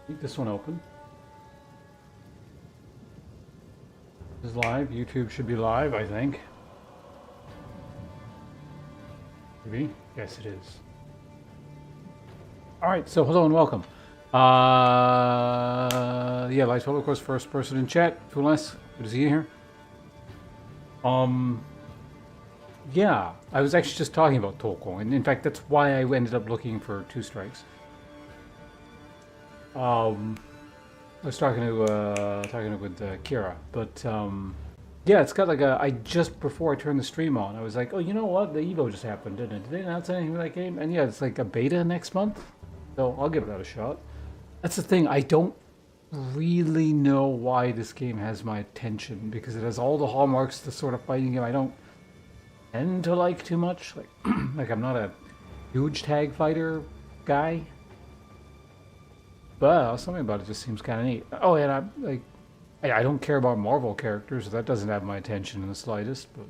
Keep this one open. This is live. YouTube should be live, I think. Maybe? Yes, it is. All right, so hello and welcome. Yeah, Light Solo, of course, first person in chat. Fules, good to see you here. Yeah, I was actually just talking about Tolkien, and in fact, that's why I ended up looking for Two Strikes. I was talking with Kira, but yeah, it's got like a. I just before I turned the stream on, I was like, oh, you know what? The Evo just happened, didn't it? Did they announce anything for that game? And yeah, it's like a beta next month, so I'll give that a shot. That's the thing. I don't really know why this game has my attention because it has all the hallmarks of the sort of fighting game I don't tend to like too much. Like, like I'm not a huge tag fighter guy. But something about it just seems kind of neat. Oh, and I don't care about Marvel characters, so that doesn't have my attention in the slightest. But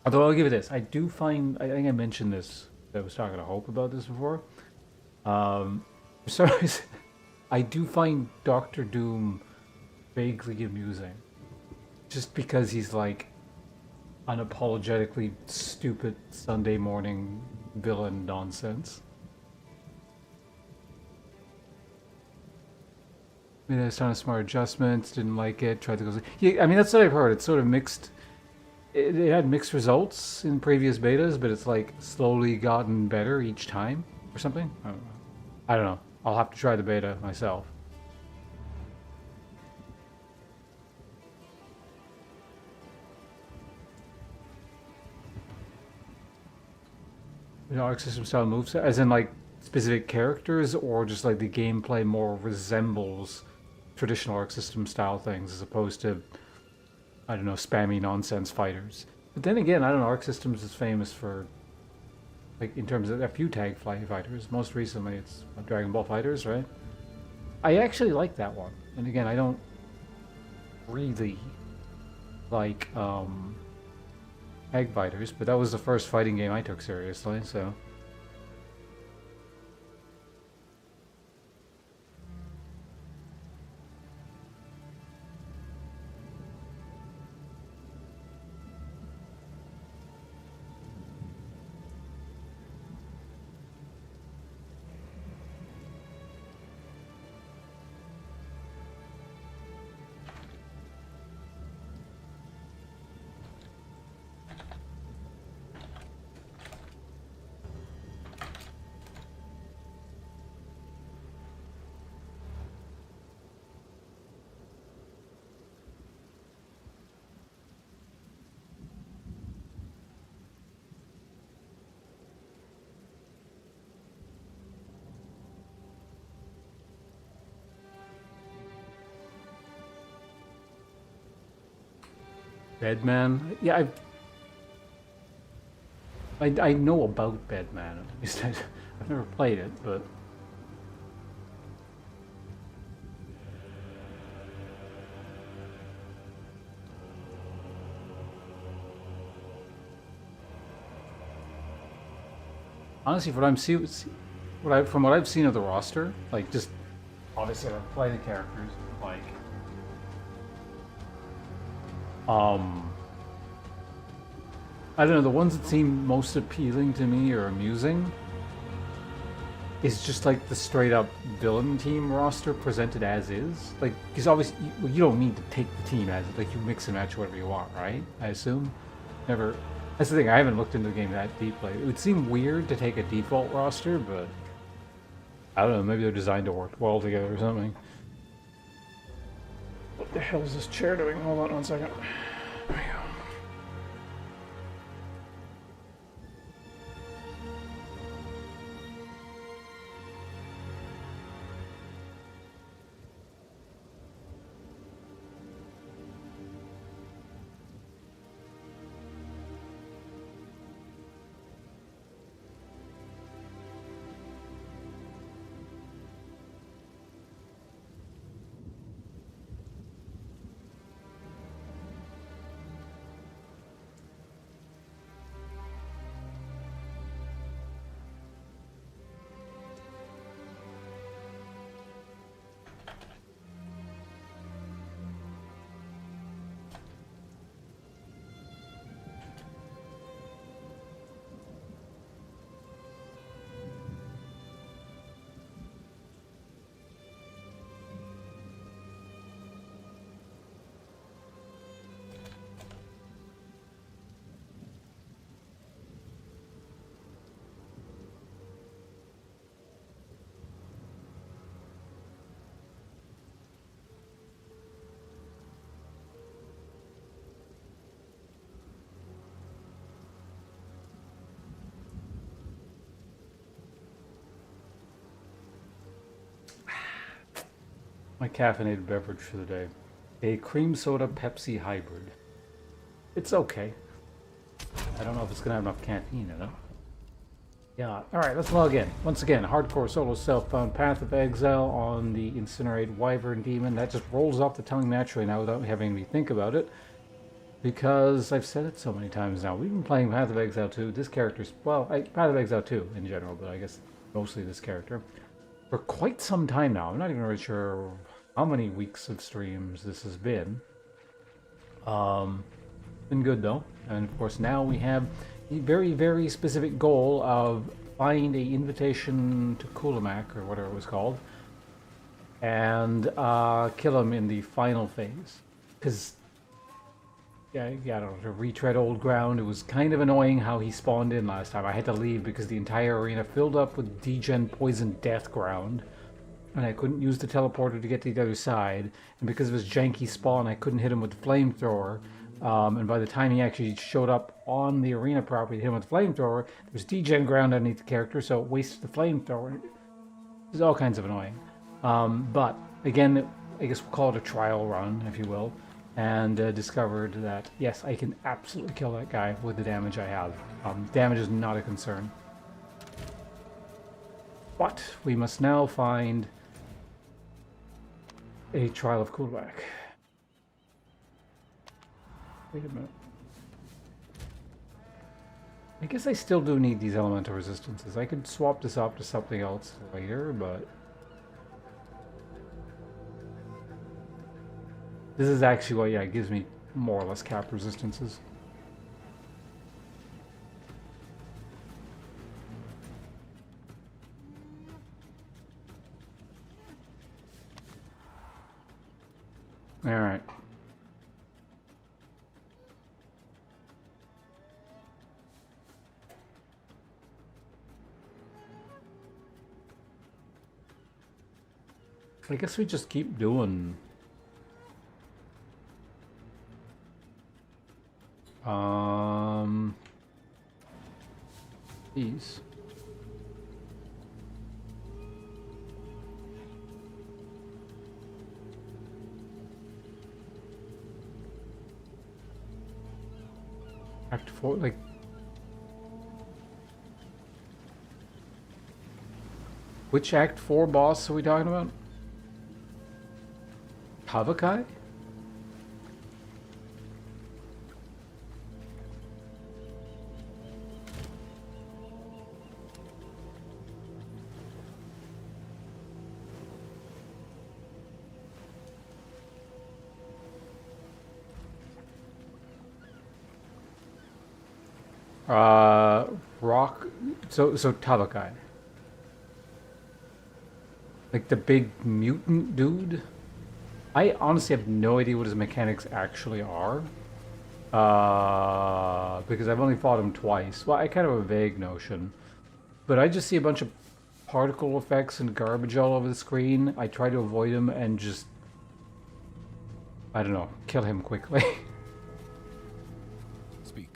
although I'll give it this, I do find I think I mentioned this. I was talking to Hope about this before. For some reason, I do find Doctor Doom vaguely amusing, just because he's like unapologetically stupid Sunday morning villain nonsense. I mean, it's done smart adjustments, didn't like it, tried to go... Yeah, I mean, that's what I've heard. It's sort of mixed... It had mixed results in previous betas, but it's like slowly gotten better each time or something. I don't know. I don't know. I'll have to try the beta myself. You know, Arc System style moves, as in like specific characters, or just like the gameplay more resembles traditional Arc System style things as opposed to, I don't know, spammy nonsense fighters. But then again, I don't know, Arc Systems is famous for, like, in terms of a few tag fighters. Most recently, it's Dragon Ball Fighters, right? I actually like that one. And again, I don't really like tag fighters, but that was the first fighting game I took seriously, so... Bedman? Yeah, I know about Bedman. At least I've never played it, but... Honestly, from what I've seen of the roster, like, just... Obviously, I don't play the characters, like... I don't know, the ones that seem most appealing to me or amusing is just like the straight up villain team roster presented as is. Like, because obviously you don't need to take the team as it, like you mix and match whatever you want, right? I assume. Never. That's the thing, I haven't looked into the game that deeply. It would seem weird to take a default roster, but I don't know, maybe they're designed to work well together or something. What the hell is this chair doing? Hold on 1 second. There we go. My caffeinated beverage for the day. A cream soda Pepsi hybrid. It's okay. I don't know if it's gonna have enough caffeine in it. Yeah, alright, let's log in. Once again, hardcore solo self-found Path of Exile on the Incinerate Wyvern demon. That just rolls off the tongue naturally now without having me think about it. Because I've said it so many times now. We've been playing Path of Exile 2. This character's, well, Path of Exile 2 in general, but I guess mostly this character. For quite some time now. I'm not even really sure how many weeks of streams this has been. Been good though. And of course now we have a very, very specific goal of find a invitation to Kulemak, or whatever it was called, and kill him in the final phase. Because, yeah, I don't know, to retread old ground, it was kind of annoying how he spawned in last time. I had to leave because the entire arena filled up with degen poison death ground, and I couldn't use the teleporter to get to the other side, and because of his janky spawn, I couldn't hit him with the flamethrower. And by the time he actually showed up on the arena property to hit him with the flamethrower, there's degen ground underneath the character, so it wasted the flamethrower. It was all kinds of annoying. But again, I guess we'll call it a trial run, if you will, and discovered that yes, I can absolutely kill that guy with the damage I have. Damage is not a concern. But we must now find a trial of Kulemak. Wait a minute. I guess I still do need these elemental resistances. I could swap this up to something else later, but this is actually what, yeah, gives me more or less cap resistances. Alright. I guess we just keep doing these. Act 4, like, which Act 4 boss are we talking about? Tavakai? Rock. So Tavakai. Like the big mutant dude? I honestly have no idea what his mechanics actually are. Because I've only fought him twice. Well, I kind of have a vague notion. But I just see a bunch of particle effects and garbage all over the screen. I try to avoid him and just, I don't know, kill him quickly. Speak.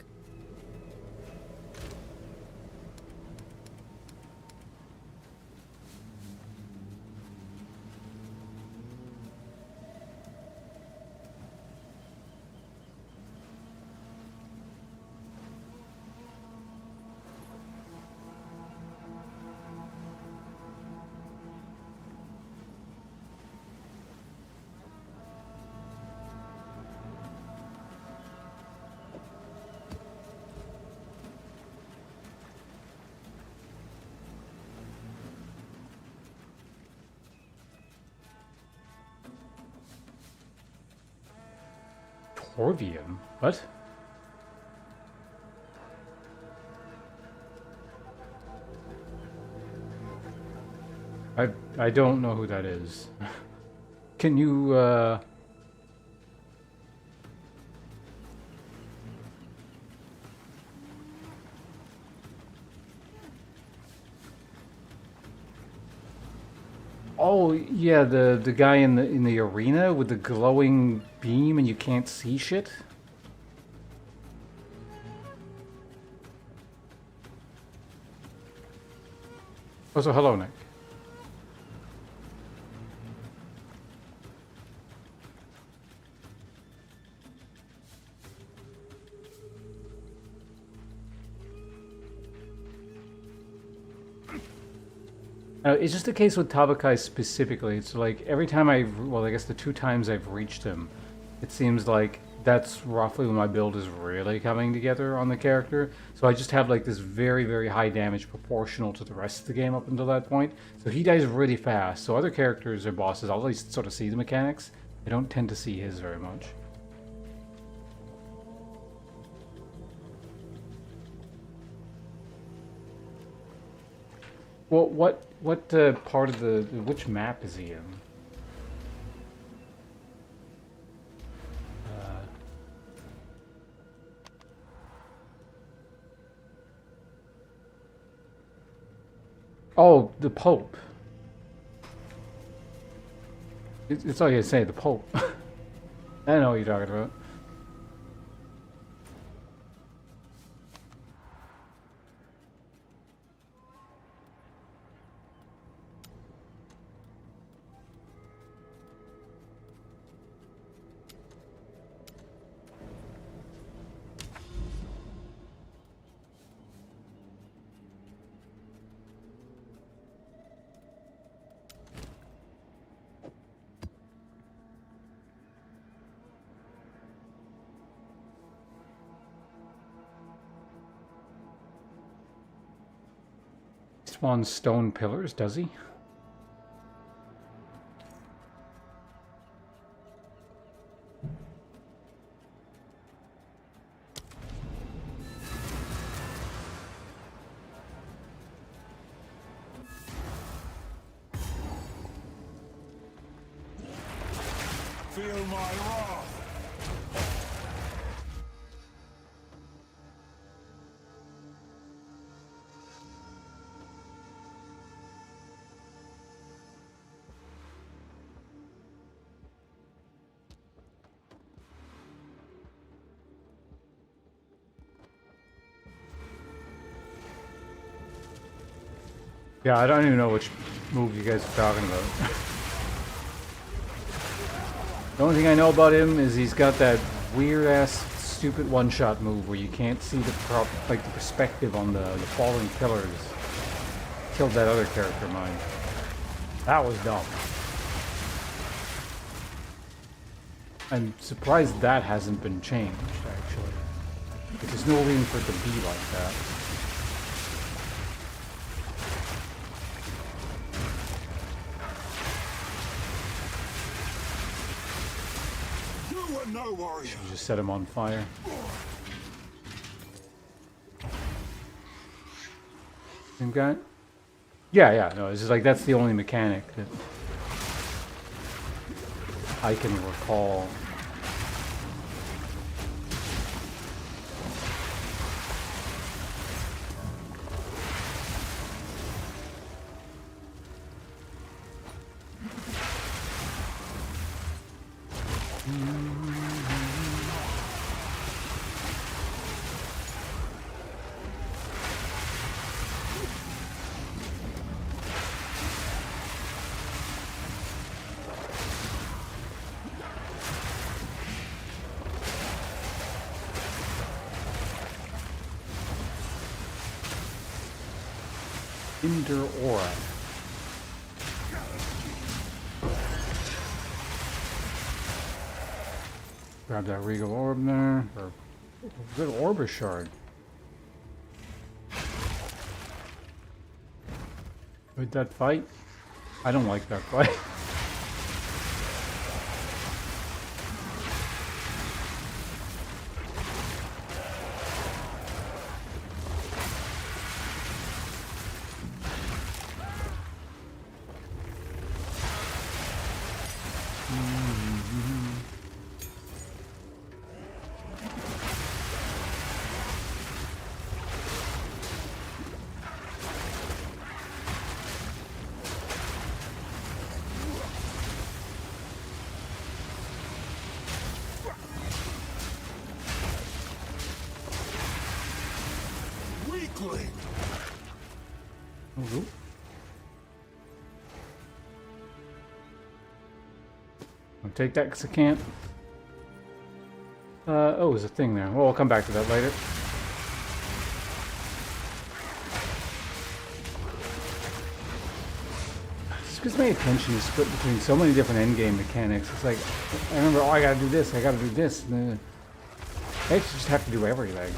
Orvium? What? I don't know who that is. Can you Oh yeah, the guy in the arena with the glowing beam and you can't see shit? Oh, so hello, Nick. It's just the case with Tabakai specifically. It's like every time well, I guess the 2 times I've reached him, it seems like that's roughly when my build is really coming together on the character. So I just have like this very, very high damage proportional to the rest of the game up until that point. So he dies really fast. So other characters or bosses, I'll at least sort of see the mechanics. I don't tend to see his very much. Well, what part of which map is he in? Oh, the Pope. It's all you say, the Pope. I know what you're talking about. Spawns stone pillars, does he? Feel my wrath. Yeah, I don't even know which move you guys are talking about. The only thing I know about him is he's got that weird-ass, stupid one-shot move where you can't see the the perspective on the falling pillars. Killed that other character of mine. That was dumb. I'm surprised that hasn't been changed, actually. There's no reason for it to be like that. No warrior. Should just set him on fire. Same guy? Yeah, no, it's just like that's the only mechanic that I can recall. Ender Aura. Grab that Regal Orb there. Or good Orbis Shard. With that fight? I don't like that fight. I'll take that because I can't. Oh, there's a thing there. Well, we'll come back to that later. because my attention is split between so many different endgame mechanics. It's like, I remember, oh, I gotta do this, I gotta do this. And then I actually just have to do everything.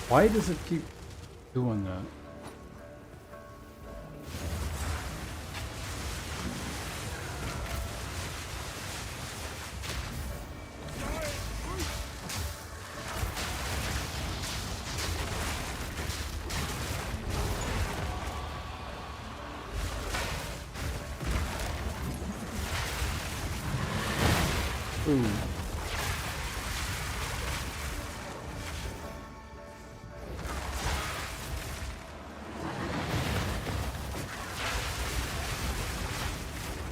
Why does it keep doing that? Ooh.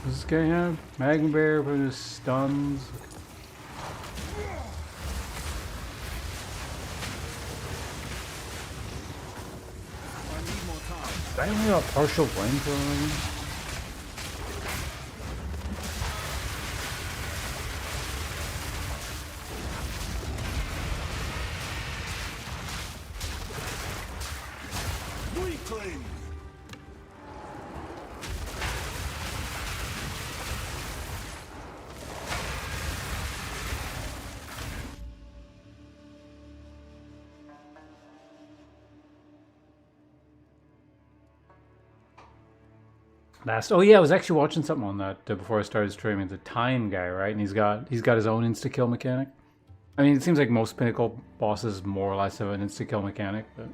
Does this guy have Magma Bear for his stuns? Did I only have a partial flamethrower? Weakling! Oh yeah, I was actually watching something on that before I started streaming. The Time guy, right? And he's got his own insta kill mechanic. I mean, it seems like most pinnacle bosses more or less have an insta kill mechanic, but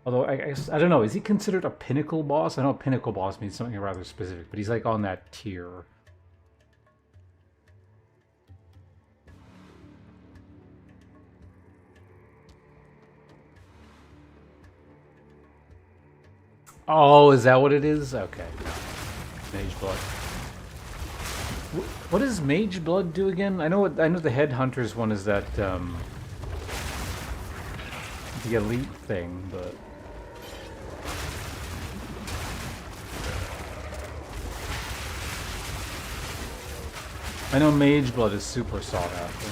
although I guess I don't know, is he considered a pinnacle boss? I know pinnacle boss means something rather specific, but he's like on that tier. Oh, is that what it is? Okay. Mage Blood. What does Mage Blood do again? I know the Headhunters one is that the elite thing, but I know Mage Blood is super sought after.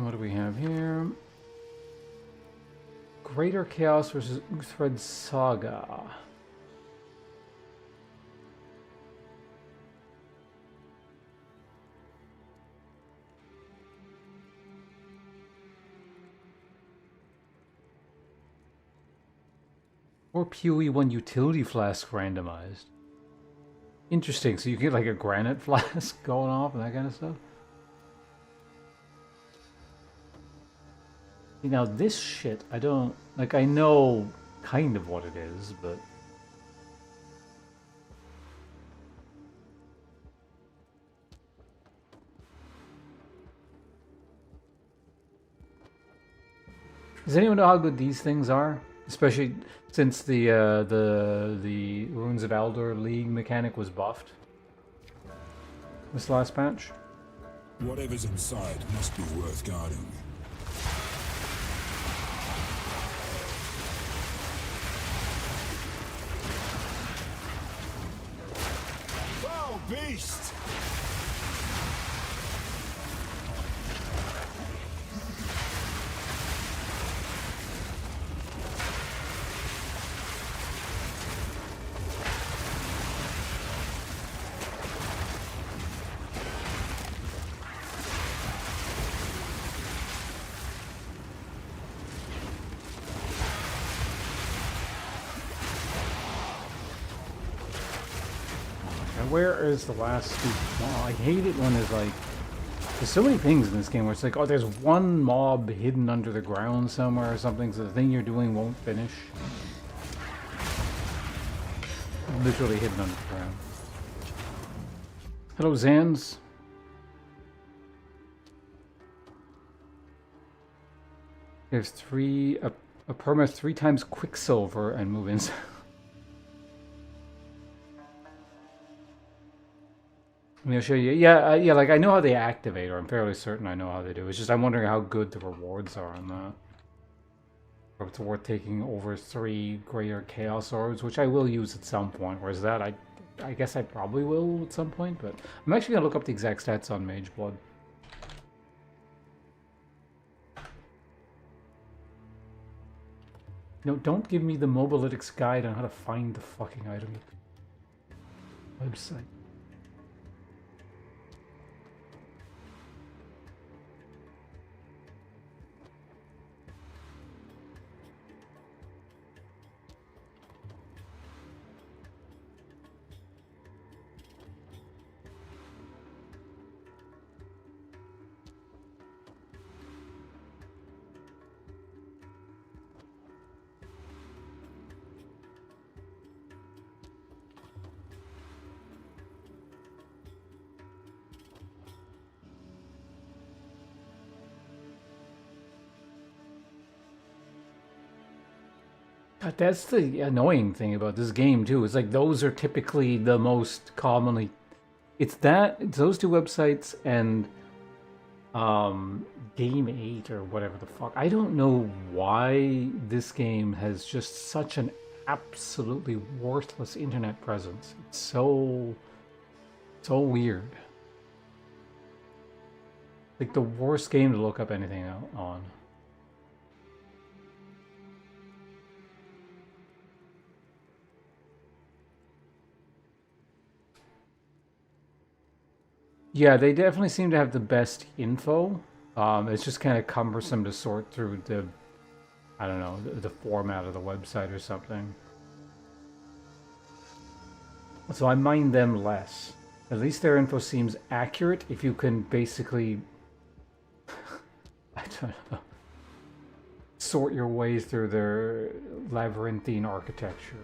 What do we have here? Greater Chaos versus Uthred Saga. Or PoE1 utility flask randomized. Interesting, so you get like a granite flask going off and that kind of stuff. Now this shit, I don't, like I know kind of what it is, but does anyone know how good these things are? Especially since the Runes of Eldor League mechanic was buffed this last patch. Whatever's inside must be worth guarding. Foul beast! where is the last stupid mob? I hate it when there's like... There's so many things in this game where it's like, oh, there's one mob hidden under the ground somewhere or something, so the thing you're doing won't finish. Literally hidden under the ground. Hello, Zans. There's a perma 3 times Quicksilver and move inside. Let me show you. Yeah, yeah. Like I know how they activate, or I'm fairly certain I know how they do. It's just I'm wondering how good the rewards are on that. Or if it's worth taking over 3 greater Chaos Orbs, which I will use at some point. Whereas that, I guess I probably will at some point. But I'm actually gonna look up the exact stats on Mage Blood. No, don't give me the Mobalytics guide on how to find the fucking item. Website. God, that's the annoying thing about this game too. It's like those are typically the most commonly. It's those 2 websites and Game 8 or whatever the fuck. I don't know why this game has just such an absolutely worthless internet presence. It's so weird. Like the worst game to look up anything on. Yeah, they definitely seem to have the best info. It's just kind of cumbersome to sort through the, I don't know, the format of the website or something. So I mind them less. At least their info seems accurate if you can basically, I don't know, sort your way through their labyrinthine architecture.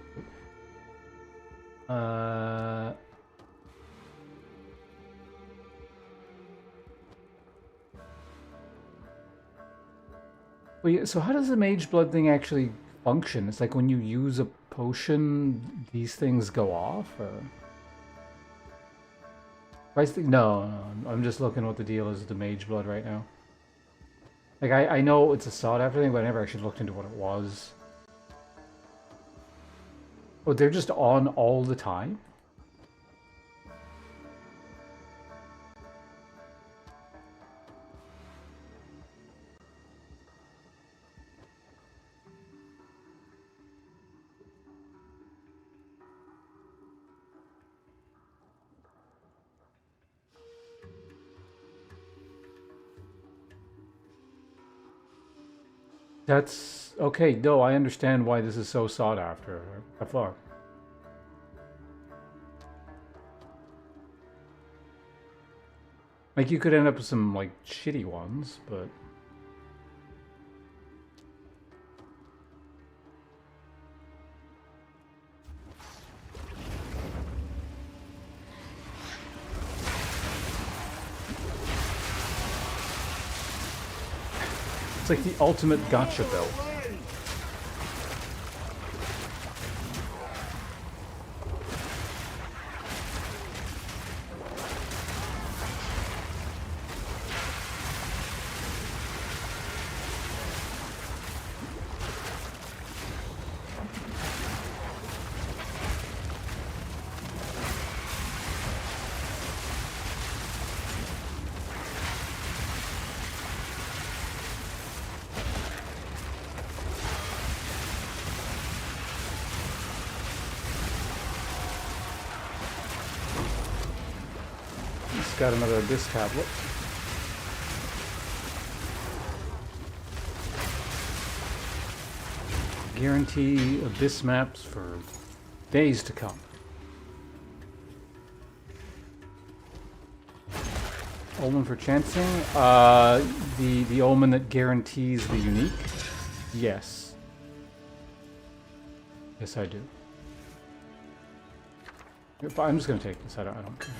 Well, yeah, so how does the Mage Blood thing actually function? It's like when you use a potion, these things go off? Or... No, I'm just looking what the deal is with the Mage Blood right now. Like, I know it's a sought-after thing, but I never actually looked into what it was. Oh, they're just on all the time? That's okay. No, I understand why this is so sought after. By far. Like you could end up with some like shitty ones, but it's like the ultimate gotcha belt. Got another Abyss tablet. Guarantee Abyss maps for days to come. Omen for chancing? The omen that guarantees the unique? Yes. Yes, I do. But I'm just gonna take this. I don't care.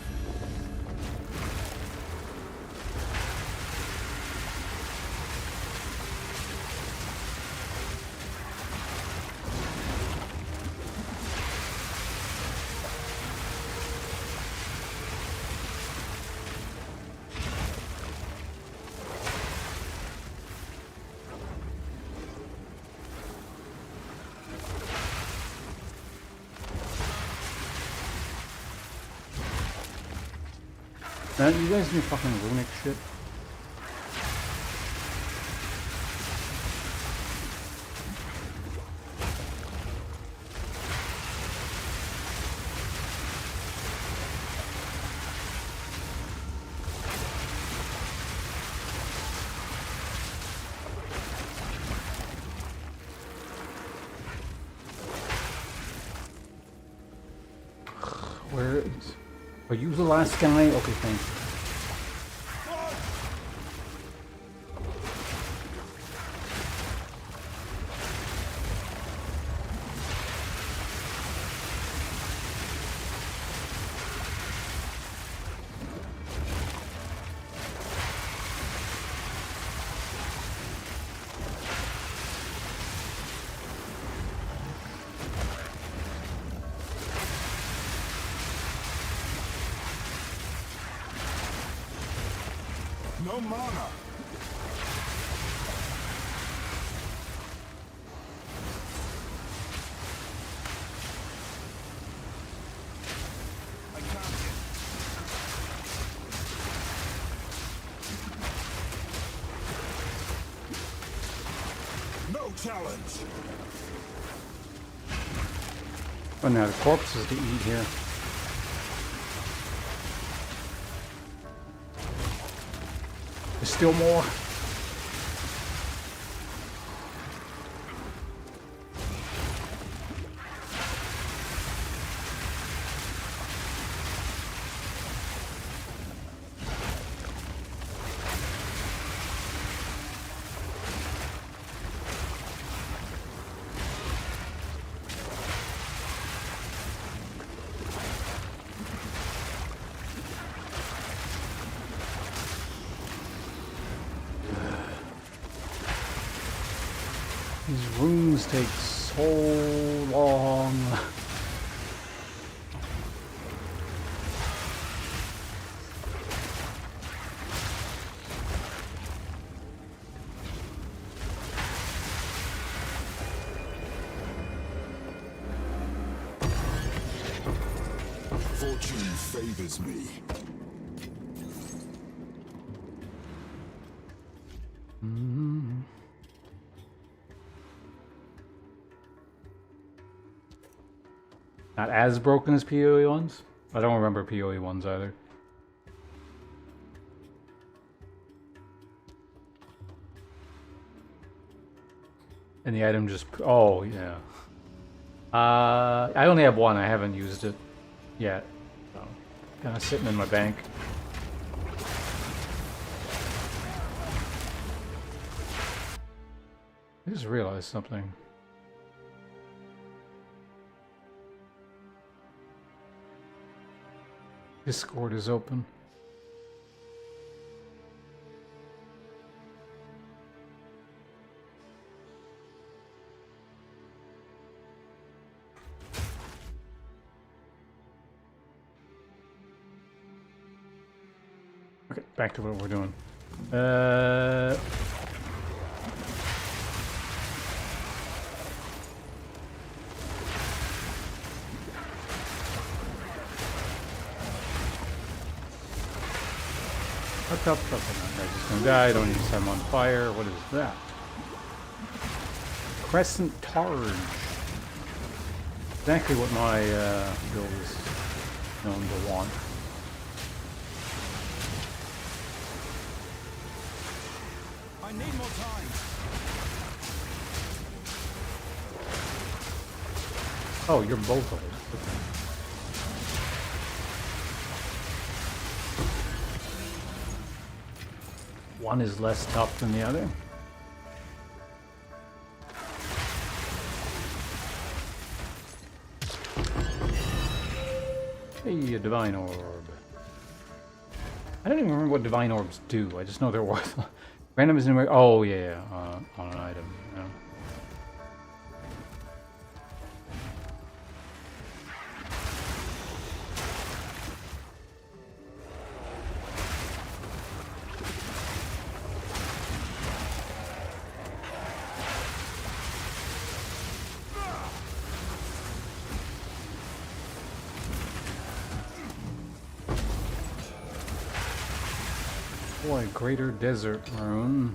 Man, you guys do fucking runic shit. Where is... Are you the last guy? Okay, thanks. No mana. I can't hit. No challenge. Oh, now the corpses to eat here. There's still more. These rooms take so long. Fortune favors me. Not as broken as PoE ones. I don't remember PoE ones either. And the item just... Oh, yeah. I only have one. I haven't used it yet. So, kind of sitting in my bank. I just realized something. Discord is open. Okay, back to what we're doing. Up. I'm just gonna die. I don't need to set him on fire. What is that? Crescent Targe. Exactly what my build is known to want. I need more time. Oh, you're both of them. one is less tough than the other. Hey, a divine orb. I don't even remember what divine orbs do. I just know they're worth. Random is numeric. Oh yeah, on an item. Yeah. Boy, Greater Desert Rune.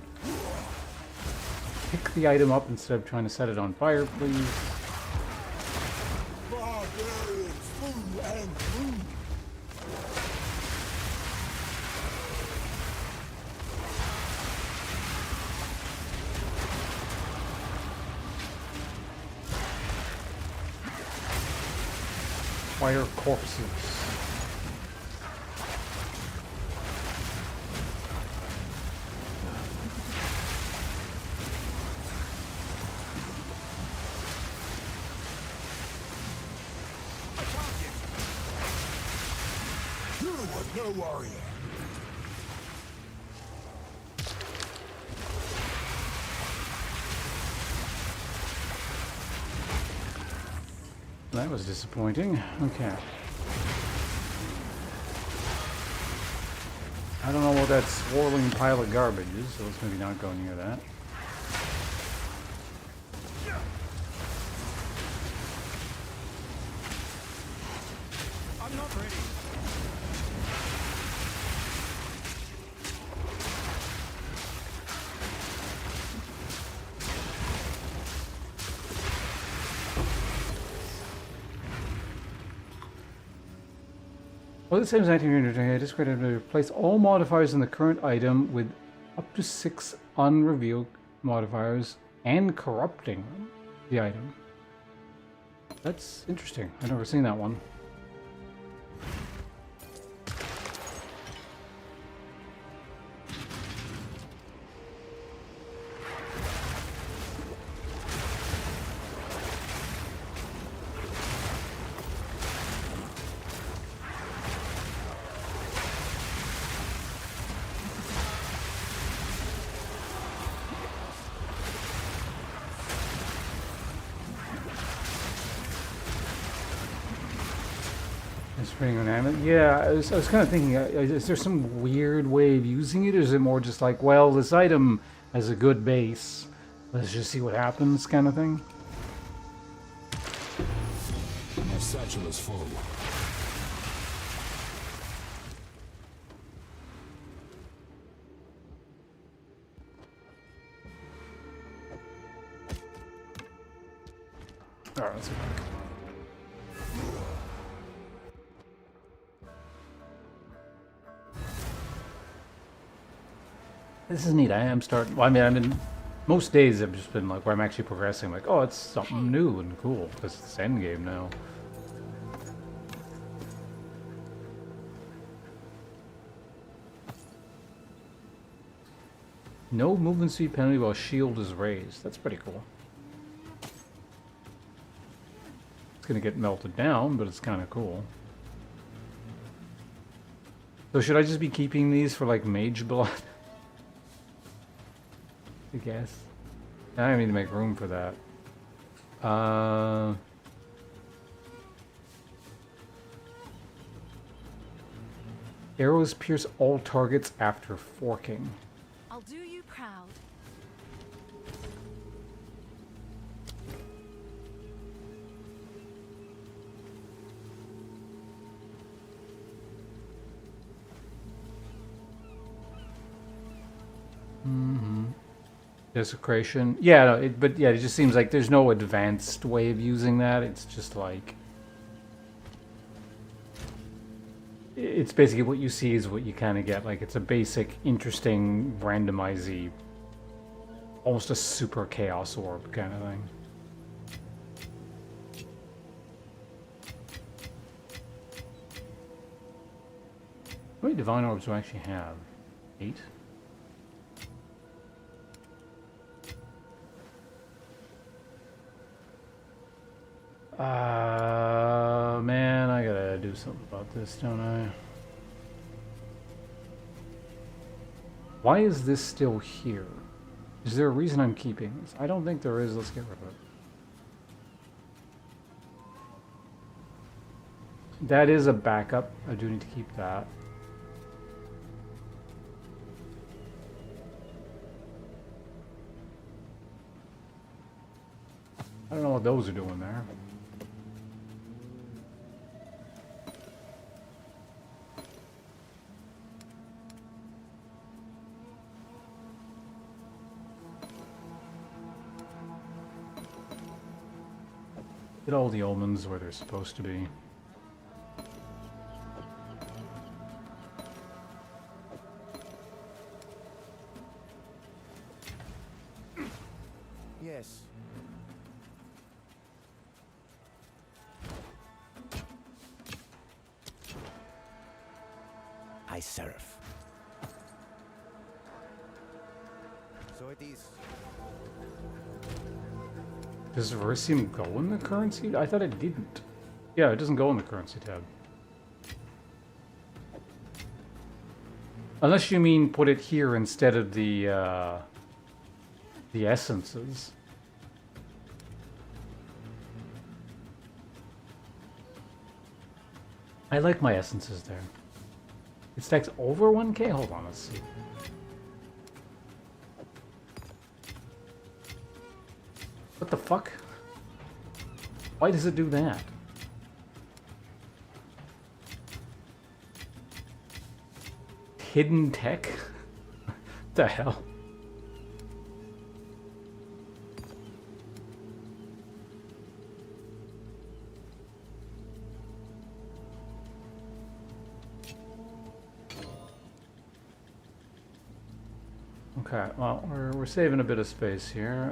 Pick the item up instead of trying to set it on fire, please. Barbarians, food and food. Fire corpses. No warrior. That was disappointing. Okay. I don't know what that swirling pile of garbage is, so let's maybe not go near that. I'm not ready. Well, this same 1900, I just created to replace all modifiers in the current item with up to 6 unrevealed modifiers and corrupting the item. That's interesting. I've never seen that one. Yeah, I was kind of thinking, is there some weird way of using it? Or is it more just like, well, this item has a good base, let's just see what happens kind of thing? My satchel is full. Alright, let's see. This is neat. I am starting. Well, I mean, I've been most days I've just been like where I'm actually progressing. Like, oh, it's something new and cool because it's end game now. No movement speed penalty while shield is raised. That's pretty cool. It's gonna get melted down, but it's kind of cool. So should I just be keeping these for like mage blood? I guess. I need to make room for that. Arrows pierce all targets after forking. I'll do you proud. Mm-hmm. Desecration. Yeah, no, but yeah, it just seems like there's no advanced way of using that. It's just like... It's basically what you see is what you kind of get. Like, it's a basic, interesting, randomizy, almost a super chaos orb kind of thing. How many divine orbs do I actually have? 8? Man, I gotta do something about this, don't I? Why is this still here? Is there a reason I'm keeping this? I don't think there is. Let's get rid of it. That is a backup. I do need to keep that. I don't know what those are doing there. Get all the almonds where they're supposed to be. Yes. I serve. So it is. Does Verisium go in the currency? I thought it didn't. Yeah, it doesn't go in the currency tab. Unless you mean put it here instead of the essences. I like my essences there. It stacks over 1k? Hold on, let's see. What the fuck? Why does it do that? Hidden tech? What the hell? Okay, well, we're saving a bit of space here.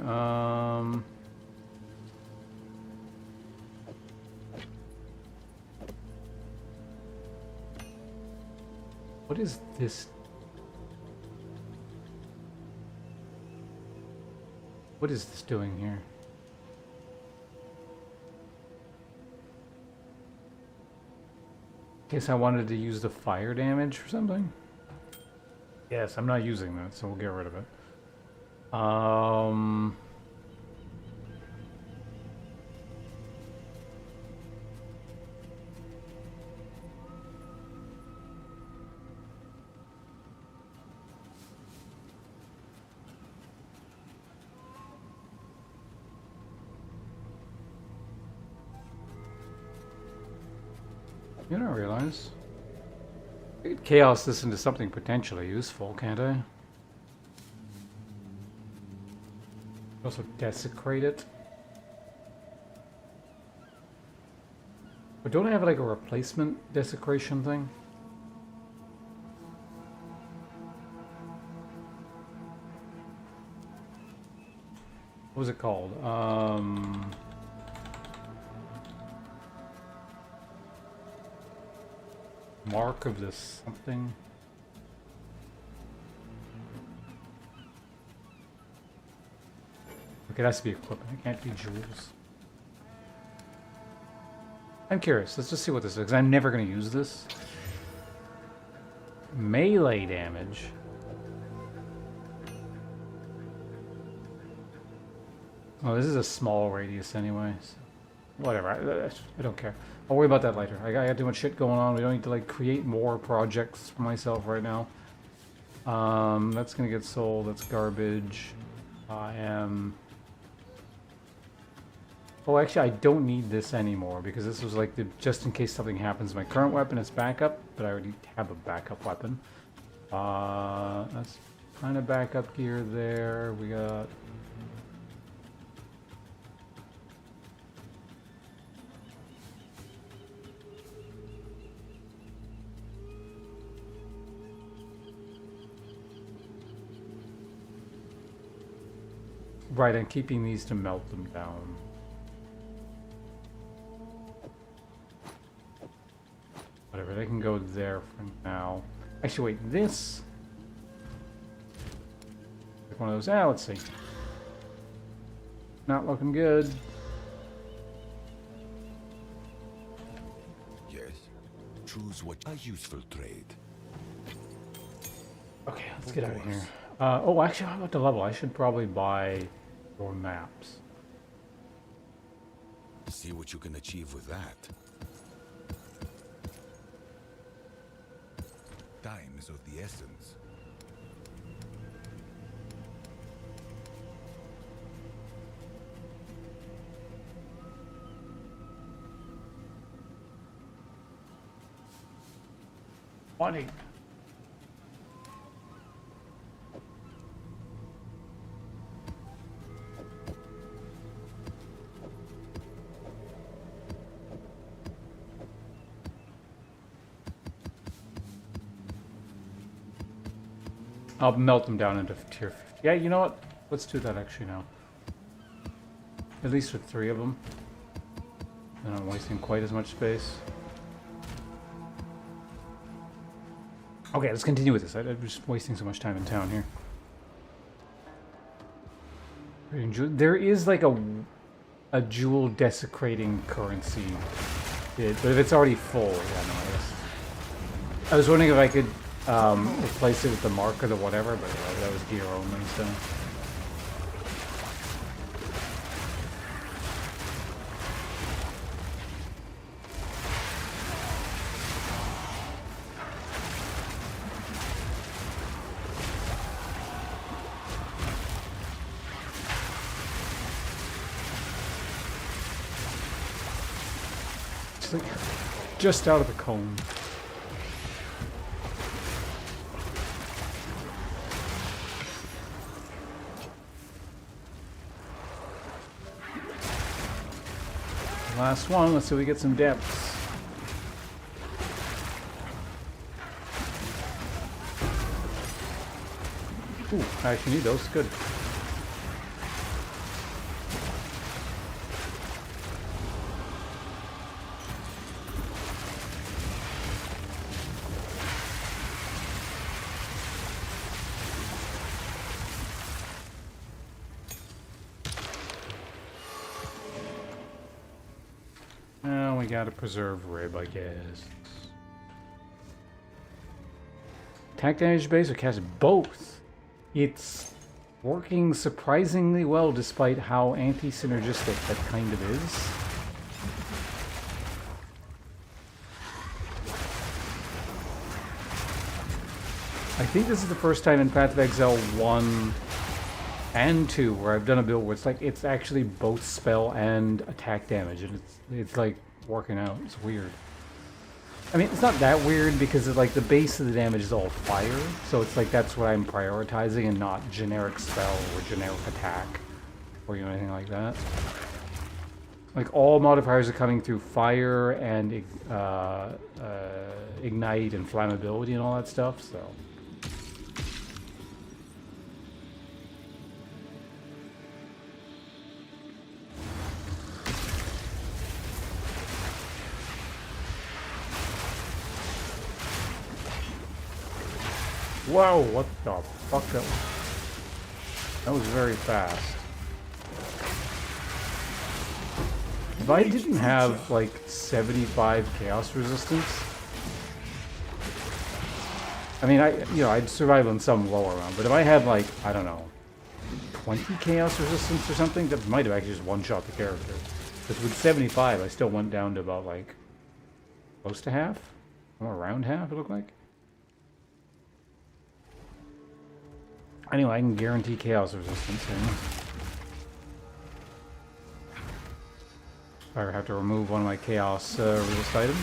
What is this? What is this doing here? In case I wanted to use the fire damage or something? Yes, I'm not using that, so we'll get rid of it. You don't realize. I could chaos this into something potentially useful, can't I? Also desecrate it. But don't I have like a replacement desecration thing? What was it called? Mark of this something. Okay, it has to be equipment. It can't be jewels. I'm curious. Let's just see what this is, because I'm never going to use this. Melee damage. Oh, this is a small radius anyway. So whatever. I don't care. I'll worry about that later. I got too much shit going on. We don't need to like create more projects for myself right now. That's gonna get sold. That's garbage. I am. Oh, actually, I don't need this anymore because this was like the just in case something happens. My current weapon is backup, but I already have a backup weapon. That's kind of backup gear there. We got. Right, I'm keeping these to melt them down. Whatever, they can go there for now. Actually, wait, this... Like one of those. Ah, let's see. Not looking good. Choose what a useful trade. Okay, let's get out of here. Oh, actually, how about the level? I should probably buy your maps. See what you can achieve with that. Time is of the essence. Funny. I'll melt them down into tier 50. Yeah, you know what? Let's do that actually now. At least with 3 of them. Then I'm wasting quite as much space. Okay, let's continue with this. I'm just wasting so much time in town here. There is like a jewel desecrating currency bit, but if it's already full, yeah, no, I guess. I was wondering if I could replace it with the mark or the whatever, but that was gear only, so. It's like just out of the cone. Last one, let's see if we get some depths. Ooh, I actually need those, good. We gotta preserve rib, I guess. Attack damage base or cast both? It's working surprisingly well despite how anti-synergistic that kind of is. I think this is the first time in Path of Exile 1 and 2 where I've done a build where it's like it's actually both spell and attack damage, and it's like working out. It's weird. I mean, it's not that weird because it's like the base of the damage is all fire, so it's like that's what I'm prioritizing and not generic spell or generic attack or anything like that. Like all modifiers are coming through fire and ignite and flammability and all that stuff, so. Whoa, what the fuck? That was very fast. If I didn't have like 75 chaos resistance, I mean, I'd survive on some lower round, but if I had like, I don't know, 20 chaos resistance or something, that might have actually just one-shot the character. Because with 75, I still went down to about like, close to half? Or around half, it looked like. Anyway, I can guarantee chaos resistance here. I have to remove one of my chaos resist items.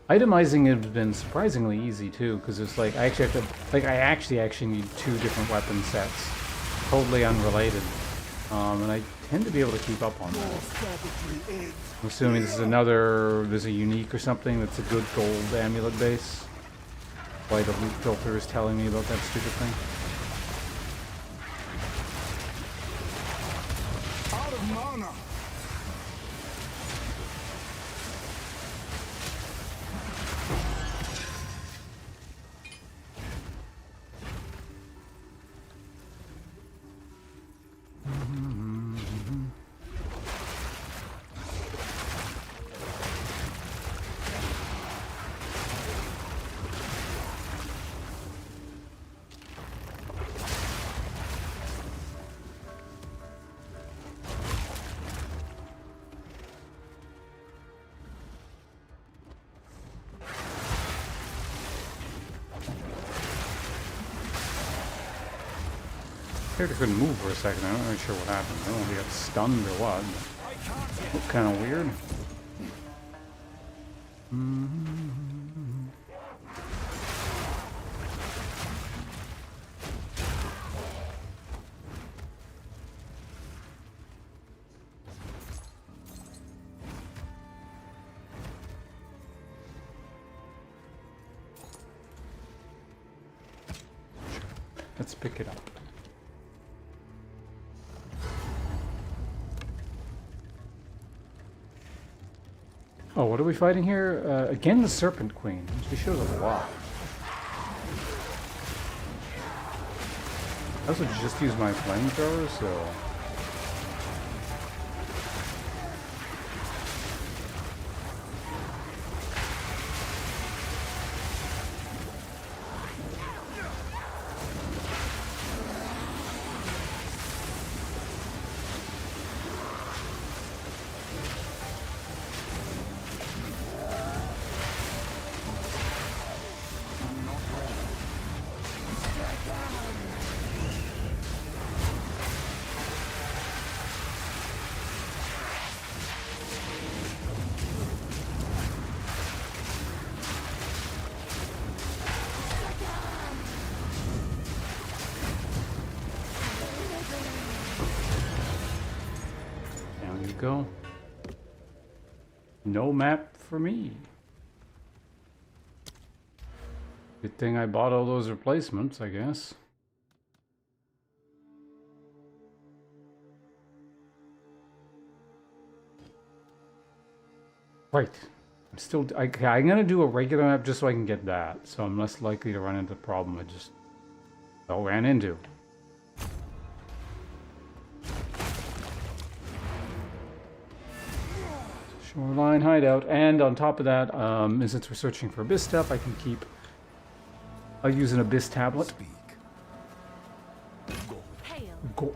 Itemizing has been surprisingly easy too, because it's like I actually have to, like I actually need 2 different weapon sets, totally unrelated, and I tend to be able to keep up on that. I'm assuming this is there's a unique or something that's a good gold amulet base. Why the loot filter is telling me about that stupid thing. Character couldn't move for a second. I'm not really sure what happened. I don't know if he got stunned or what. Looked kind of weird. Let's pick it up. Oh, what are we fighting here? Again, the Serpent Queen. She shows up a lot. I also just used my flamethrower, so... Go. No map for me. Good thing I bought all those replacements, I guess. Right. I'm gonna do a regular map just so I can get that, so I'm less likely to run into the problem I just ran into. Shoreline hideout, and on top of that, since we're searching for Abyss stuff, I can keep. I'll use an Abyss tablet. Hail. Go.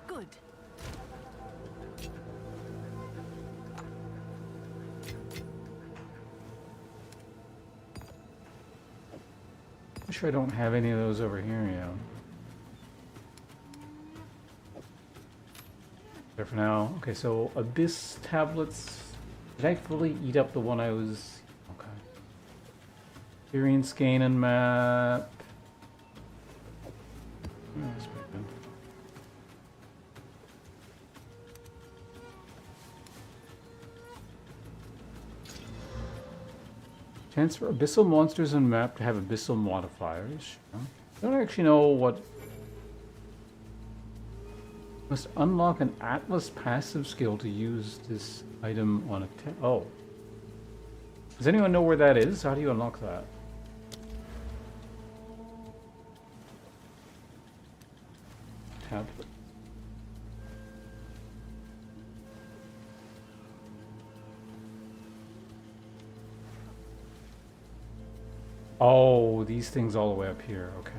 Good. I'm sure I don't have any of those over here yet. There for now. Okay, so Abyss tablets. Did I fully eat up the one I was? Okay. Syrian Skanen map. Oh, that's pretty good. Chance for abyssal monsters on map to have abyssal modifiers. I don't actually know what. Must unlock an Atlas passive skill to use this item on a oh. Does anyone know where that is? How do you unlock that? Tablet. Oh, these things all the way up here. Okay.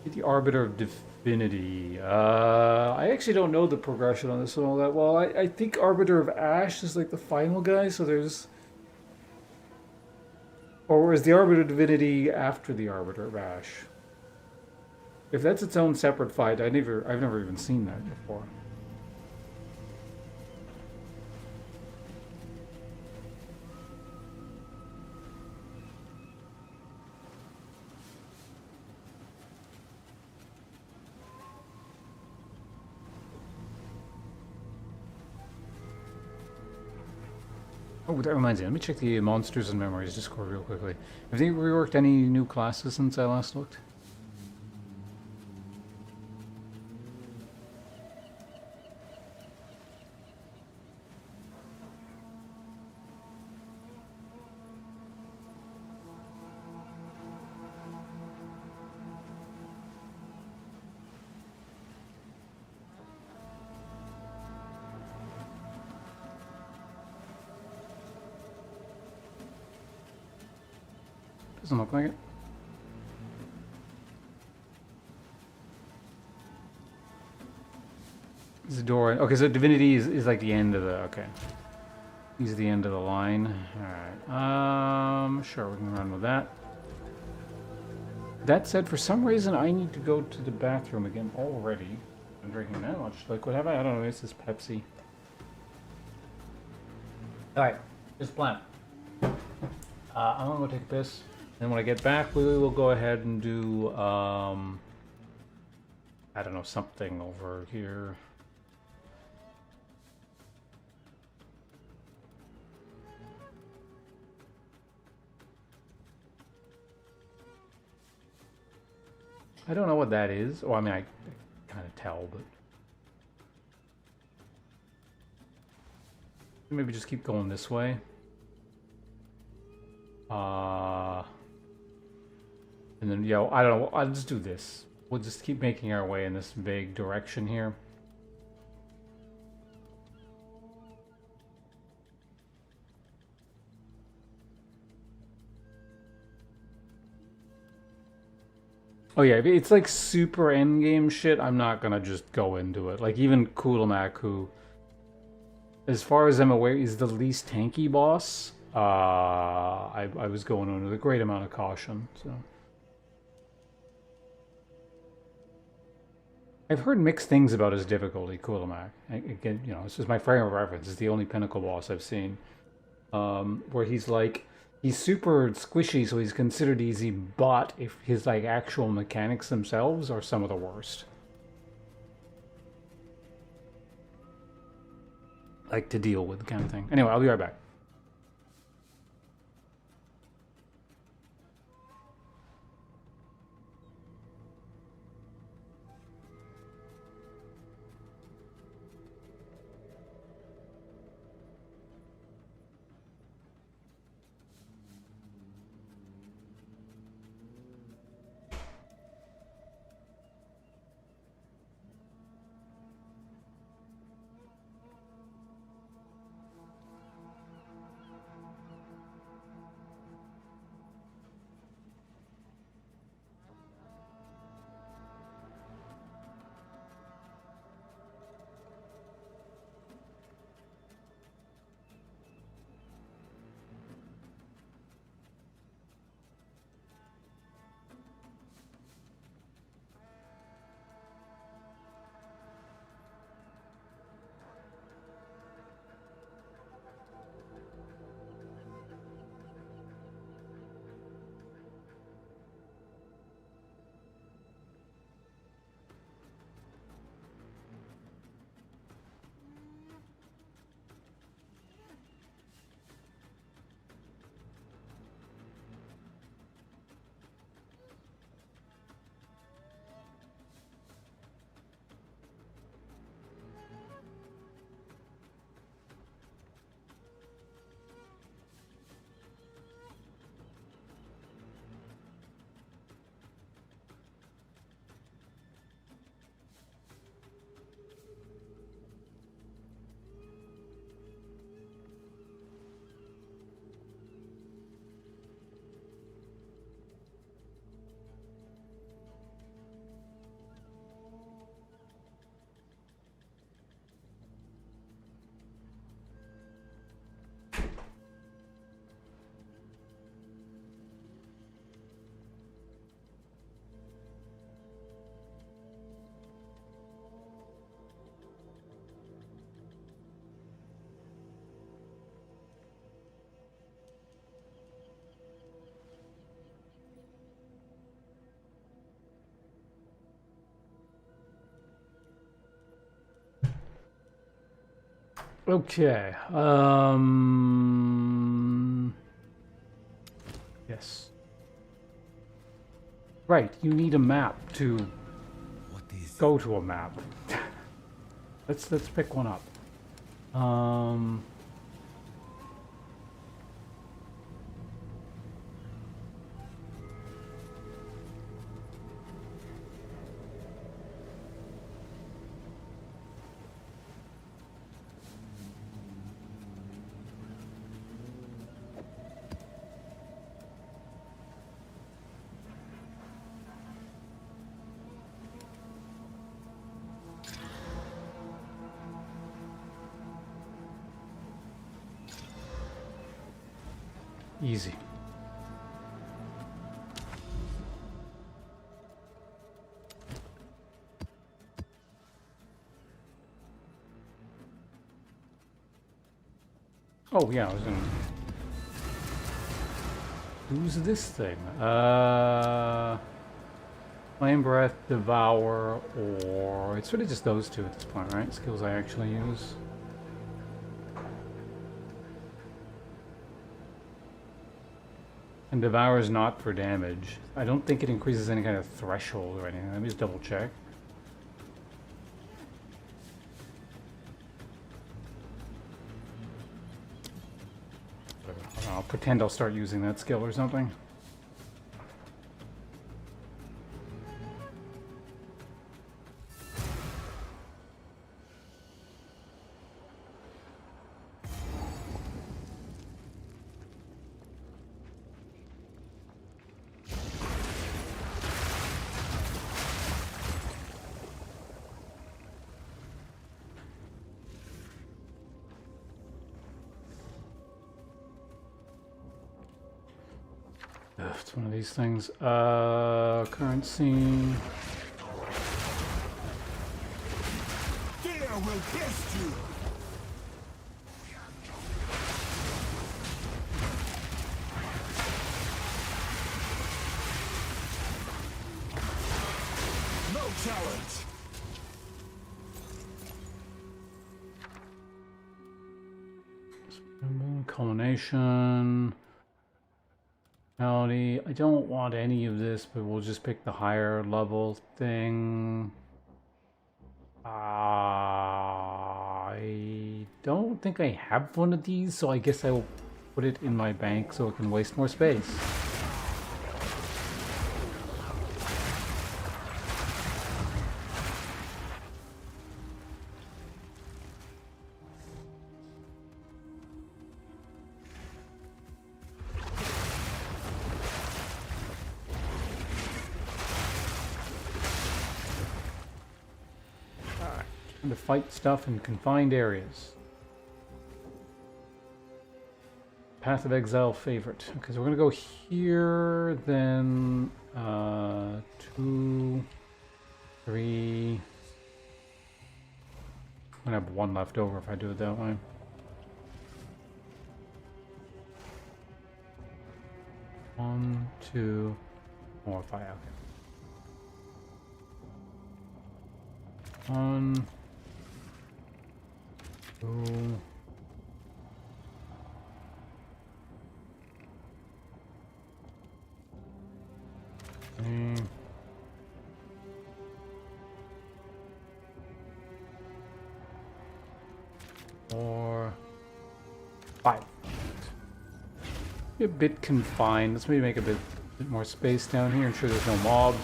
The Arbiter of Divinity. I actually don't know the progression on this one all that well. I think Arbiter of Ash is like the final guy, so there's... Or is the Arbiter of Divinity after the Arbiter of Ash? If that's its own separate fight, I've never even seen that before. Oh, that reminds me. Let me check the Monsters and Memories Discord real quickly. Have they reworked any new classes since I last looked? Doesn't look like it. Isidore. Okay, so Divinity is like the end of the. Okay. He's the end of the line. Alright. Sure, we can run with that. That said, for some reason, I need to go to the bathroom again already. I'm drinking that much liquid. Have I? I don't know. It's this Pepsi. Alright. Just plan. I'm gonna go take a piss. And when I get back, we will go ahead and do, I don't know, something over here. I don't know what that is. Well, I mean, I kind of tell, but maybe just keep going this way. And then, yeah, I don't know. I'll just do this. We'll just keep making our way in this vague direction here. Oh yeah, if it's like super endgame shit, I'm not gonna just go into it. Like even Kulemak, who, as far as I'm aware, is the least tanky boss. I was going on with a great amount of caution. So I've heard mixed things about his difficulty, Kulemak. Again, you know, this is my frame of reference. It's the only pinnacle boss I've seen, where he's like. He's super squishy, so he's considered easy, but if his like actual mechanics themselves are some of the worst. Like to deal with kind of thing. Anyway, I'll be right back. Okay. Yes. Right, you need a map to go to a map. let's pick one up. Easy. Oh yeah, I was gonna... Who's this thing? Flame Breath, Devour, or... It's really just those two at this point, right? Skills I actually use. And Devour is not for damage. I don't think it increases any kind of threshold or anything. Let me just double check. I'll pretend I'll start using that skill or something. It's one of these things. Currency. Fear will test you. No challenge. Culmination. I don't want any of this, but we'll just pick the higher level thing. I don't think I have one of these, so I guess I will put it in my bank so it can waste more space. To fight stuff in confined areas. Path of Exile favorite. Okay, so we're gonna go here, then 2, 3. I'm gonna have one left over if I do it that way. One, 2, 4, 5. Okay. 1, 2. Three. 4, 5. Be a bit confined. Let's maybe make a bit more space down here. Ensure there's no mobs.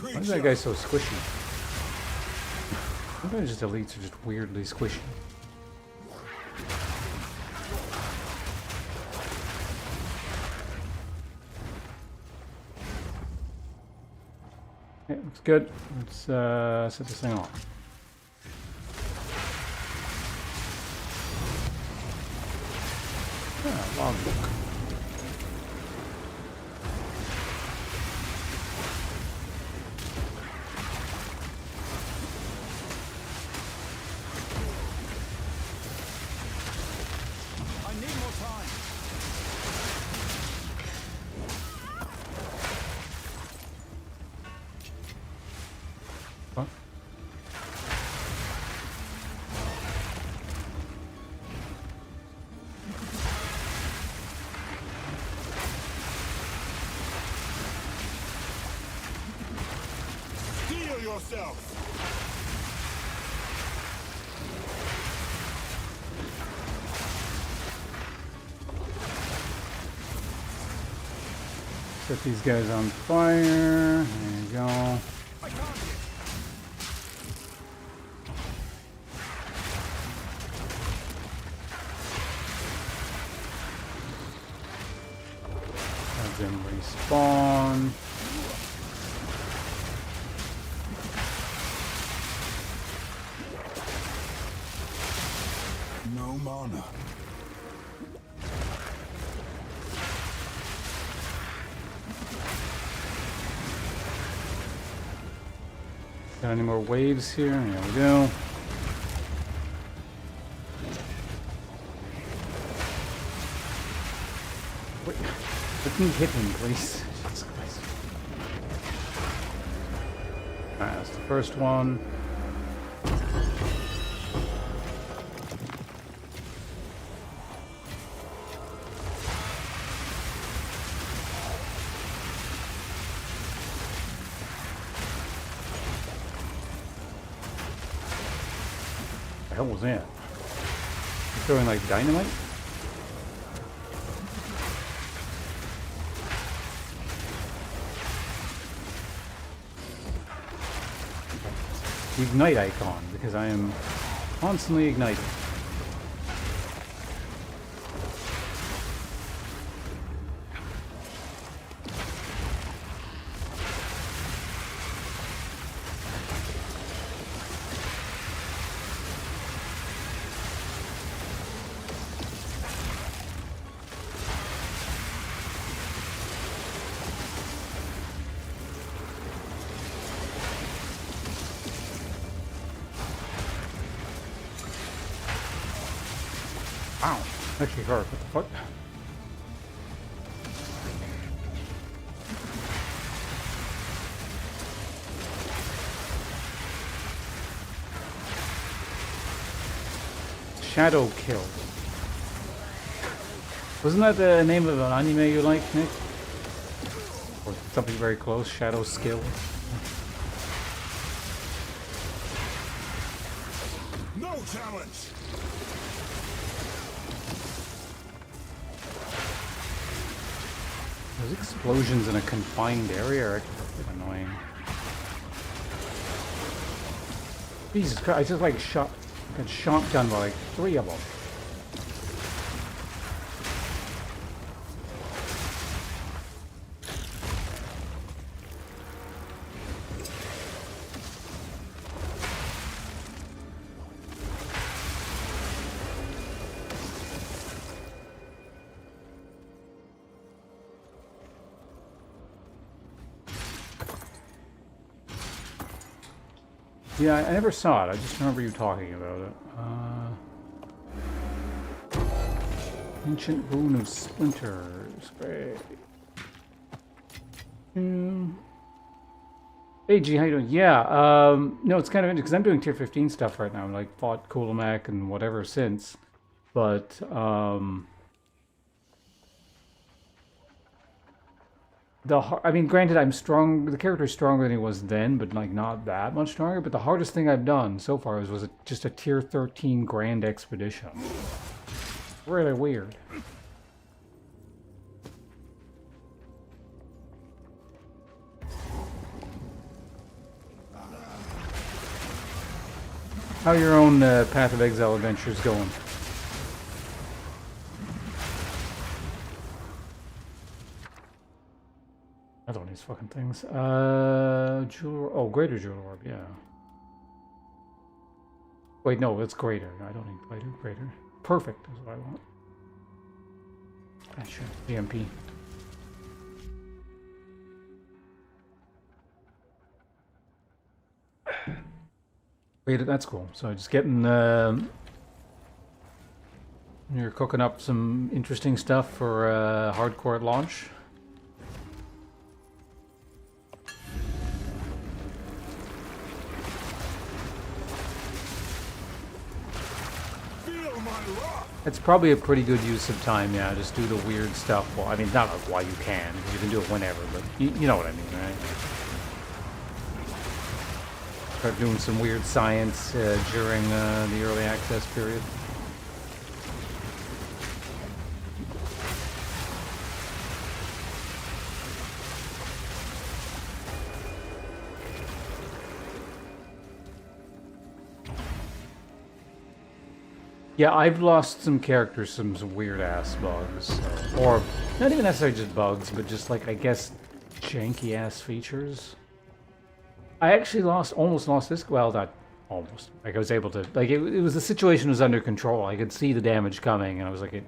Why is that guy so squishy? Sometimes just elites are just weirdly squishy. Okay, looks good. Let's set this thing off. Yeah, logbook. Yourself. Set these guys on fire. There you go. Have them respawn. Got any more waves here? There we go. Wait, let me hit him, please. Jesus Christ. Alright, that's the first one. What the hell was that? Throwing like dynamite? The ignite icon, because I am constantly ignited. Ow! Actually hurt. What the fuck? Shadow Kill. Wasn't that the name of an anime you like, Nick? Or something very close? Shadow Skill? No challenge. Those explosions in a confined area are actually annoying. Jesus Christ, I just like got shotgun by like 3 of them. Yeah, I never saw it. I just remember you talking about it. Ancient Rune of Splinters. Great. Hey, G, how you doing? Yeah, no, it's kind of interesting because I'm doing tier 15 stuff right now. I'm like fought Kulemak and whatever since. But, I mean, granted, I'm strong. The character's stronger than he was then, but like not that much stronger. But the hardest thing I've done so far was just a tier 13 Grand Expedition. Really weird. How are your own Path of Exile adventures going? Another one of these fucking things. Greater Jewel Orb, yeah. Wait, no, it's greater. I don't need greater. Greater. Perfect is what I want. Ah, sure. EMP. Wait, that's cool. So just getting, you're cooking up some interesting stuff for hardcore at launch. It's probably a pretty good use of time, yeah. Just do the weird stuff. Well, I mean, not like while you can, because you can do it whenever, but you know what I mean, right? Start doing some weird science during the early access period. Yeah, I've lost some characters, some weird ass bugs, so, or not even necessarily just bugs, but just like I guess janky ass features. I actually almost lost this. Well, not almost. Like I was able to. Like it was the situation was under control. I could see the damage coming, and I was like,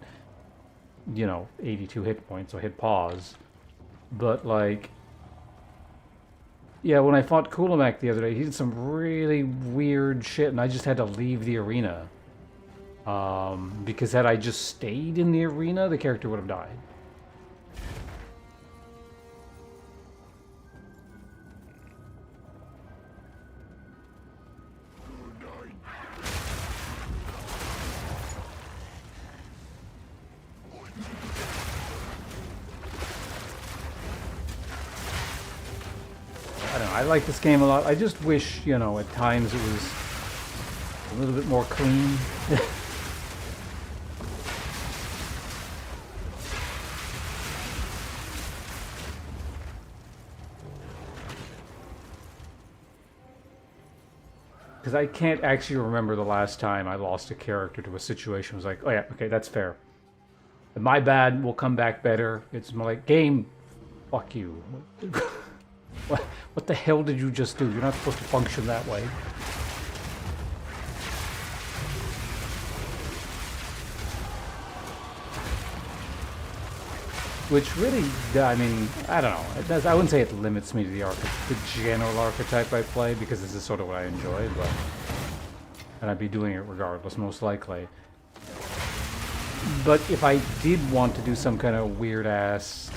82 hit points, so I hit pause. But like, Yeah, when I fought Kulemak the other day, he did some really weird shit, and I just had to leave the arena. Because had I just stayed in the arena, the character would have died. I don't know, I like this game a lot. I just wish, you know, at times it was a little bit more clean. Because I can't actually remember the last time I lost a character to a situation. It was like, oh yeah, okay, that's fair. My bad, we'll come back better. It's more like, game, fuck you. What the hell did you just do? You're not supposed to function that way. Which really, I mean, I don't know. It does, I wouldn't say it limits me to the general archetype I play, because this is sort of what I enjoy, but... And I'd be doing it regardless, most likely. But if I did want to do some kind of weird-ass,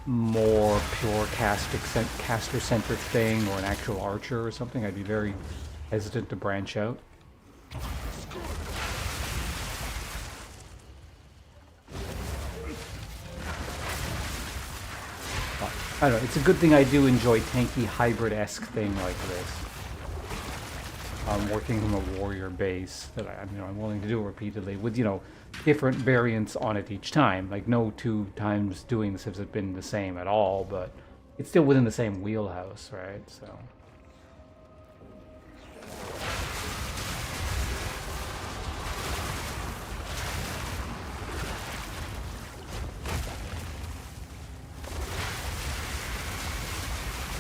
more pure caster-centric thing, or an actual archer or something, I'd be very hesitant to branch out. I don't know, it's a good thing I do enjoy tanky hybrid-esque thing like this. Working from a warrior base that I'm willing to do repeatedly with, you know, different variants on it each time. Like, no two times doing this has been the same at all, but it's still within the same wheelhouse, right? So...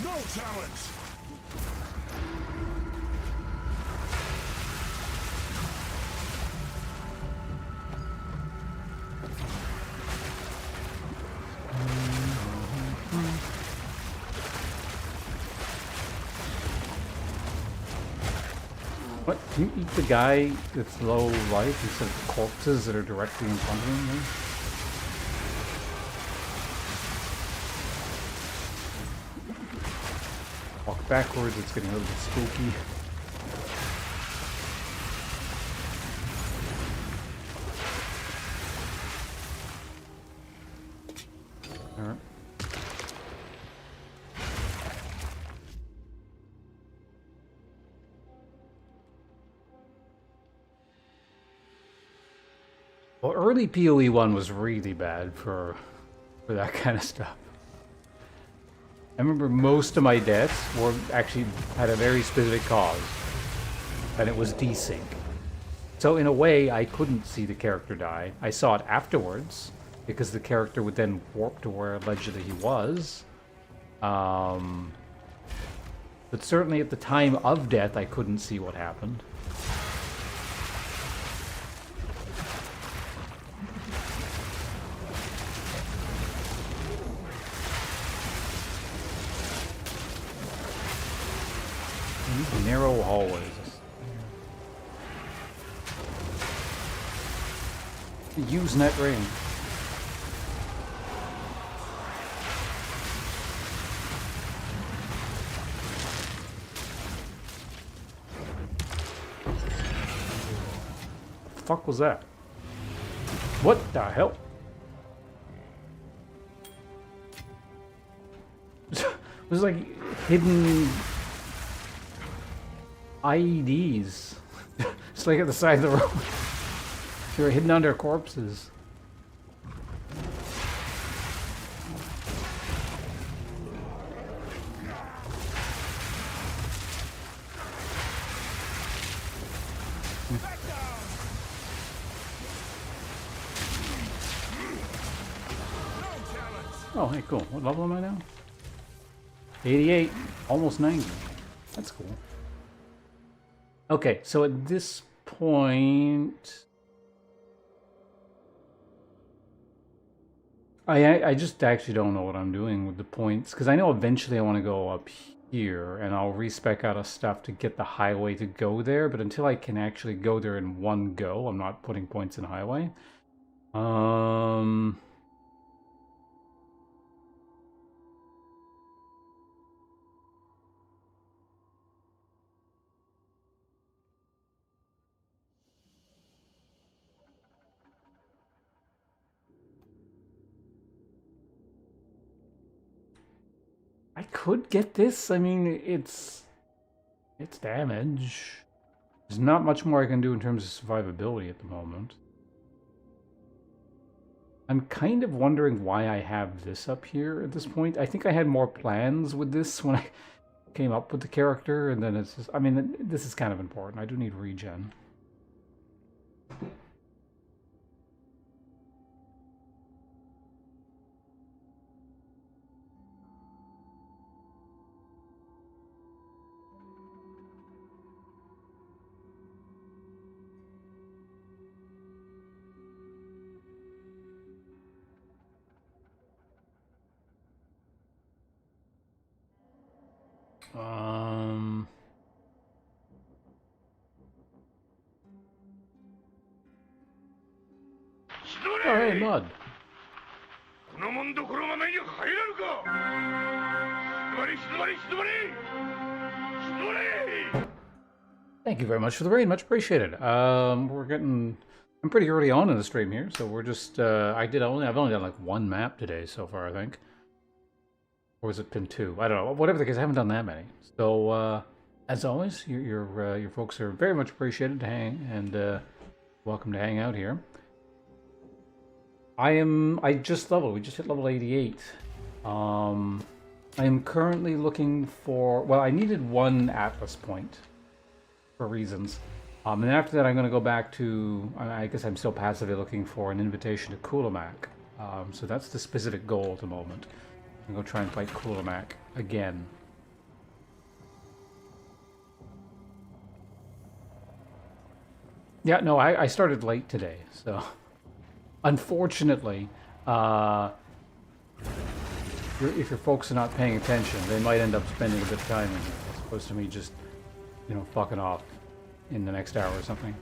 No challenge! What? Can you eat the guy that's low life instead of corpses that are directly in front of him? Then? Walk backwards, it's getting a little bit spooky. Alright. Well, early PoE 1 was really bad for that kind of stuff. I remember most of my deaths were actually had a very specific cause, and it was desync. So in a way, I couldn't see the character die. I saw it afterwards, because the character would then warp to where allegedly he was. But certainly at the time of death, I couldn't see what happened. These narrow hallways. Use net ring. The fuck was that? What the hell? It was like hidden IEDs. Just like at the side of the road. They were hidden under corpses. Oh, hey, cool. What level am I now? 88. Almost 90. That's cool. Okay, so at this point... I just actually don't know what I'm doing with the points, because I know eventually I want to go up here, and I'll respec out of stuff to get the highway to go there, but until I can actually go there in one go, I'm not putting points in highway. Um... I could get this. I mean, it's damage. There's not much more I can do in terms of survivability at the moment. I'm kind of wondering why I have this up here at this point. I think I had more plans with this when I came up with the character, and then it's just, I mean, this is kind of important. I do need regen. Um... Oh, hey, Mud. Thank you very much for the raid, much appreciated. I'm pretty early on in the stream here, so we're just, I've only done like one map today so far, I think. Or has it been two? I don't know. Whatever the case, I haven't done that many. So, as always, your folks are very much appreciated to hang, and welcome to hang out here. I just leveled. We just hit level 88. I am currently looking for, well, I needed one Atlas point for reasons. And after that, I'm going to go back to, I guess I'm still passively looking for an invitation to Kulemak. So that's the specific goal at the moment. I'm going to go try and fight Kulemak again. Yeah, no, I started late today, so unfortunately, if your folks are not paying attention, they might end up spending a bit of time in here, as opposed to me just, you know, fucking off in the next hour or something.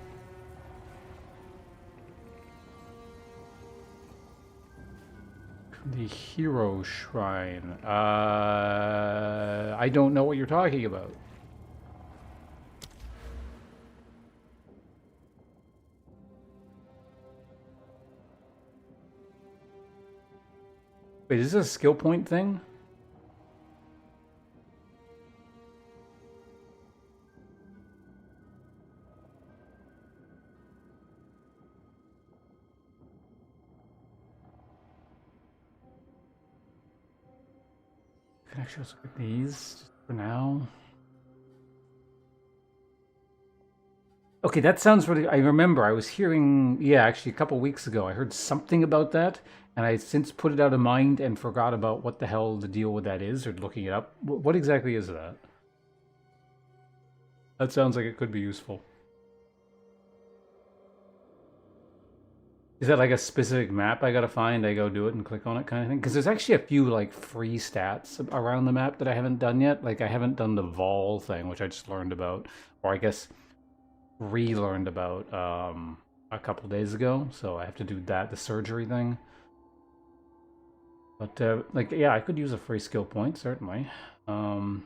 The Hero Shrine. I don't know what you're talking about. Wait, is this a skill point thing? I can actually also get these just for now. Okay, that sounds really. I remember I was hearing, yeah, actually a couple weeks ago, I heard something about that, and I since put it out of mind and forgot about what the hell the deal with that is, or looking it up. What exactly is that? That sounds like it could be useful. Is that like a specific map I gotta find? I go do it and click on it kind of thing? Because there's actually a few like free stats around the map that I haven't done yet. Like I haven't done the Vol thing, which I just learned about, or I guess relearned about a couple days ago. So I have to do that, the surgery thing. But like, yeah, I could use a free skill point certainly. I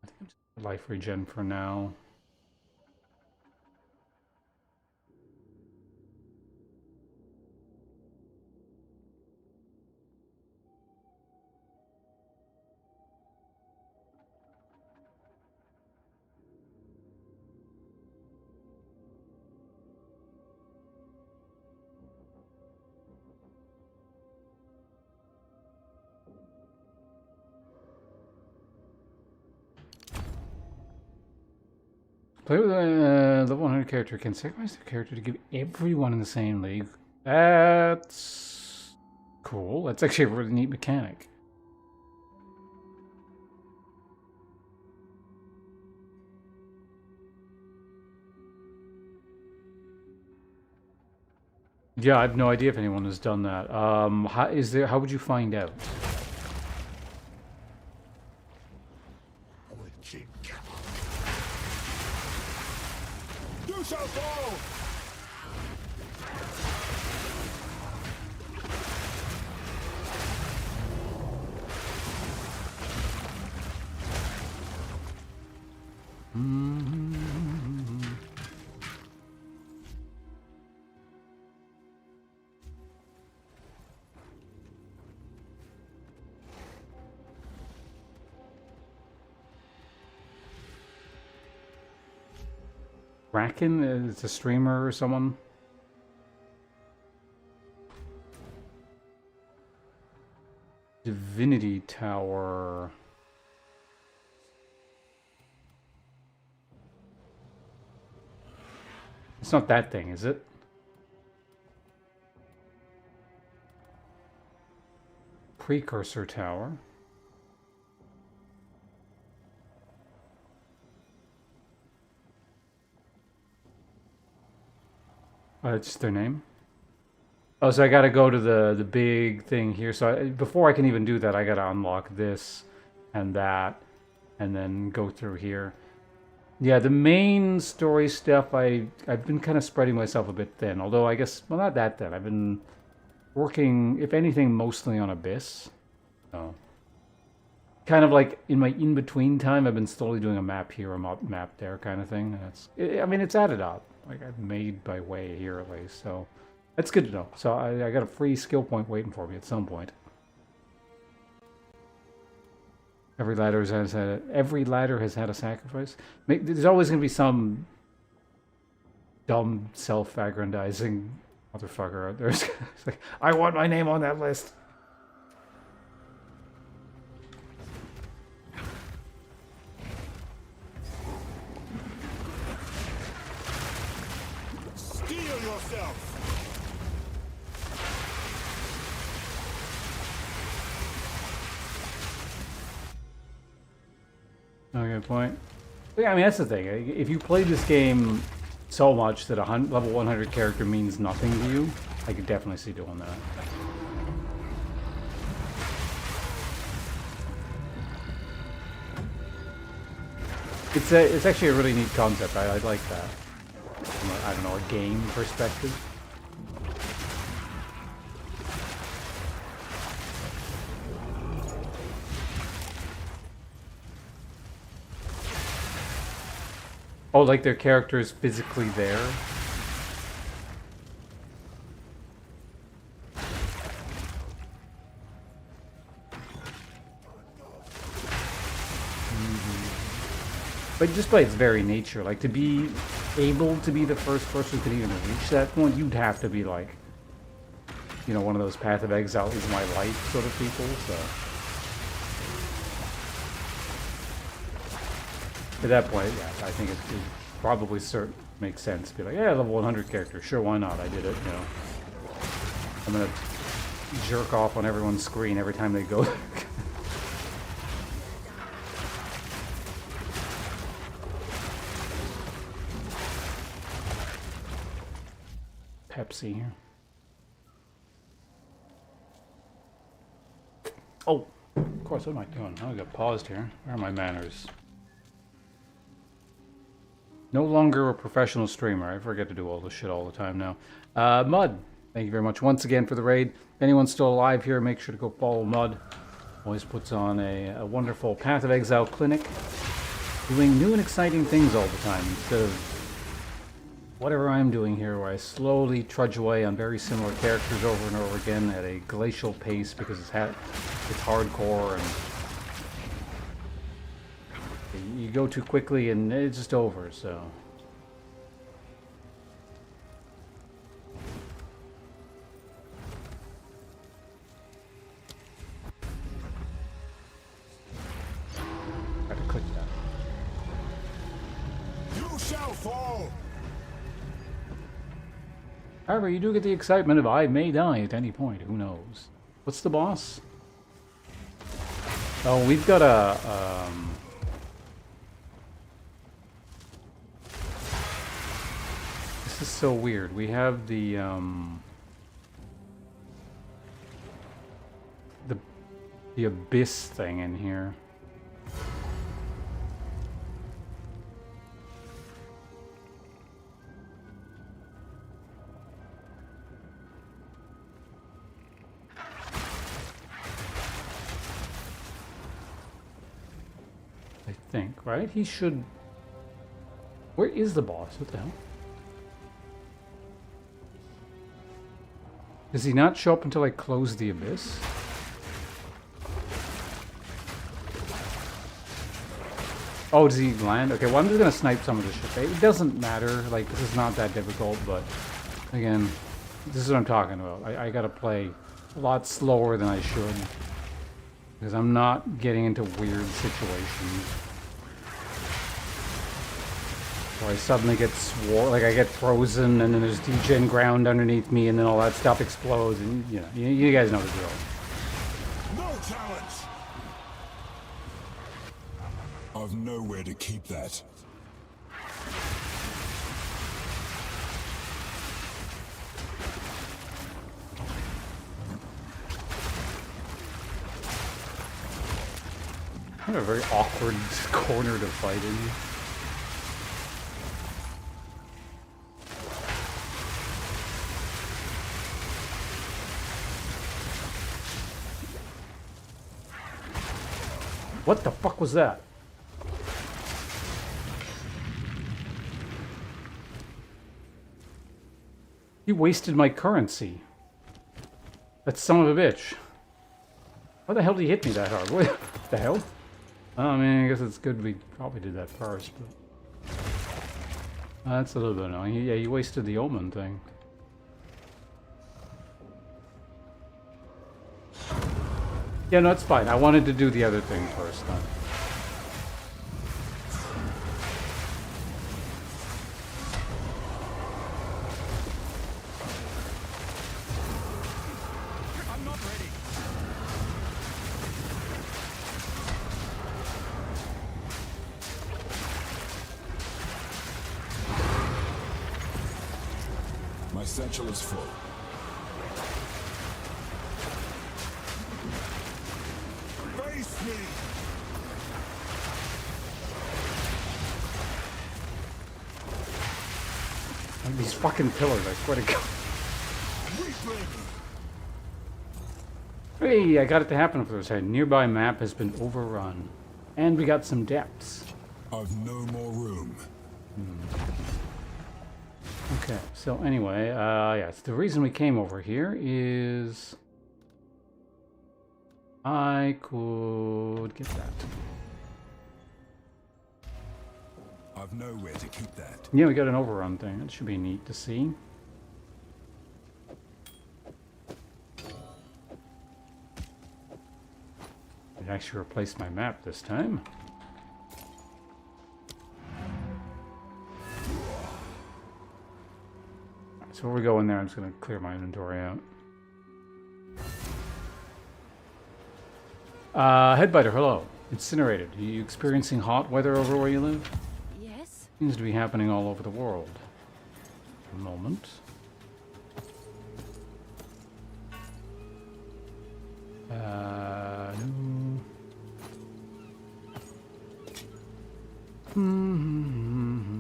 think I'm just life regen for now. Player with the 100 character can sacrifice their character to give everyone in the same league. That's cool. That's actually a really neat mechanic. Yeah, I have no idea if anyone has done that. How would you find out? You shall fall! Kraken is a streamer or someone? Divinity Tower. It's not that thing, is it? Precursor Tower. It's just their name. Oh, so I gotta go to the big thing here. So before I can even do that, I gotta unlock this and that, and then go through here. Yeah, the main story stuff, I've been kind of spreading myself a bit thin. Although I guess, well, not that thin. I've been working, if anything, mostly on Abyss. So kind of like in my in-between time, I've been slowly doing a map here, a map there kind of thing. And I mean, it's added up. Like, I've made my way here at least, so that's good to know. So I got a free skill point waiting for me at some point. Every ladder has had a sacrifice. There's always going to be some dumb, self-aggrandizing motherfucker out there. It's like, I want my name on that list. Steel yourself! Okay, point. Yeah, I mean, that's the thing. If you play this game so much that a level 100 character means nothing to you, I could definitely see doing that. It's actually a really neat concept. I like that. From a, I don't know, a game perspective. Oh, like their character is physically there? But just by its very nature, like, to be able to be the first person to even reach that point, you'd have to be like, you know, one of those Path of Exile is my life sort of people, so. At that point, yeah, I think it probably makes sense to be like, yeah, level 100 character, sure, why not? I did it, you know. I'm gonna jerk off on everyone's screen every time they go. Pepsi here. Oh, of course, what am I doing? Oh, I got paused here. Where are my manners? No longer a professional streamer. I forget to do all this shit all the time now. Mud, thank you very much once again for the raid. If anyone's still alive here, make sure to go follow Mud. Always puts on a wonderful Path of Exile clinic, doing new and exciting things all the time instead of whatever I'm doing here, where I slowly trudge away on very similar characters over and over again at a glacial pace because it's hardcore and you go too quickly and it's just over, so. Got to click that. You shall fall! However, you do get the excitement of I may die at any point, who knows. What's the boss? Oh, we've got a, this is so weird. We have the, the abyss thing in here. I think, right? He should... Where is the boss? What the hell? Does he not show up until I close the abyss? Oh, does he land? Okay, well, I'm just gonna snipe some of this shit. It doesn't matter. Like, this is not that difficult, but again, this is what I'm talking about. I gotta play a lot slower than I should because I'm not getting into weird situations. Or I suddenly get like I get frozen, and then there's degen ground underneath me, and then all that stuff explodes, and you know, you guys know the drill. No challenge. I've nowhere to keep that. What a very awkward corner to fight in. What the fuck was that? He wasted my currency. That son of a bitch. Why the hell did he hit me that hard? What the hell? I mean, I guess it's good we probably did that first, but... that's a little bit annoying. Yeah, he wasted the omen thing. Yeah, no, it's fine. I wanted to do the other thing first, though. I'm not ready. My satchel is full. Face me! Like these fucking pillars, I swear to God. Wyvern! Hey, I got it to happen for this. A nearby map has been overrun. And we got some depths. I've no more room. Okay, so anyway, yes, the reason we came over here is... I could get that. I've nowhere to keep that. Yeah, we got an overrun thing. That should be neat to see. I actually replaced my map this time. So before we go in there, I'm just going to clear my inventory out. Headbiter, hello. Incinerated. Are you experiencing hot weather over where you live? Yes? Seems to be happening all over the world. A moment. No.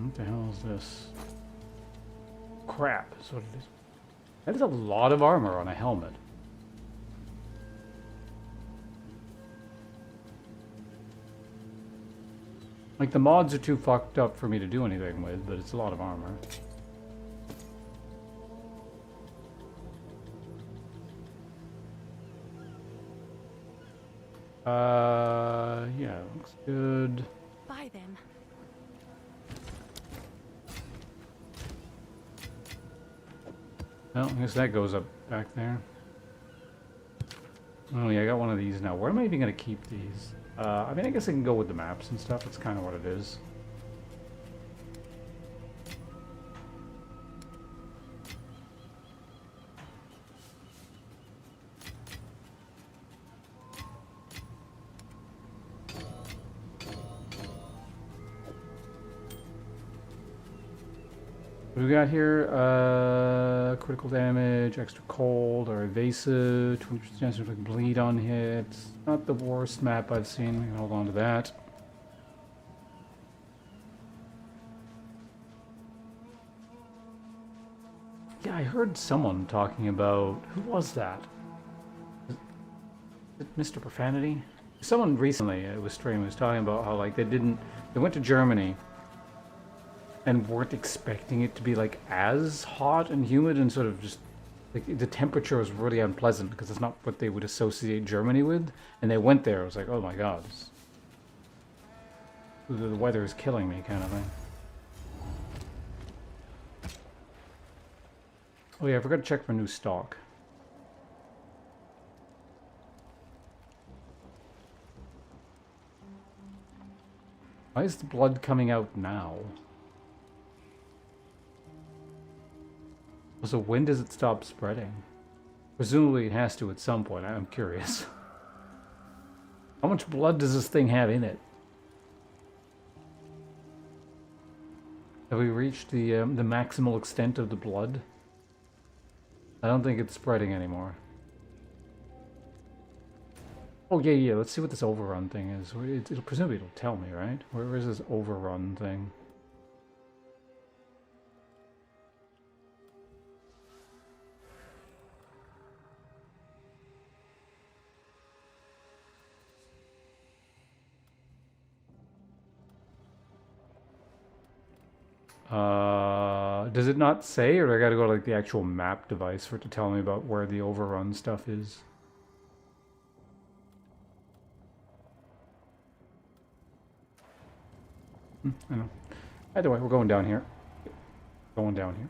What the hell is this? Crap, is what it is. That is a lot of armor on a helmet. Like, the mods are too fucked up for me to do anything with, but it's a lot of armor. Yeah, looks good. Buy them. Well, I guess that goes up back there. Oh yeah, I got one of these now. Where am I even going to keep these? I mean, I guess I can go with the maps and stuff. It's kind of what it is. What do we got here? Critical damage, extra cold, or evasive, 20% chance of bleed on hits. Not the worst map I've seen. We can hold on to that. Yeah, I heard someone talking about... Who was that? Is it Mr. Profanity? Someone recently, it was streaming, was talking about how, like, they went to Germany and weren't expecting it to be, like, as hot and humid, and sort of just, like, the temperature was really unpleasant because it's not what they would associate Germany with. And they went there, it was like, oh my god, the weather is killing me, kind of thing. Oh yeah, I forgot to check for new stock. Why is the blood coming out now? So when does it stop spreading? Presumably it has to at some point. I'm curious. How much blood does this thing have in it? Have we reached the maximal extent of the blood? I don't think it's spreading anymore. Oh yeah, let's see what this overrun thing is. Presumably it'll tell me, right? Where is this overrun thing? Does it not say, or do I gotta go to like the actual map device for it to tell me about where the overrun stuff is? I know. Either way, we're going down here. Going down here.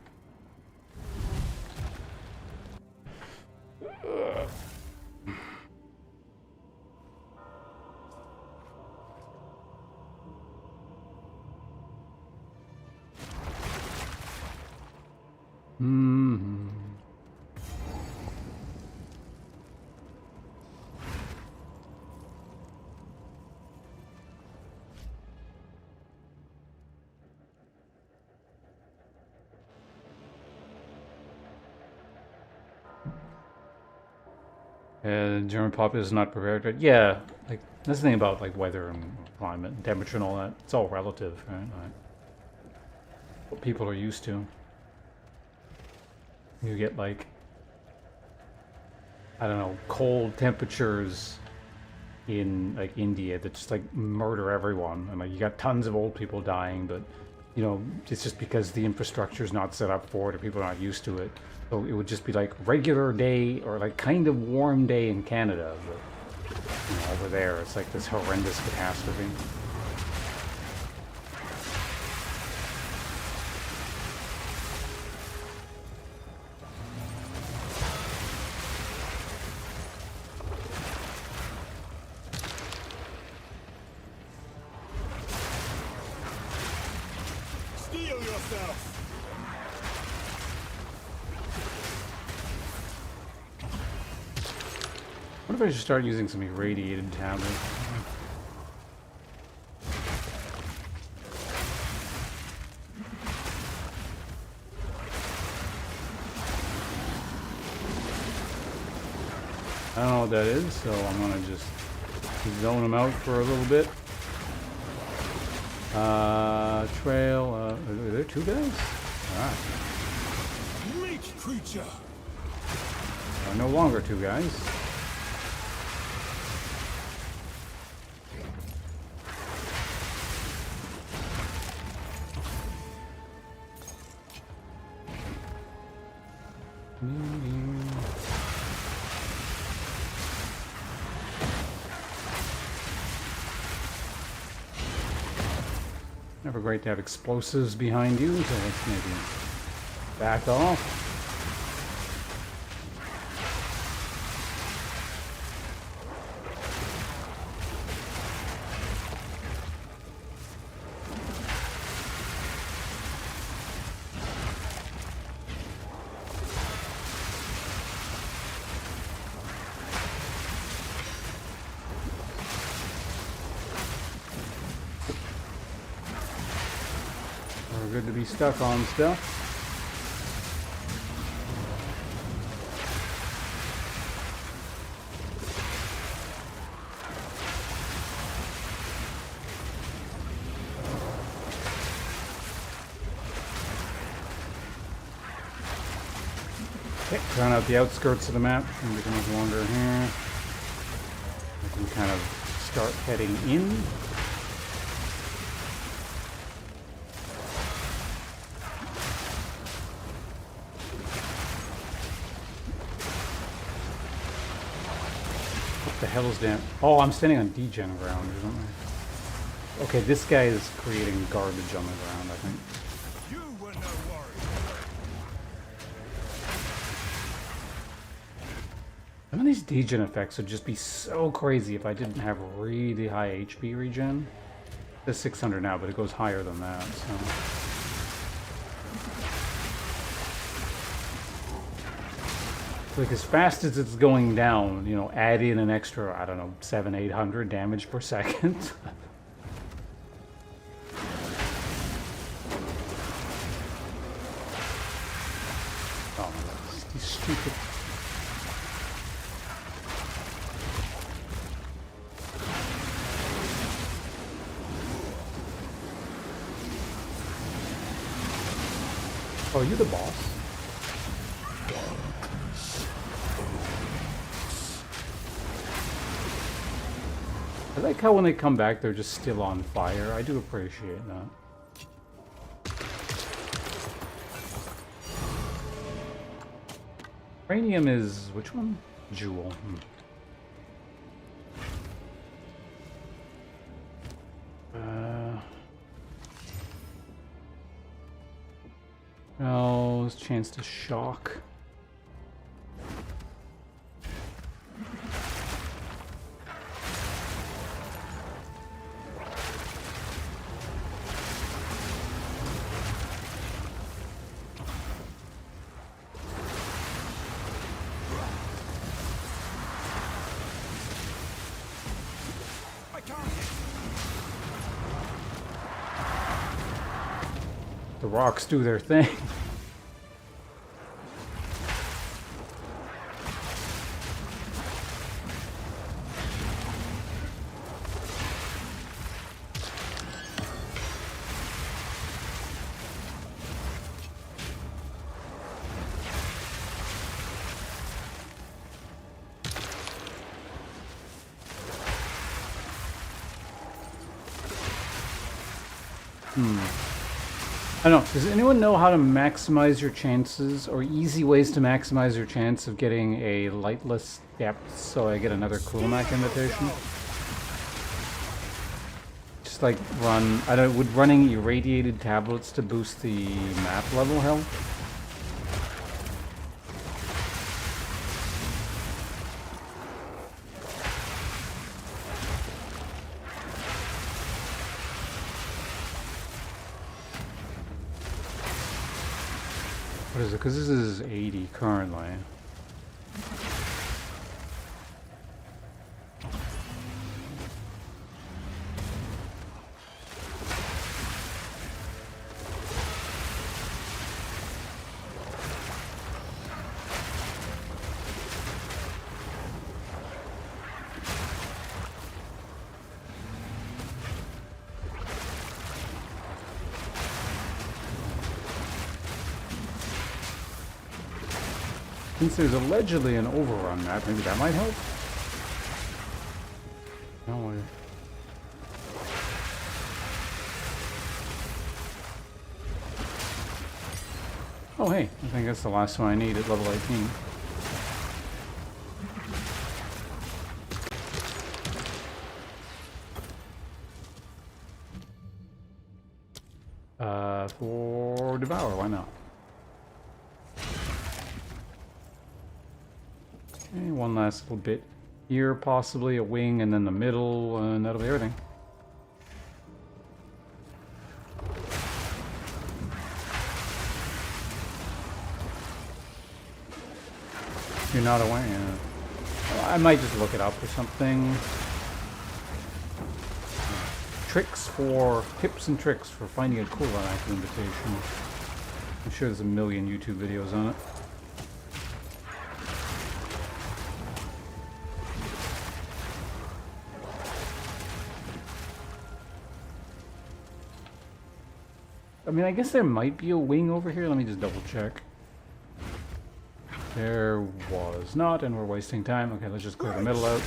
German populace is not prepared. But yeah, like that's the thing about like weather and climate and temperature and all that. It's all relative, right? Like, what people are used to. You get like, I don't know, cold temperatures in like India that just like murder everyone, and like you got tons of old people dying, but you know it's just because the infrastructure is not set up for it or people are not used to it. So it would just be like regular day or like kind of warm day in Canada, but you know, over there it's like this horrendous catastrophe. Steel yourself! What if I should start using some irradiated tablets? I don't know what that is, so I'm gonna just zone them out for a little bit. Trail, are there two guys? Alright. Meat creature! No longer two guys. Never great to have explosives behind you, so let's maybe back off. Good to be stuck on stuff. Okay, drown out the outskirts of the map. And we can no longer here. We can kind of start heading in. What the hell is that? Oh, I'm standing on degen ground or something. Okay, this guy is creating garbage on the ground, I think. You were no warrior. Some of these degen effects would just be so crazy if I didn't have really high HP regen. It's 600 now, but it goes higher than that, so... Like, as fast as it's going down, you know, add in an extra, I don't know, 700-800 damage per second. Oh my god, these stupid... Oh, are you the boss? I like how when they come back, they're just still on fire. I do appreciate that. Uranium is... which one? Jewel. Oh, there's a chance to shock. The rocks do their thing. I don't know, does anyone know how to maximize your chances, or easy ways to maximize your chance of getting a lightless depth so I get another Kulemak invitation? Just like run, I don't, would running irradiated tablets to boost the map level help? What is it? Because this is 80 currently. Since there's allegedly an overrun map, maybe that might help? No way. Oh hey, I think that's the last one I need at level 18. For Devour, why not? Okay, one last little bit here, possibly a wing, and then the middle, and that'll be everything. You're not aware. I might just look it up or something. Tips and tricks for finding a Kulemak invitation. I'm sure there's a million YouTube videos on it. I mean, I guess there might be a wing over here. Let me just double check. There was not, and we're wasting time. Okay, let's just clear the middle out.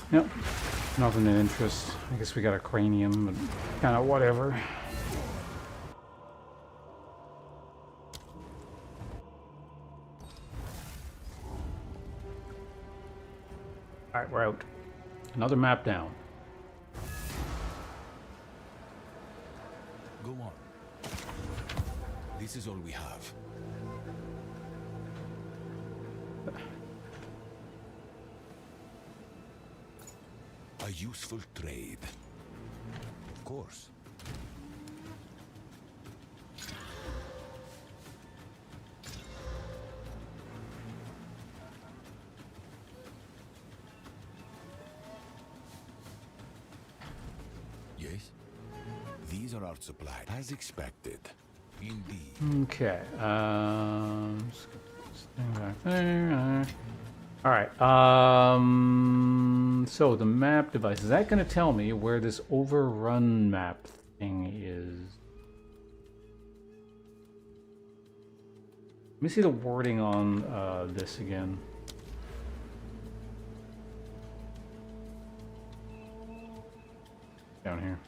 Yep, nothing of interest. I guess we got a cranium, but kind of whatever. Alright, we're out. Another map down. Go on. This is all we have. A useful trade. Of course. Yes? These are our supplies. As expected. Indeed. Okay, just get this thing back there. Alright, so the map device, is that going to tell me where this overrun map thing is? Let me see the wording on this again. Down here.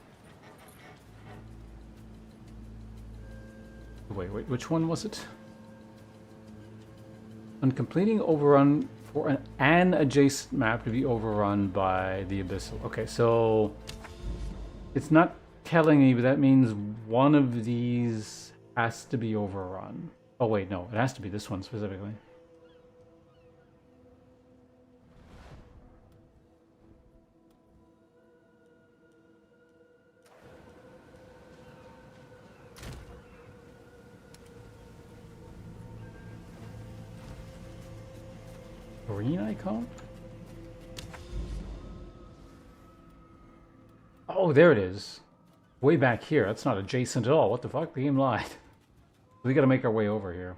Wait, which one was it? On completing overrun for an adjacent map to be overrun by the abyssal. Okay, so it's not telling me, but that means one of these has to be overrun. Oh wait, no, it has to be this one specifically. Green icon? Oh, there it is. Way back here. That's not adjacent at all. What the fuck? The game lied. We gotta make our way over here.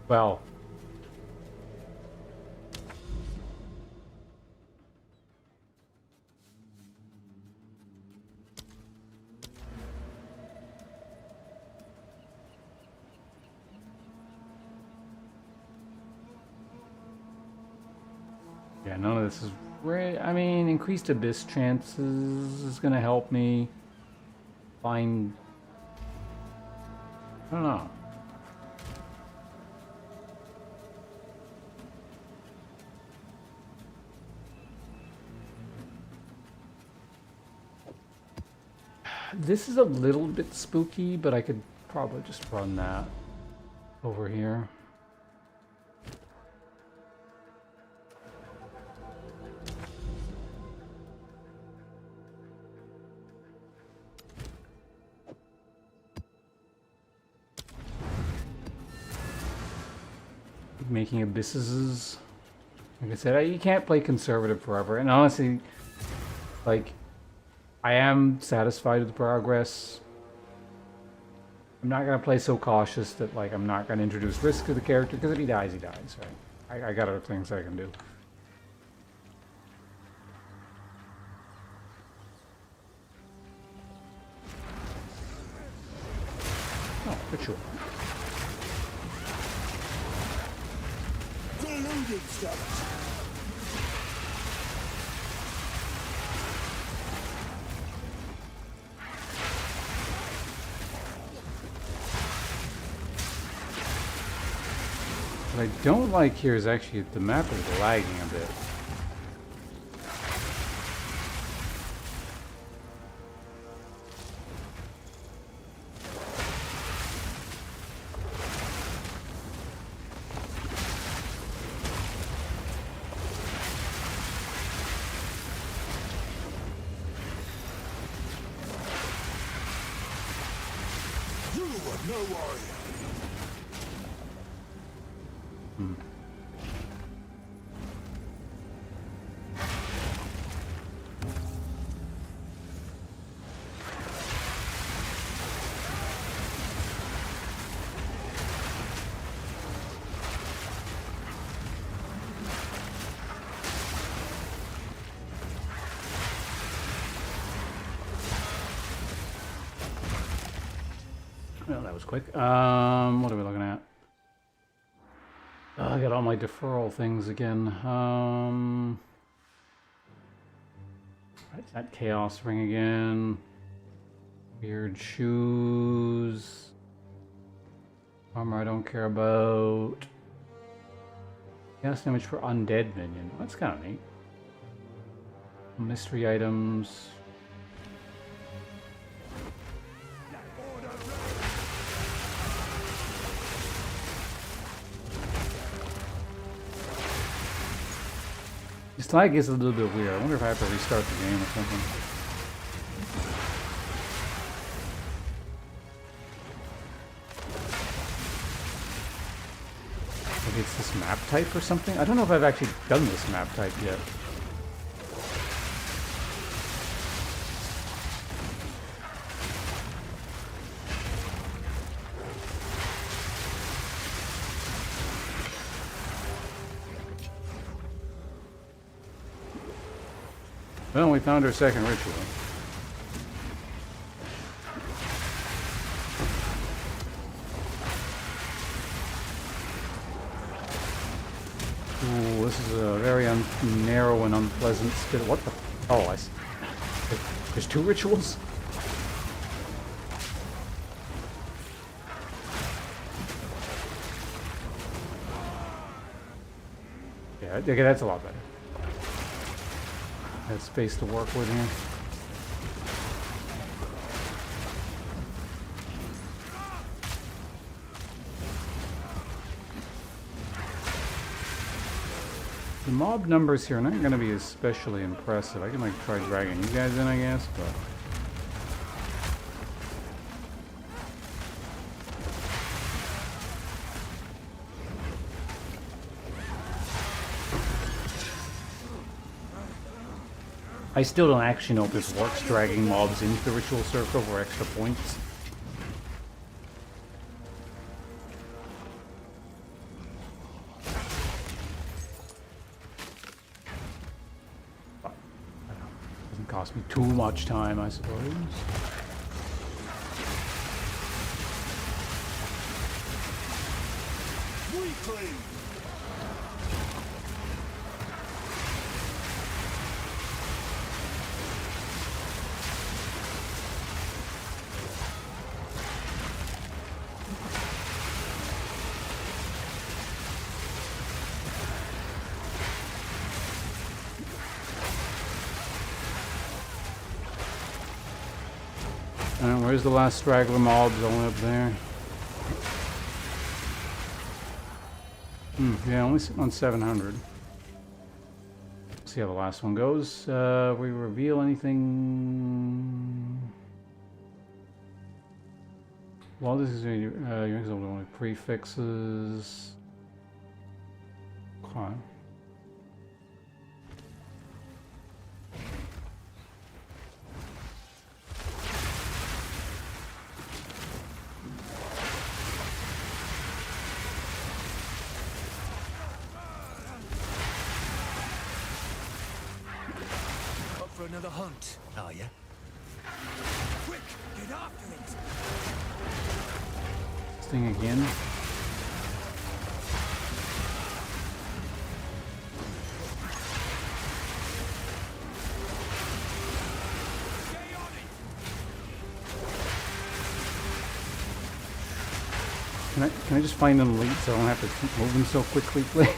Well. Yeah, none of this is right. I mean, increased abyss chances is gonna help me find. I don't know. This is a little bit spooky, but I could probably just run that over here. Making abysses. Like I said, you can't play conservative forever. And honestly, like, I am satisfied with the progress. I'm not going to play so cautious that, like, I'm not going to introduce risk to the character, because if he dies, he dies, right? I got other things I can do. Oh, for sure. What I don't like here is actually the map is lagging a bit. You are no warrior. Well, that was quick. What are we looking at? I got all my deferral things again. Right, that chaos ring again. Weird shoes. Armor I don't care about. Chaos damage for undead minion. That's kind of neat. Mystery items. This lag is a little bit weird. I wonder if I have to restart the game or something. Maybe it's this map type or something? I don't know if I've actually done this map type yet. Well, we found our second ritual. Ooh, this is a very narrow and unpleasant spit. What the? Oh, I see. There's two rituals? Yeah, okay, that's a lot better. That space to work with here. The mob numbers here are not going to be especially impressive. I can like try dragging you guys in, I guess, but I still don't actually know if this works, dragging mobs into the ritual circle for extra points. But, doesn't cost me too much time, I suppose. Weakling! Where's the last straggler mobs? Only up there. Yeah, only sitting on 700. See how the last one goes. We reveal anything. Well, this is your only prefixes. Okay. Another hunt, are you? Quick, get after it! This thing again. Stay on it! Can I just find them late so I don't have to keep moving so quickly, please?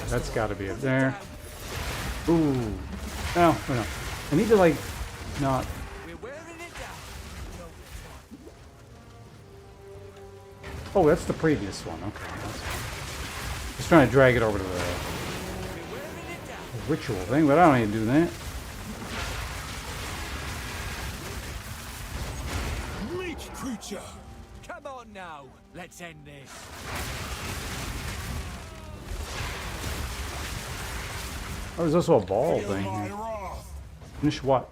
That's got to be it there. Ooh. Oh, no. I need to, like, not... Oh, that's the previous one. Okay. Just trying to drag it over to the ritual thing, but I don't need to do that. Leech creature! Come on now, let's end this. Oh, there's also a ball thing. Finish what?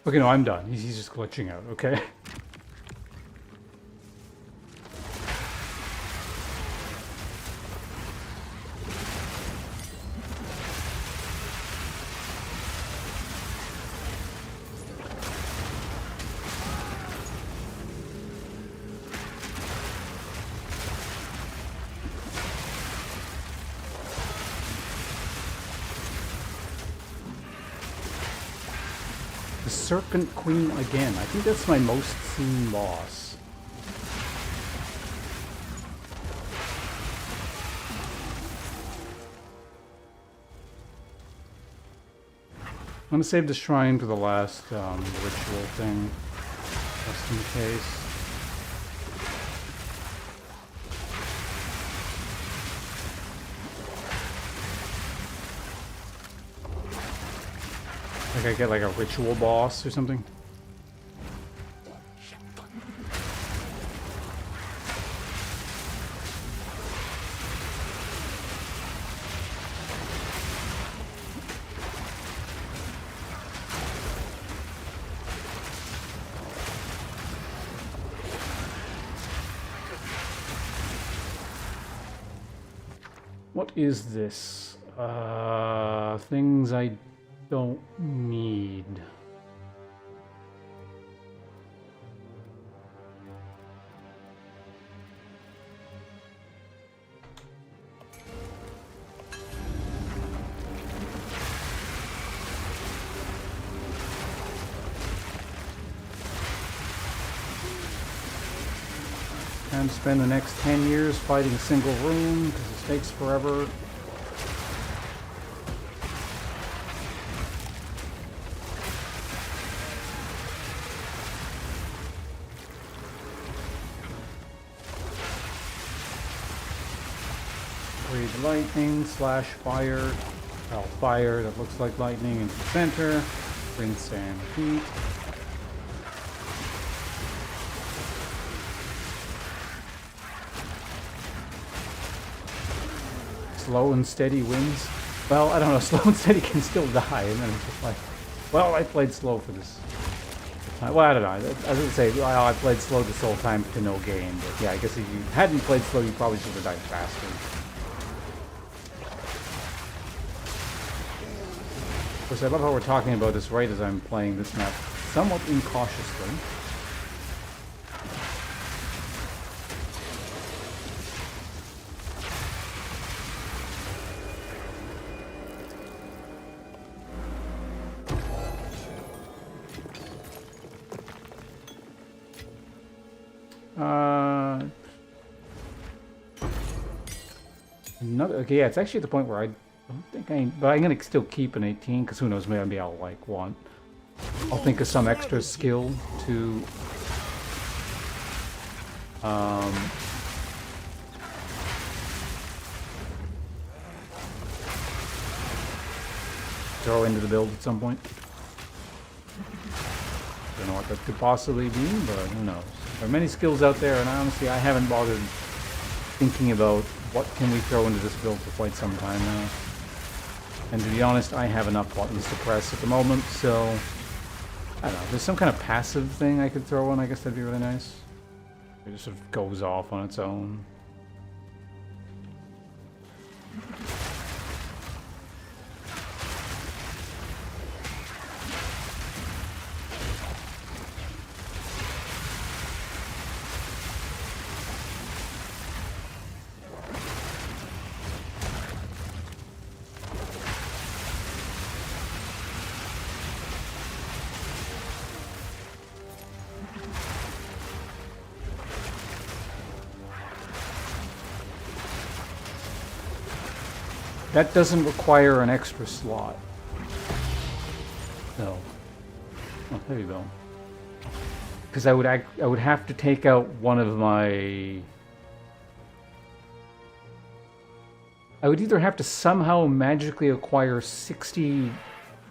Okay, no, I'm done. He's just glitching out, okay? The Serpent Queen again. I think that's my most seen boss. I'm gonna save the shrine for the last ritual thing, just in case. Like I get like a ritual boss or something. What is this? Things I don't need. And spend the next 10 years fighting a single room because it takes forever. Breathe lightning slash fire. Well, fire that looks like lightning into the center. Rinse and heat. Slow and steady wins. Well, I don't know. Slow and steady can still die, and then it's just like, well, I played slow for this. Well, I don't know. I was gonna say, well, I played slow this whole time to no gain, but yeah, I guess if you hadn't played slow, you probably should have died faster. Of course, I love how we're talking about this right as I'm playing this map, somewhat incautiously. Okay, yeah, it's actually at the point where I don't think but I'm gonna still keep an 18 because who knows, maybe I'll like I'll think of some extra skill to throw into the build at some point. Don't know what that could possibly be, but who knows. There are many skills out there, and honestly, I haven't bothered thinking about what can we throw into this build for quite some time now. And to be honest, I have enough buttons to press at the moment, so I don't know. There's some kind of passive thing I could throw in. I guess that'd be really nice. It just sort of goes off on its own. That doesn't require an extra slot. No. Oh, there you go. Because I would have to take out one of my... I would either have to somehow magically acquire 60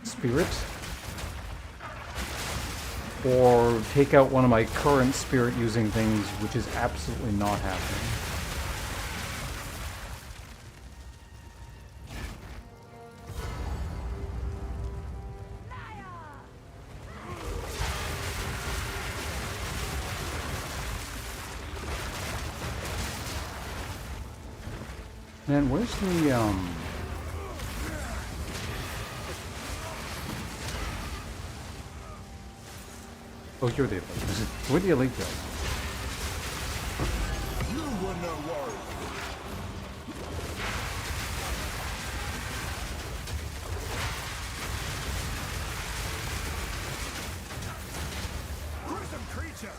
spirit, or take out one of my current spirit using things, which is absolutely not happening. Man, where's the Oh, you're the elite. Where'd the elite go? You were no worry. Gruesome creature!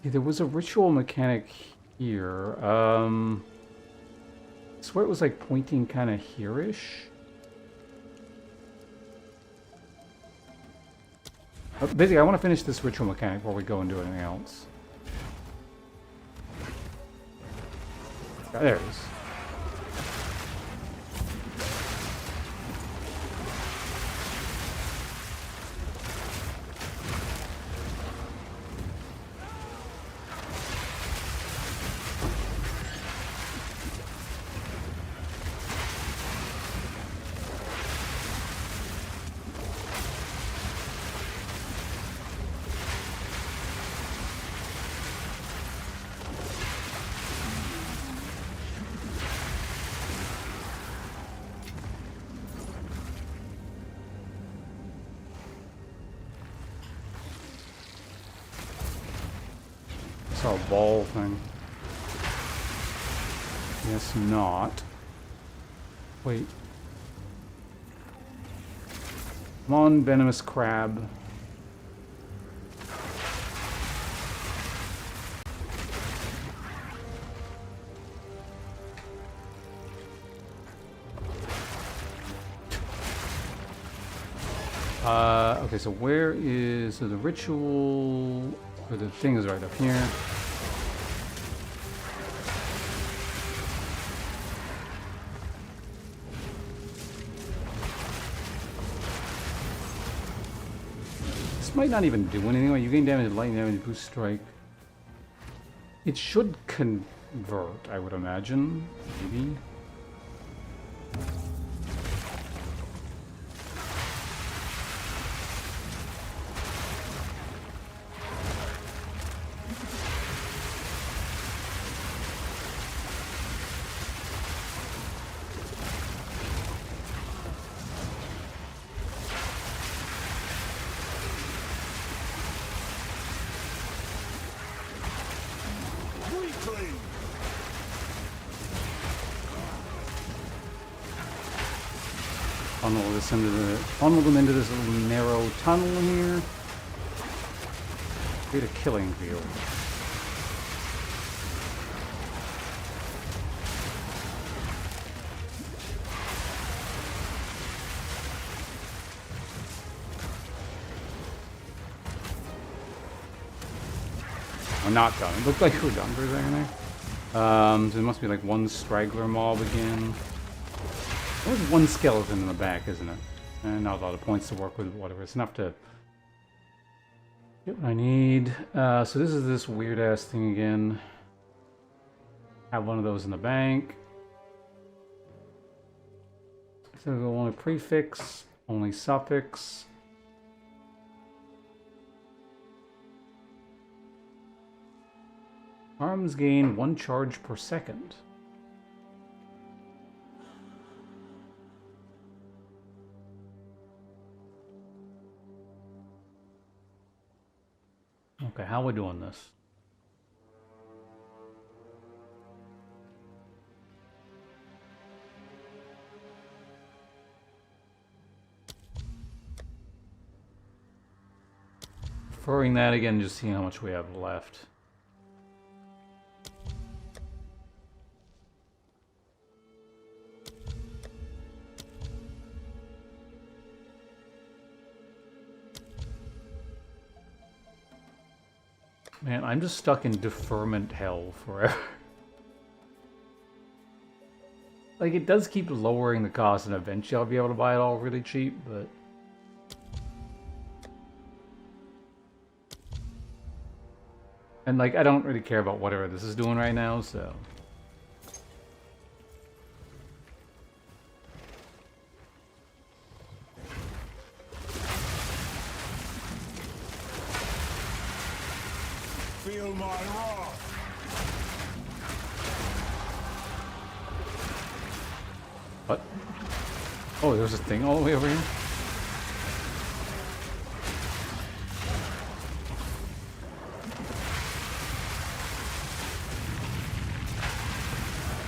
Yeah, there was a ritual mechanic here. I swear it was like pointing kind of here-ish. Basically, I want to finish this ritual mechanic before we go and do anything else. There it is. Saw a ball thing. Guess not. Wait. Come on, venomous crab. Okay, so where is the ritual? Or the thing is right up here. This might not even do anything. You gain damage, lightning damage, boost strike. It should convert, I would imagine. Maybe. Funnel them into this little narrow tunnel here. Create a killing field. We're not done. It looked like we were done for a second there. So there must be like one straggler mob again. There's one skeleton in the back, isn't it? And not a lot of points to work with, whatever. It's enough to get what I need. So this is this weird-ass thing again. Have one of those in the bank. So only prefix, only suffix. Arms gain 1 charge per second. Okay, how are we doing this? Referring that again, just seeing how much we have left. Man, I'm just stuck in deferment hell forever. Like, it does keep lowering the cost, and eventually I'll be able to buy it all really cheap, but... And, like, I don't really care about whatever this is doing right now, so... feel my wrath. What? Oh, there's a thing all the way over here?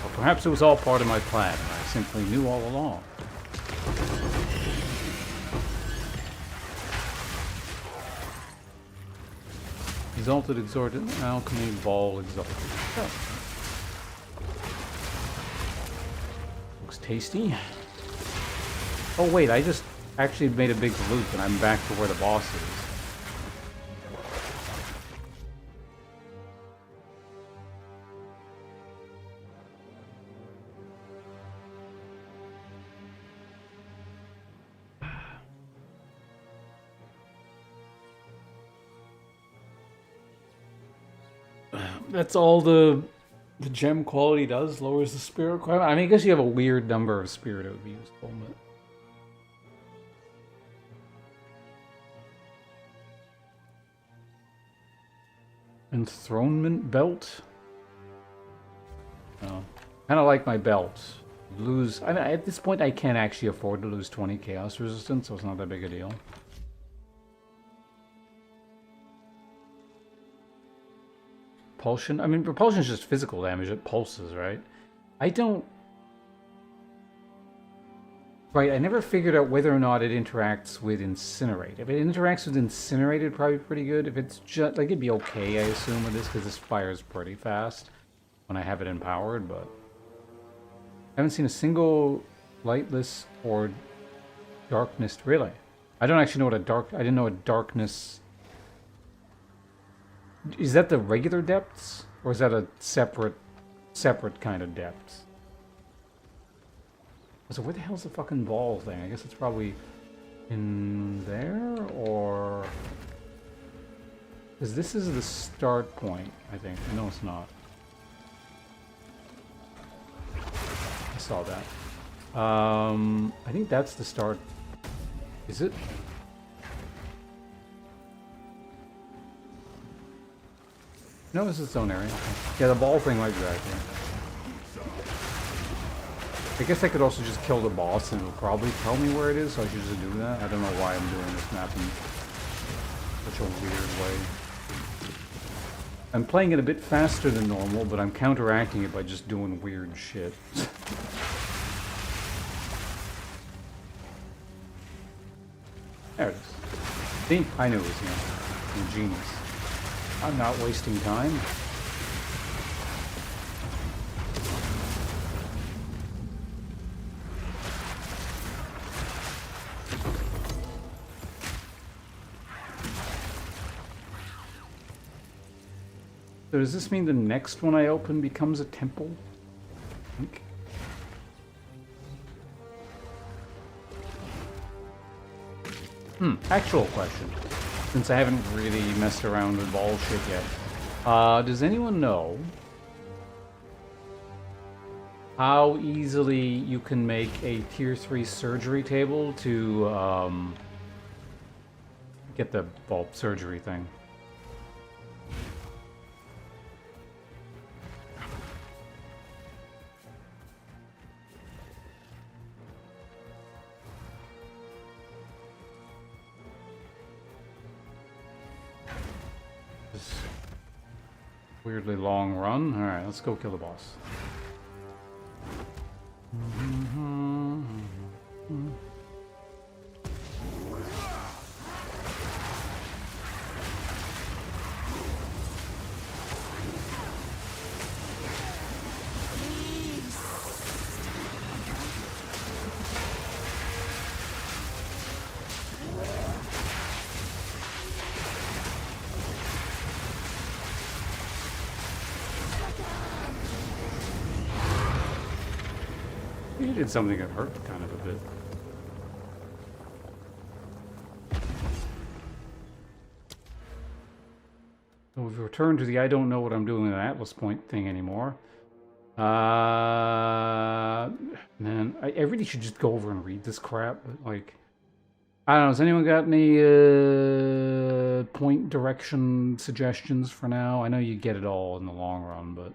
Or perhaps it was all part of my plan, and I simply knew all along. Exalted, exorted, alchemy, ball, exalted. Oh. Looks tasty. Oh wait, I just actually made a big loop and I'm back to where the boss is. That's all the gem quality does, lowers the spirit requirement. I mean, I guess you have a weird number of spirit, it would be useful, but... Enthronement belt? Oh. Kind of like my belt. Lose... I mean, at this point, I can't actually afford to lose 20 chaos resistance, so it's not that big a deal. Propulsion? I mean, propulsion is just physical damage. It pulses, right? I don't... Right, I never figured out whether or not it interacts with Incinerate. If it interacts with Incinerate, it'd probably be pretty good. If it's just... Like, it'd be okay, I assume, with this, because this fires pretty fast when I have it empowered, but... I haven't seen a single lightless or darkness... Really? I don't actually know what a dark... I didn't know what darkness... Is that the regular depths? Or is that a separate kind of depths? So where the hell's the fucking ball thing? I guess it's probably in there, or... Because this is the start point, I think. No, it's not. I saw that. I think that's the start. Is it? No, this is its own area. Yeah, the ball thing might be right here. I guess I could also just kill the boss and it'll probably tell me where it is, so I should just do that. I don't know why I'm doing this map in such a weird way. I'm playing it a bit faster than normal, but I'm counteracting it by just doing weird shit. There it is. See? I knew it was him. I'm a genius. I'm not wasting time. So does this mean the next one I open becomes a temple? I think. Actual question. Since I haven't really messed around with ball shit yet. Does anyone know how easily you can make a tier 3 surgery table to get the surgery thing? Weirdly long run. Alright, let's go kill the boss. He did something that hurt kind of a bit. So we've returned to the I don't know what I'm doing with an Atlas Point thing anymore. Man, I really should just go over and read this crap, but like... I don't know, has anyone got any point direction suggestions for now. I know you get it all in the long run, but...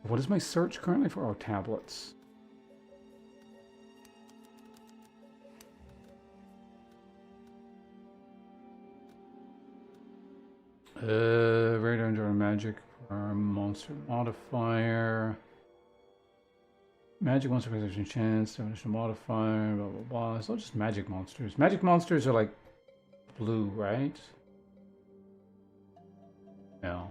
What is my search currently for? Oh, tablets. Radar and magic monster modifier. Magic monster position chance, definition modifier, blah blah blah. It's all just magic monsters. Magic monsters are like blue, right? No.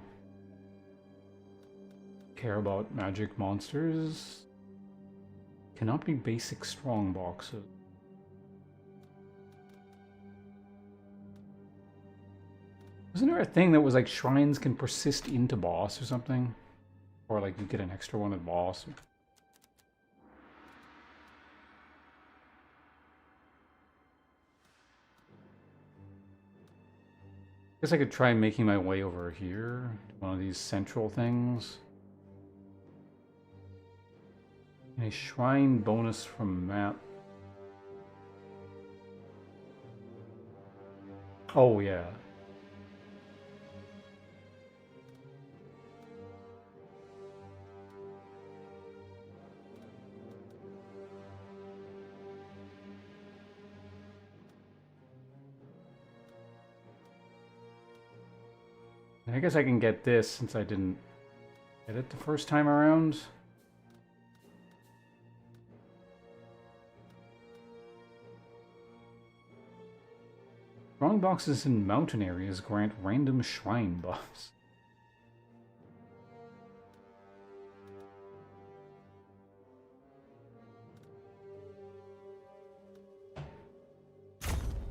Care about magic monsters. Cannot be basic strong boxes. Wasn't there a thing that was like shrines can persist into boss or something? Or like you get an extra one at boss? I guess I could try making my way over here to one of these central things. A shrine bonus from map. Oh yeah. I guess I can get this since I didn't get it the first time around. Strong boxes in mountain areas grant random shrine buffs.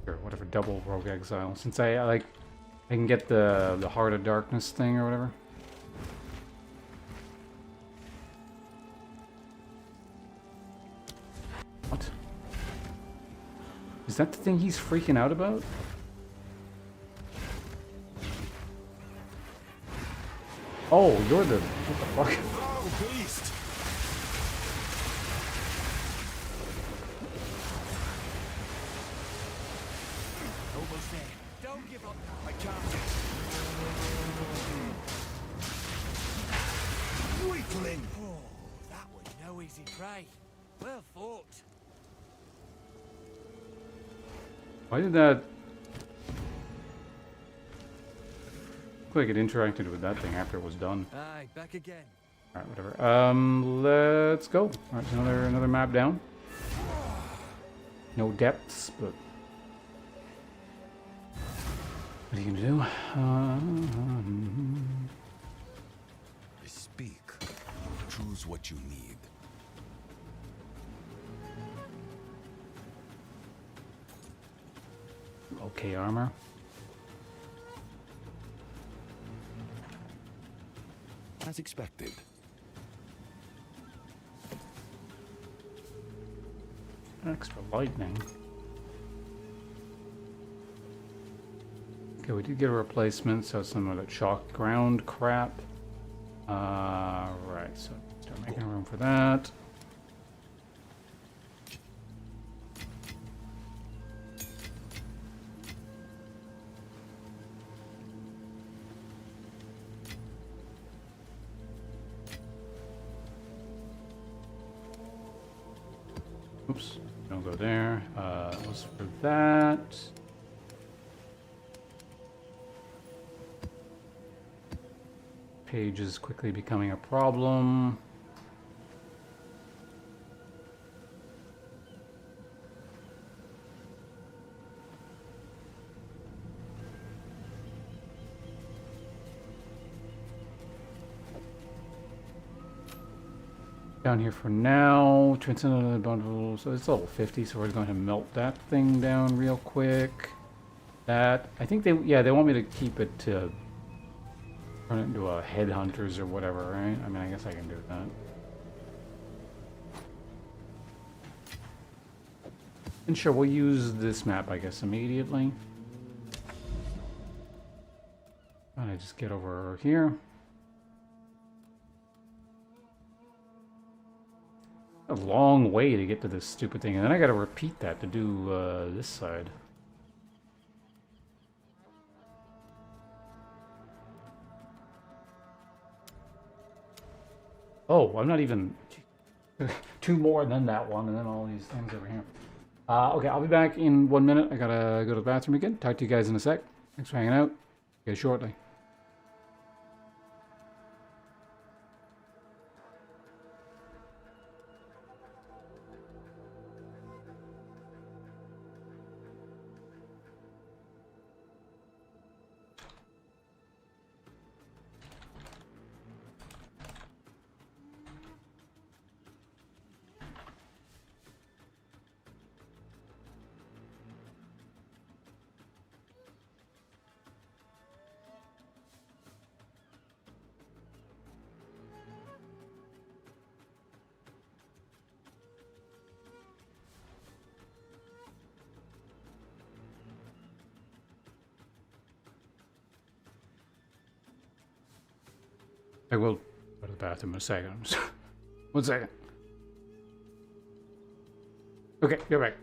Sure, whatever, double rogue exile. Since I can get the Heart of Darkness thing or whatever. What? Is that the thing he's freaking out about? Oh, you're the... What the fuck? Oh, beast! Almost there. Don't give up. I can't. Weakling! Oh, that was no easy prey. Well fought. Why did that... Look like it interacted with that thing after it was done. Aye, back again. Alright, whatever. Let's go. Alright, so another map down. No depths, but... What are you gonna do? Speak. Choose what you need. Okay, armor. As expected. Extra lightning. Okay, we did get a replacement, so some of that shock ground crap. Right, so start making room for that. Oops, don't go there. That was for that. Page is quickly becoming a problem. Down here for now. Transcendent bundle. So it's level 50, so we're going to melt that thing down real quick. That I think they want me to keep it to turn it into a headhunters or whatever, right? I mean, I guess I can do that. And sure, we'll use this map, I guess, immediately. just get over here. A long way to get to this stupid thing, and then I gotta repeat that to do this side. Oh, I'm not even... two more than that one, and then all these things over here. Okay, I'll be back in 1 minute. I gotta go to the bathroom again. Talk to you guys in a sec. Thanks for hanging out. See you guys shortly. I will go to the bathroom in a second. 1 second. Okay, go back.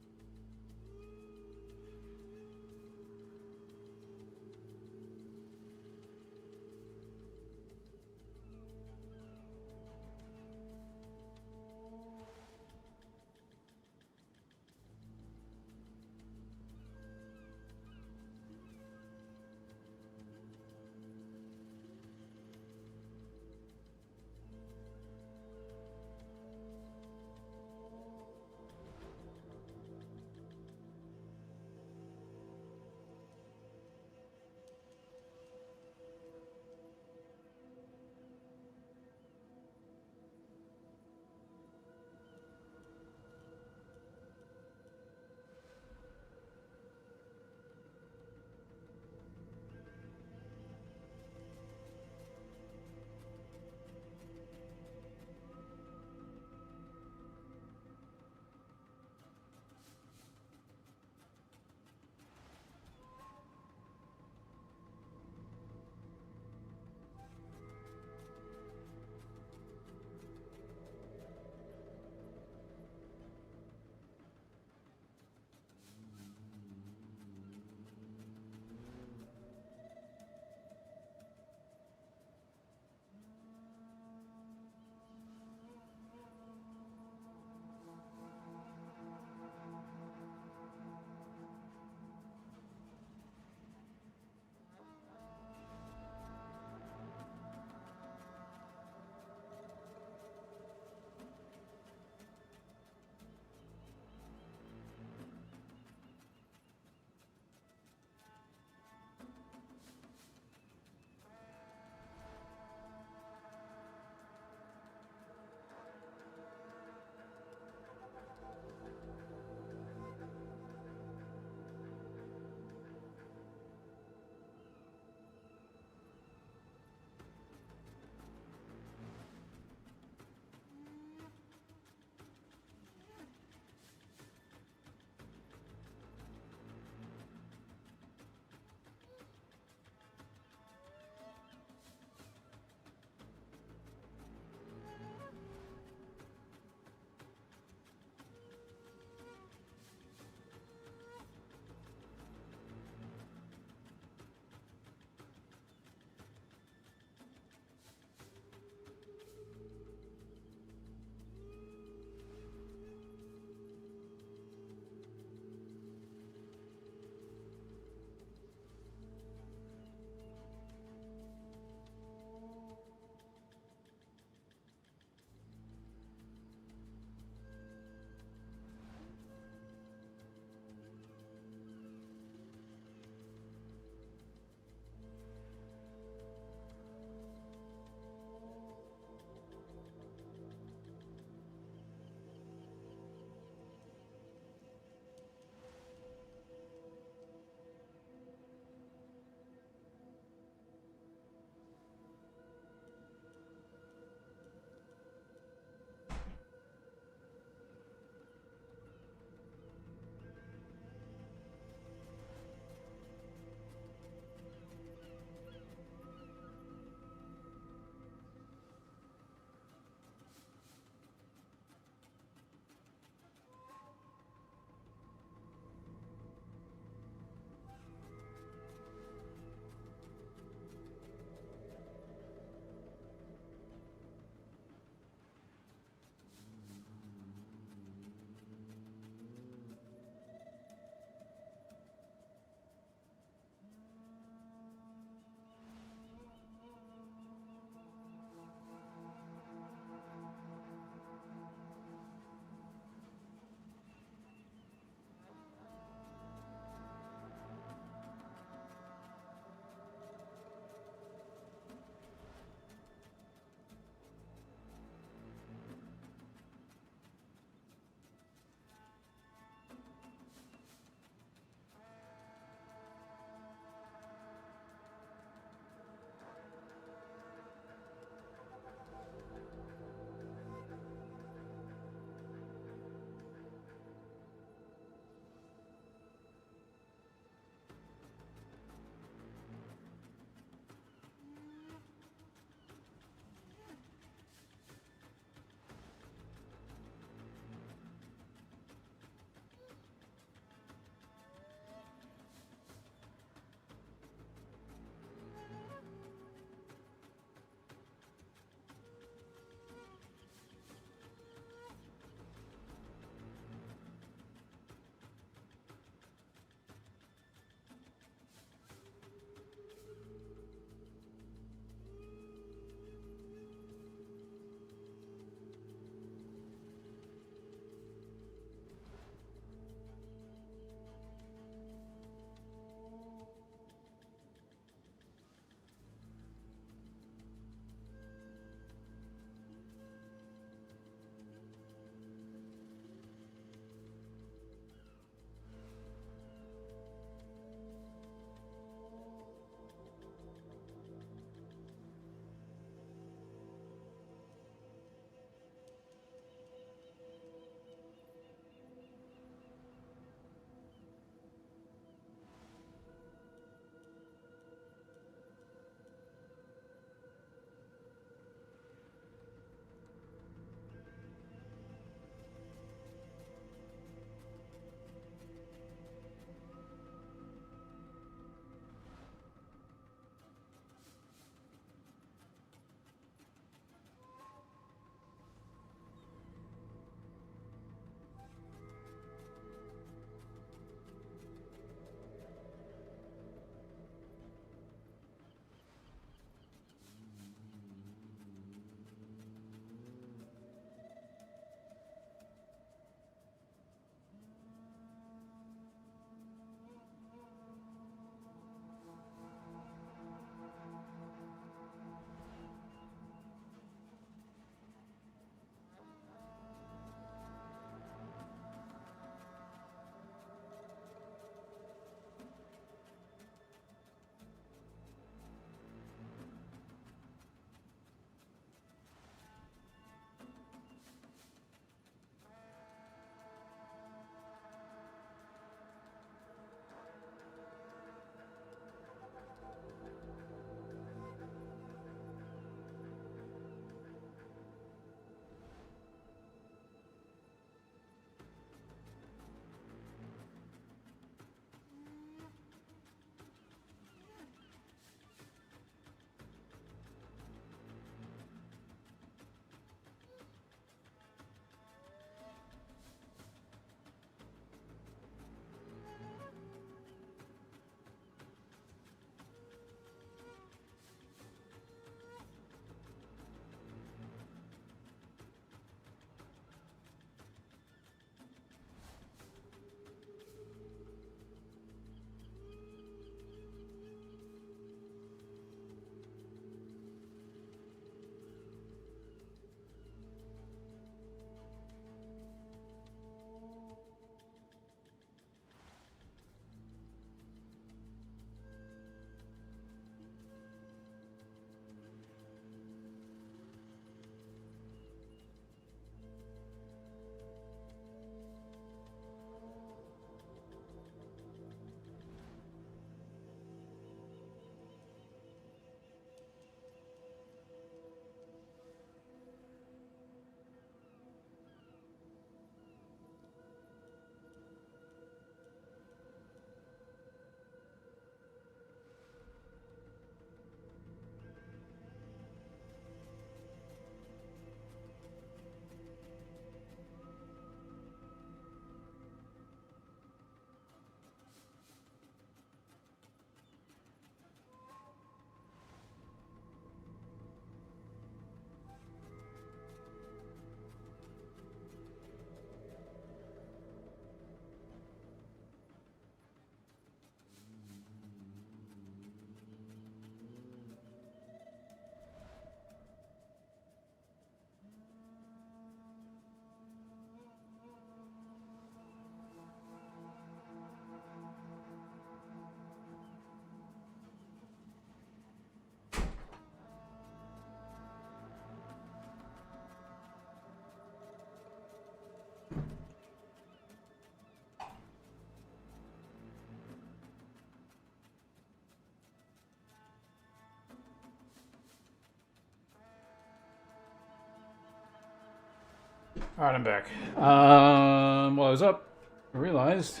Alright, I'm back. While I was up, I realized,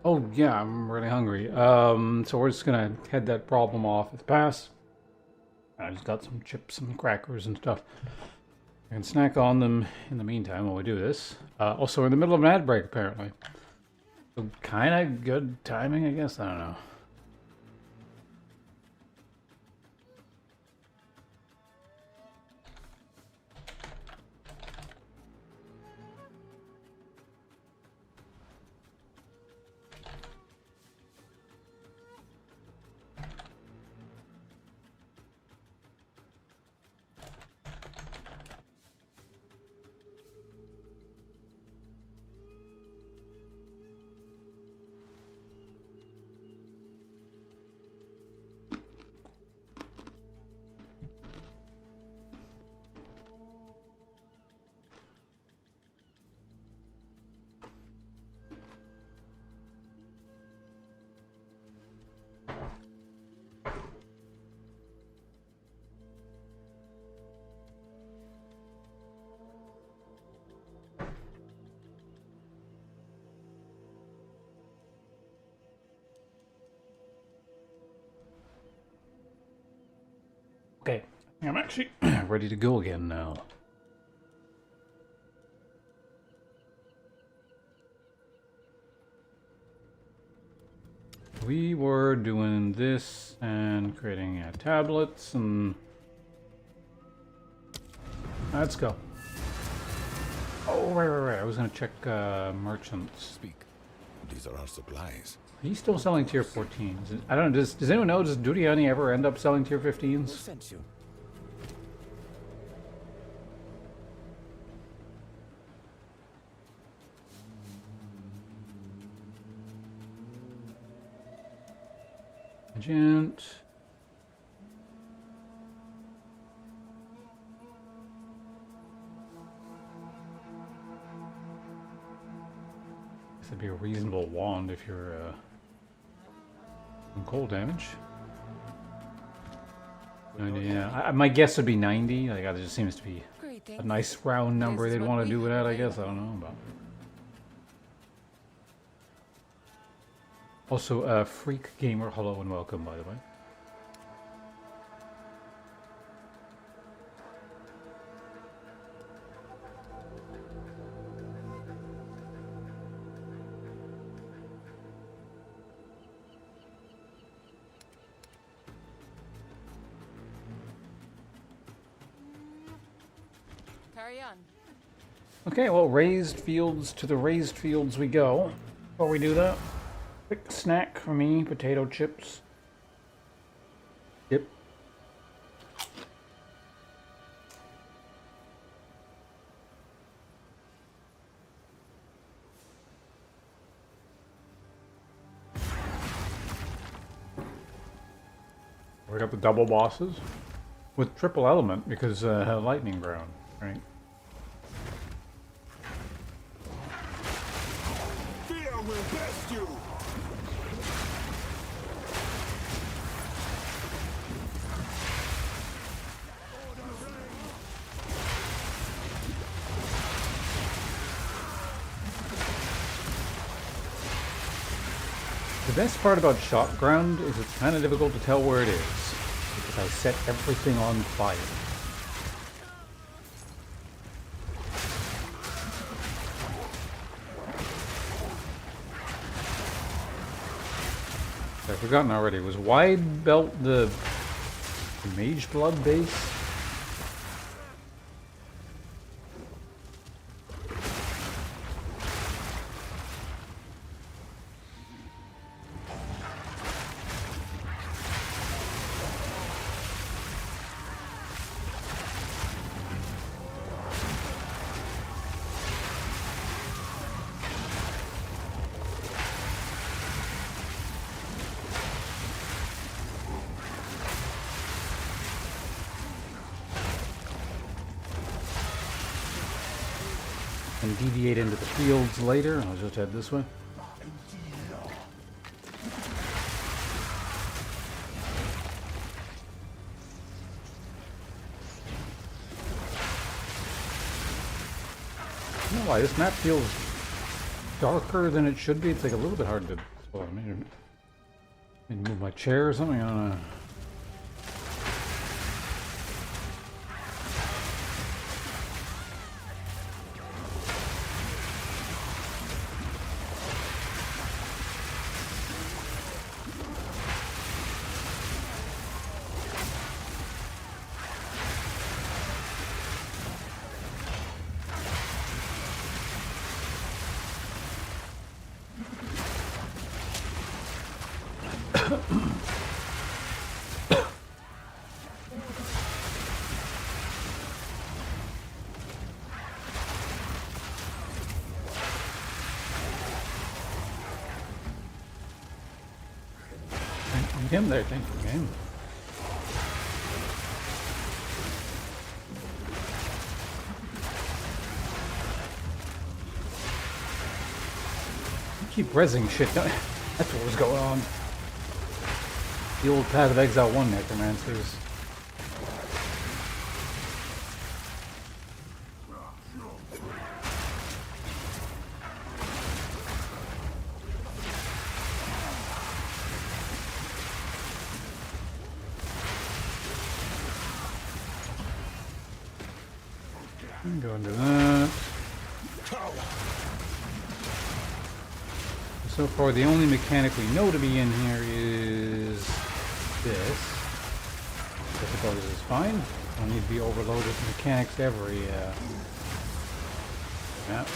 oh yeah, I'm really hungry. So we're just gonna head that problem off at the pass. I just got some chips and crackers and stuff. I can snack on them in the meantime while we do this. Also, we're in the middle of an ad break, apparently. So kind of good timing, I guess. I don't know. Okay, I'm actually ready to go again now. We were doing this and creating tablets and... Let's go. Oh, right. I was gonna check merchants. Speak. These are our supplies. He's still selling tier 14s. I don't know, does anyone know, does Dudiani ever end up selling tier Who 15s? sent you? Agent. This would be a reasonable wand if you're in cold damage. 90, yeah. My guess would be 90. Like, that just seems to be a nice round number they'd want to do with that, I guess. I don't know about. Also, Freak Gamer, hello and welcome, by the way. Carry on. Okay, well, raised fields to the raised fields we go. Before we do that, quick snack for me, potato chips. Dip. We got the double bosses with triple element because lightning ground, right? Fear will best you! The best part about shot ground is it's kind of difficult to tell where it is because I set everything on fire. I've forgotten already. Was Wide Belt the Mage Blood base? And deviate into the fields later. I'll just head this way. I don't know why this map feels darker than it should be. It's like a little bit hard to. Well, maybe move my chair or something. I don't know. Him there, thank you, game. Keep rezzing shit. That's what was going on. The old Path of Exile 1 necromancers. Go into that. So far, the only mechanic we know to be in here is this. Difficulties is fine. Don't need to be overloaded with mechanics every map.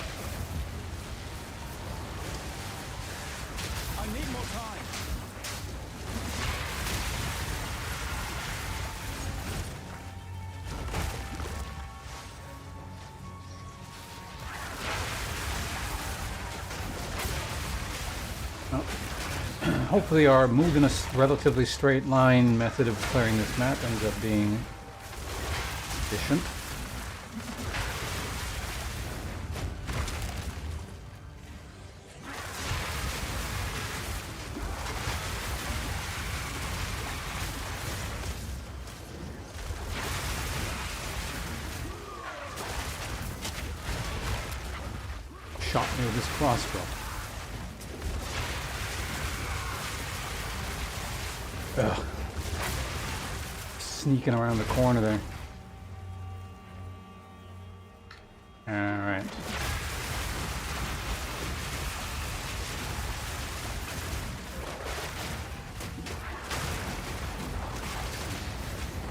I need more time. Hopefully our move in a relatively straight line method of clearing this map ends up being efficient. Shot me with this crossbow. Ugh. Sneaking around the corner there. Alright.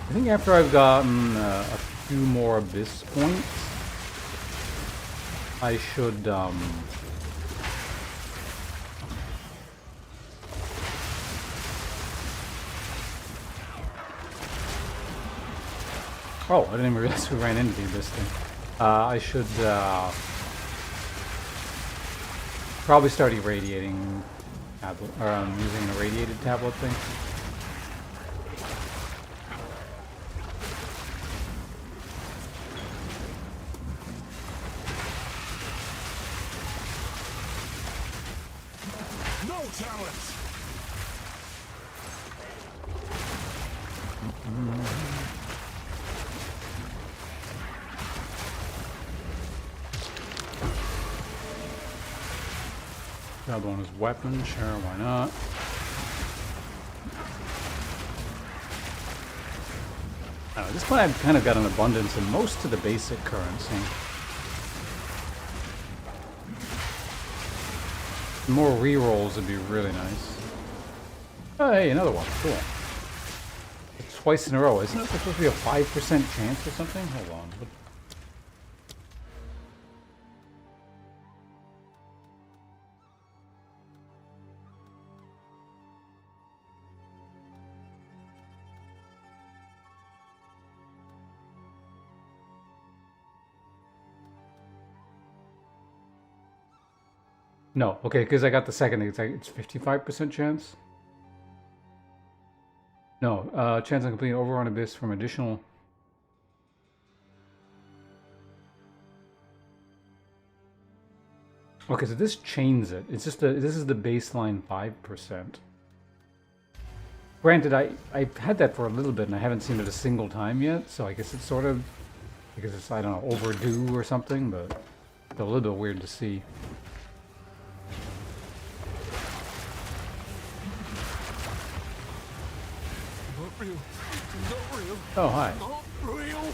I think after I've gotten a few more abyss points, I should oh, I didn't even realize we ran into the abyss thing. I should probably start irradiating tablet, or using an irradiated tablet thing. No challenge. The other one is weapon, sure, why not? At this point I've kind of got an abundance in most of the basic currency. More rerolls would be really nice. Oh, hey, another one, cool. It's twice in a row, isn't it supposed to be a 5% chance or something? Hold on. No, okay, because I got the second thing. It's like it's 55% chance. No, chance on completing overrun abyss from additional. Okay, so this chains it. It's just this is the baseline 5%. Granted, I've had that for a little bit and I haven't seen it a single time yet, so I guess it's sort of because it's, I don't know, overdue or something, but A little bit weird to see. Not real. Not real. Oh, hi. Not real.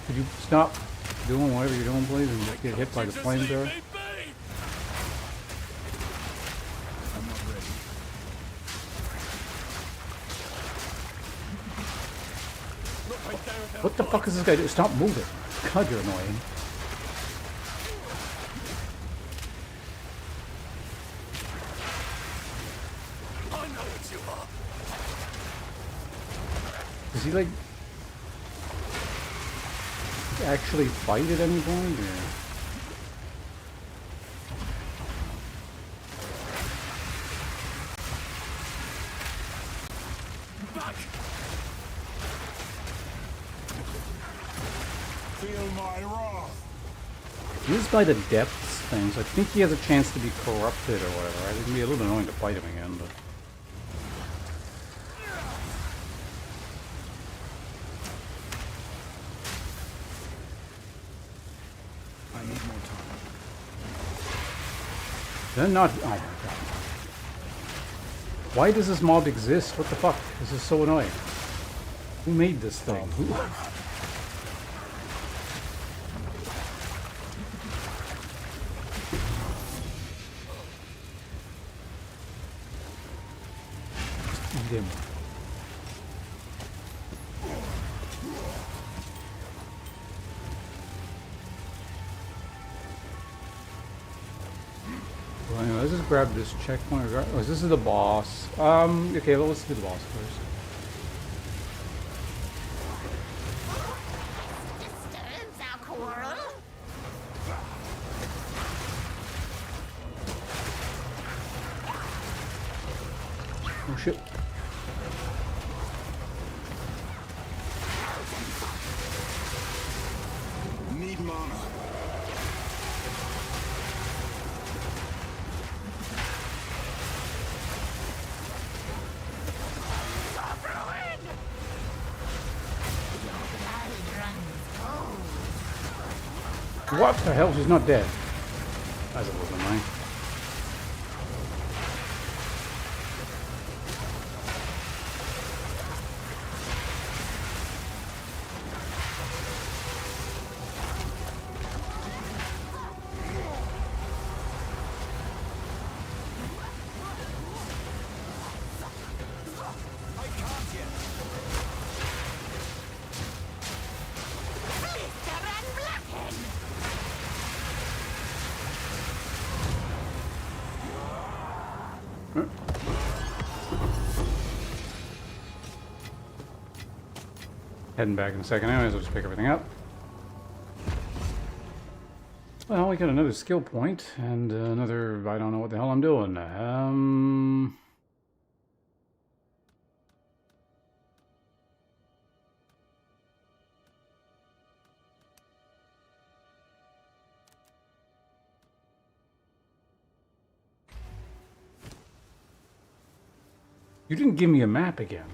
Could you stop doing whatever you're doing, please, and just get hit by the Just flamethrower? leave me be. I'm not ready. Look, I don't have What the fuck is this guy doing? Stop moving. God, you're annoying. I know what you are. Does he, like, actually fight at any point? Or? Back. Feel my wrath. He is by the depths thing, so I think he has a chance to be corrupted or whatever. Right? It can be a little bit annoying to fight him again, but... I need more time. Then not... Oh my god. Why does this mob exist? What the fuck? This is so annoying. Who made this thing? Who... Just eat him. Well, anyway, let's just grab this checkpoint. Oh, this is the boss. Okay, well, let's do the boss first. Oh shit. Need mana. What the hell? She's not dead. As it was in mine. Heading back in a second anyways, I'll just pick everything up. Well, we got another skill point, and another, I don't know what the hell I'm doing. You didn't give me a map again.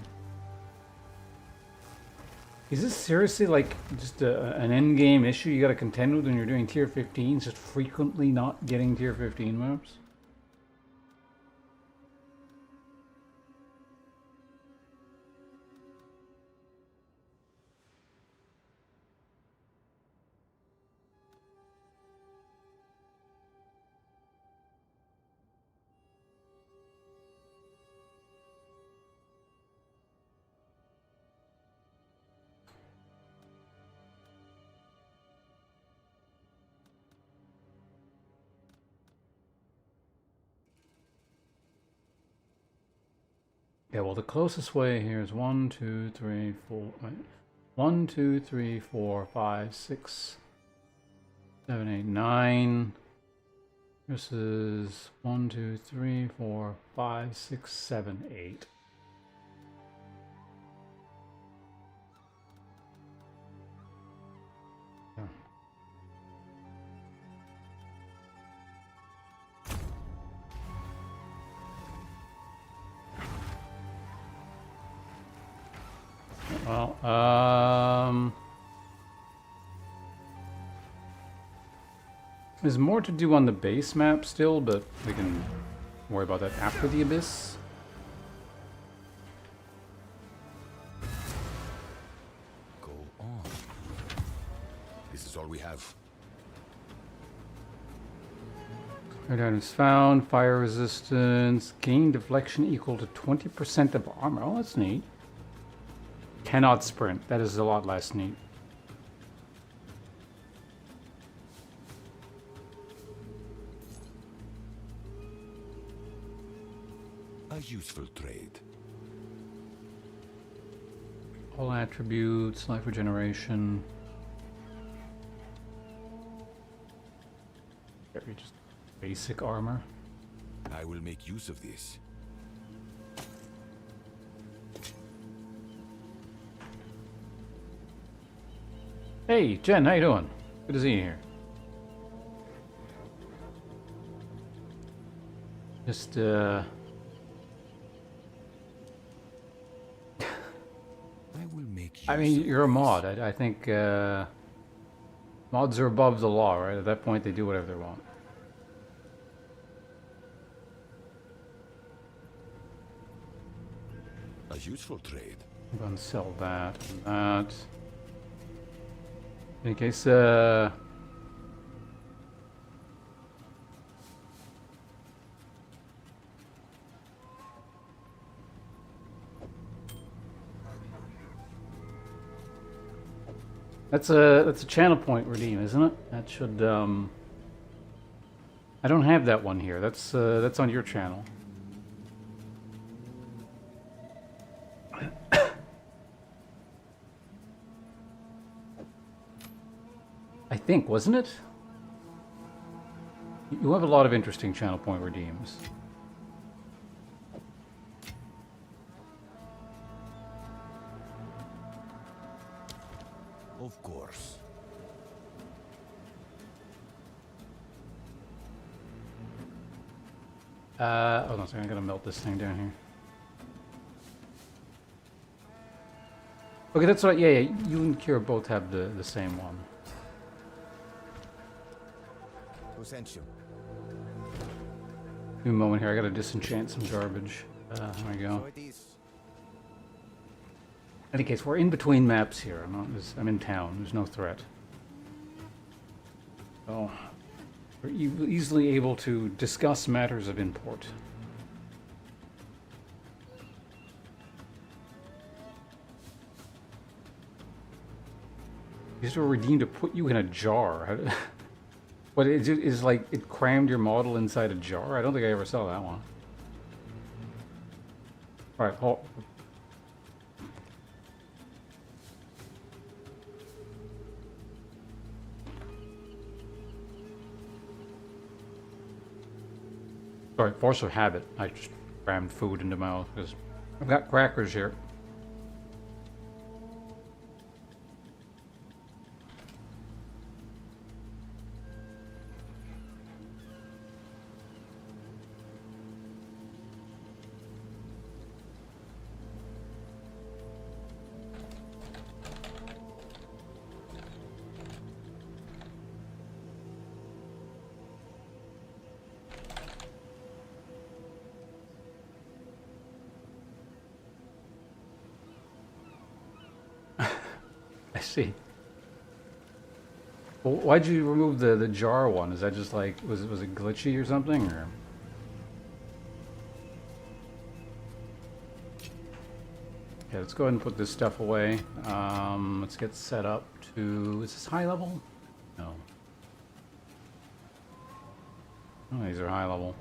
Is this seriously like just an end game issue you gotta contend with when you're doing tier 15s, just frequently not getting tier 15 maps? Yeah, well, the closest way here is 1, 2, 3, 4. Wait. 1, 2, 3, 4, 5, 6, 7, 8, 9. This is 1, 2, 3, 4, 5, 6, 7, 8. Yeah. Well, there's more to do on the base map still, but we can worry about that after the Abyss. Go on. This is all we have. Red items found, fire resistance, gain deflection equal to 20% of armor. Oh, that's neat. Cannot sprint. That is a lot less neat. A useful trade. All attributes, life regeneration. Very just basic armor. I will make use of this. Hey, Jen, how you doing? Good to see you here. Just, I will make use I mean, of you're a this. mod. I think mods are above the law, right? At that point, they do whatever they want. A useful trade. I'm going to sell that and that. In case, that's a channel point redeem, isn't it? That should I don't have that one here. That's on your channel. I think, wasn't it? You have a lot of interesting channel point redeems. Of course. Hold on a second, I gotta melt this thing down here. Okay, that's right. Yeah, yeah. You and Kira both have the same one. Who sent you? Give me a moment here. I gotta disenchant some garbage. There we go. So it is. In any case, we're in between maps here. I'm in town. There's no threat. So we're easily able to discuss matters of import. These were redeemed to put you in a jar. What is like it crammed your model inside a jar? I don't think I ever saw that one. All right, hold. Sorry, force of habit. I just crammed food into my mouth because I've got crackers here. I see. Well, why'd you remove the jar one? Is that just like was it glitchy or something? Or okay, let's go ahead and put this stuff away. Let's get set up to. Is this high level? No. Oh, these are high level.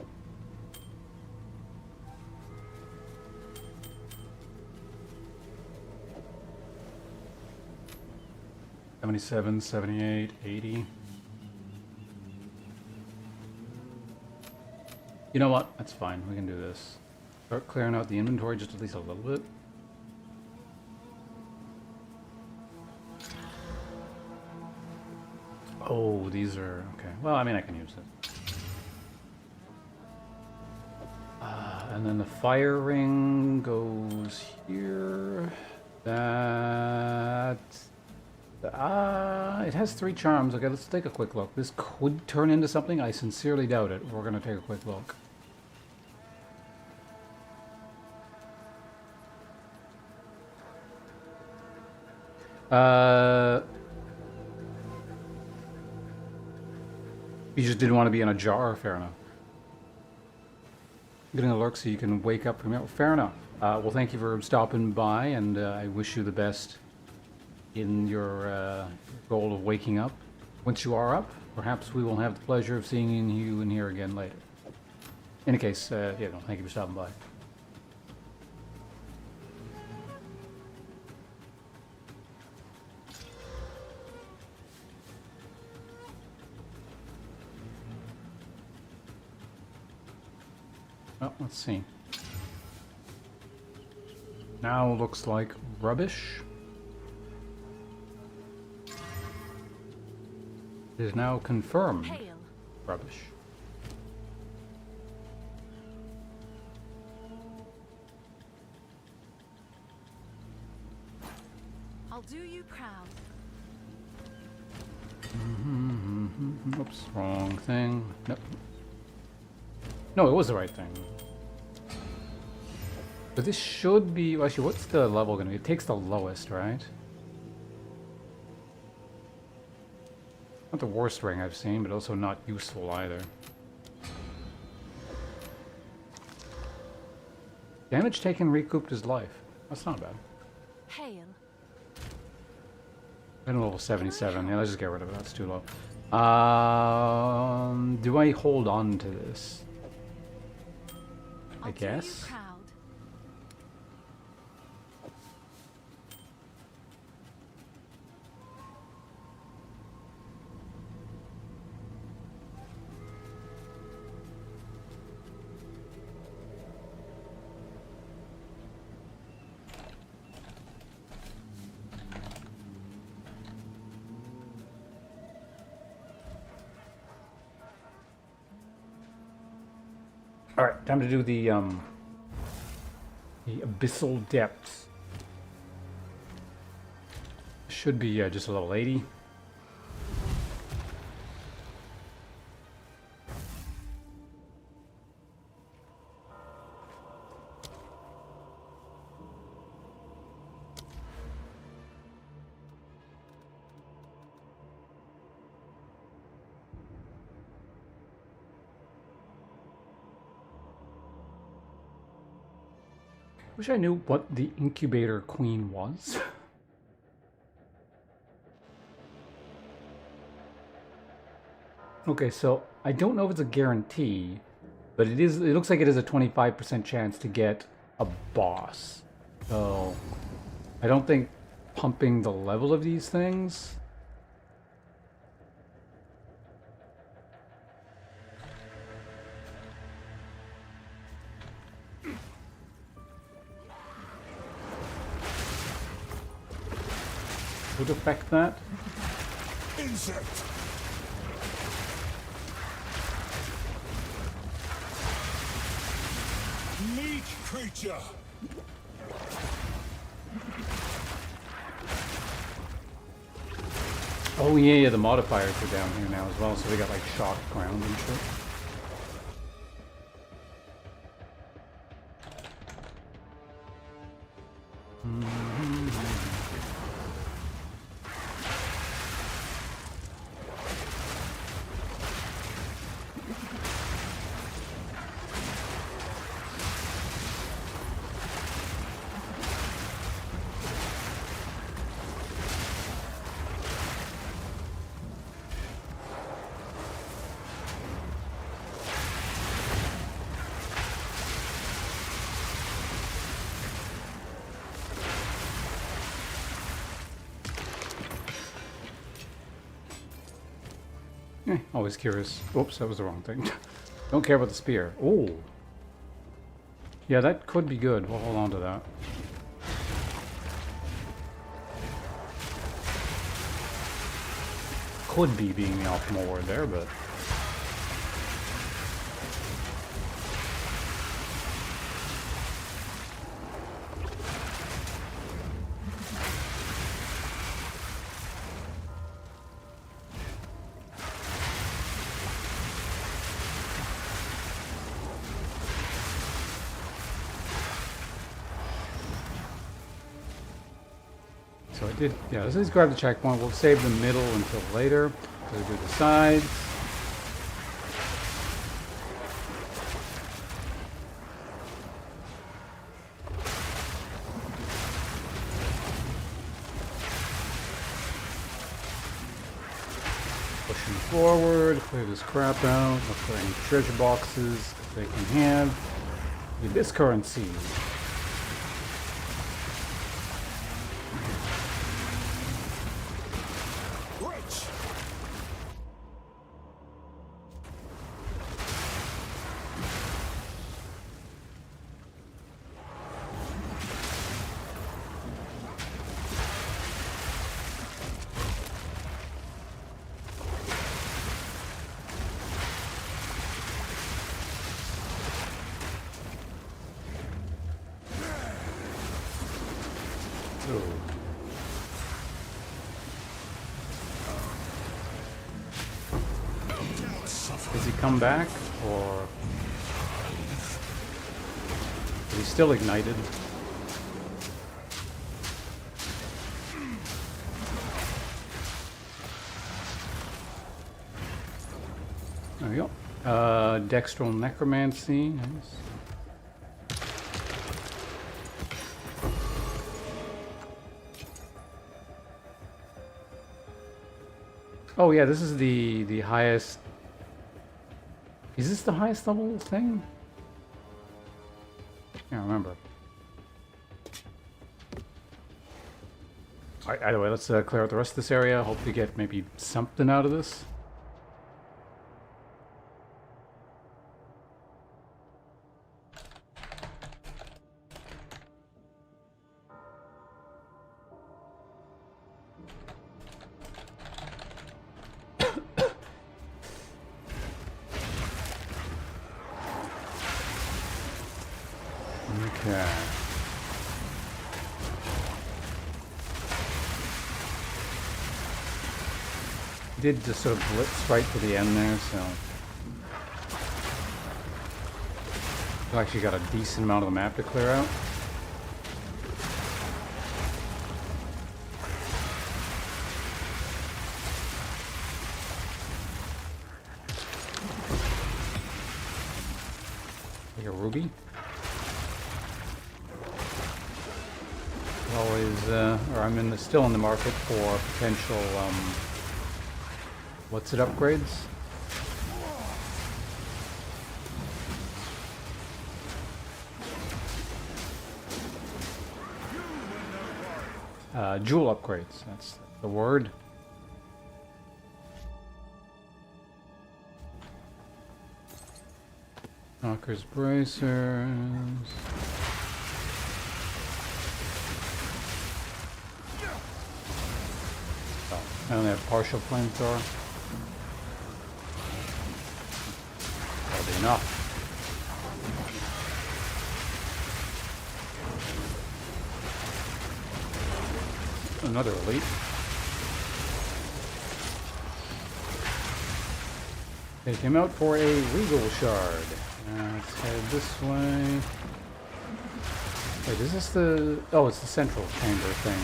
77, 78, 80. You know what? That's fine. We can do this. Start clearing out the inventory just at least a little bit. Oh, these are... okay. Well, I mean, I can use it. And then the fire ring goes here. That... has 3 charms. Okay, let's take a quick look. This could turn into something. I sincerely doubt it. We're going to take a quick look. You just didn't want to be in a jar. Fair enough. Getting a lurk so you can wake up from it. Fair enough. Well, thank you for stopping by, and I wish you the best in your goal of waking up. Once you are up, perhaps we will have the pleasure of seeing you in here again later. In any case, yeah, no, thank you for stopping by. Well, let's see. Now looks like rubbish. It is now confirmed Hail. rubbish. I'll do you proud. Oops, wrong thing. Nope. No, it was the right thing. But this should be... Well, actually, what's the level going to be? It takes the lowest, right? Not the worst ring I've seen, but also not useful either. Damage taken recouped his life. That's not bad. Hail. I'm level 77. Yeah, let's just get rid of it. That's too low. Do I hold on to this? I I'll do you guess. proud. All right, time to do the abyssal depths. Should be just a level 80. Wish I knew what the incubator queen was. Okay, so I don't know if it's a guarantee, but it is. It looks like it is a 25% chance to get a boss. So I don't think pumping the level of these things. Would affect that. Insect! Meat creature! Oh yeah, the modifiers are down here now as well, so we got like shock ground and shit. Always curious. Oops, that was the wrong thing. Don't care about the spear. Oh. Yeah, that could be good. We'll hold on to that. Could be being the optimal word there, but... So I did, yeah, let's just grab the checkpoint. We'll save the middle until later. So we do the sides. Pushing forward, clear this crap out, look for any treasure boxes they can have. With this currency. Rich! Does he come back, or is he still ignited? There we go. Dextral necromancy. Nice. Oh yeah, this is the highest. Is this the highest level thing? I can't remember. Alright, either way, let's clear out the rest of this area. Hope to get maybe something out of this. Okay. Did just sort of blitz right to the end there, so I've actually got a decent amount of the map to clear out. Like a ruby. Always, or I'm still in the market for potential, what's it, upgrades? Jewel upgrades, that's the word. Knocker's bracers. I only have partial flamethrower. That'll be enough. Another elite. Take him out for a regal shard. Let's head this way. Wait, is this the... Oh, it's the central chamber thing.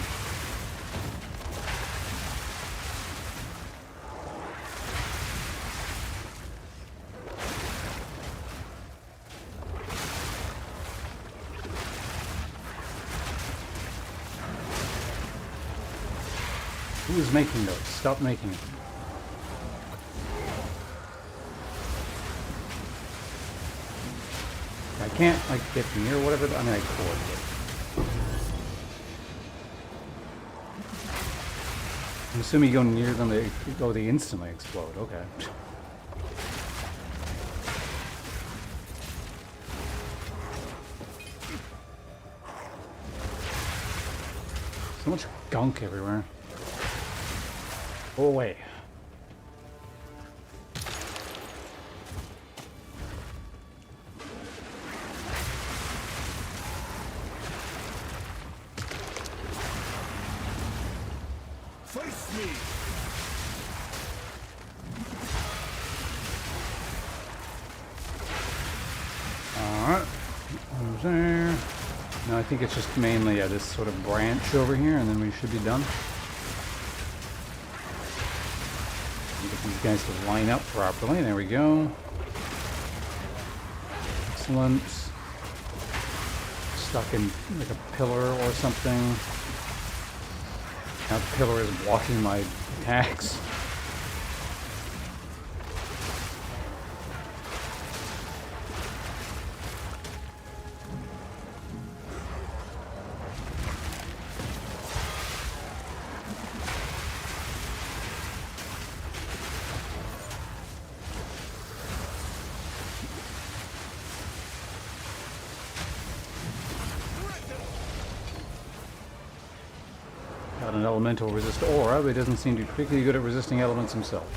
Who is making those? Stop making them. I can't, like, get near whatever. I mean, I could, but I'm assuming you go near them, they instantly explode. Okay. So much gunk everywhere. Go away. Face me! Alright. Over there. Not think it's just mainly this sort of branch over here, and then we should be done. Get these guys to line up properly. There we go. Excellent. Stuck in like a pillar or something. That pillar is blocking my attacks. Got an elemental resist aura, but he doesn't seem to be particularly good at resisting elements himself.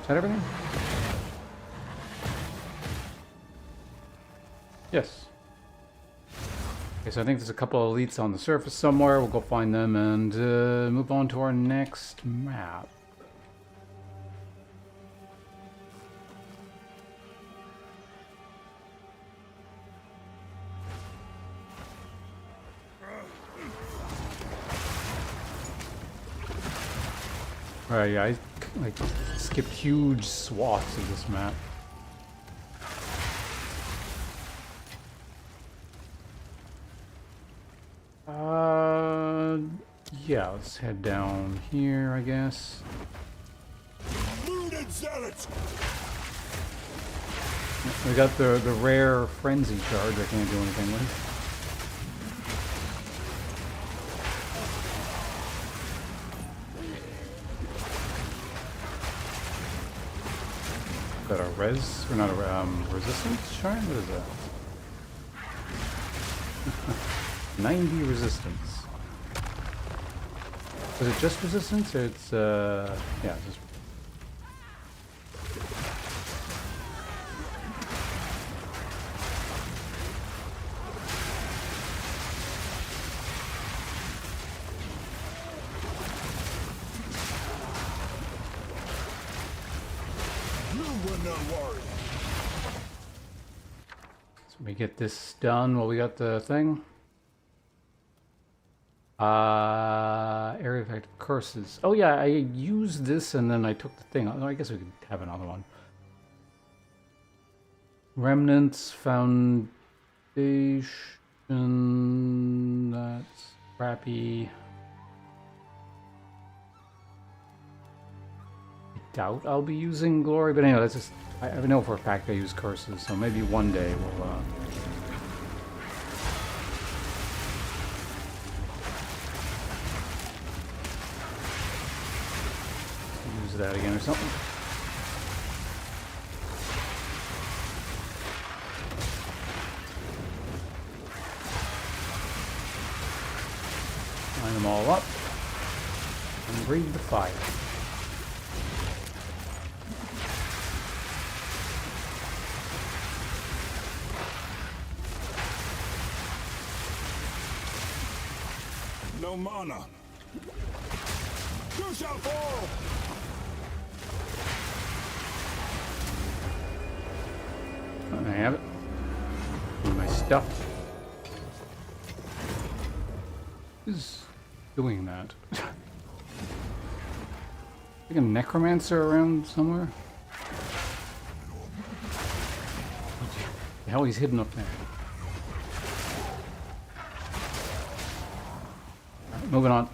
Is that everything? Yes. Okay, so I think there's a couple of elites on the surface somewhere. We'll go find them and move on to our next map. Alright, yeah, I like skipped huge swaths of this map. Yeah, let's head down here, I guess. Wounded zealots! We got the rare frenzy charge I can't do anything with. Is that a res, or not a resistance charge? What is that? 90 resistance. Is it just resistance, or it's, yeah, just... So we get this done while we got the thing. Area effect curses. Oh yeah, I used this and then I took the thing. Oh, I guess we could have another one. Remnants, foundation. That's crappy. I doubt I'll be using glory, but anyway, that's just. I know for a fact I use curses, so maybe one day we'll. That again or something. Line them all up and breathe the fire. No mana. You shall fall! I have it. And my stuff. Who's doing that? Like a necromancer around somewhere? The hell, he's hidden up there. Alright, moving on.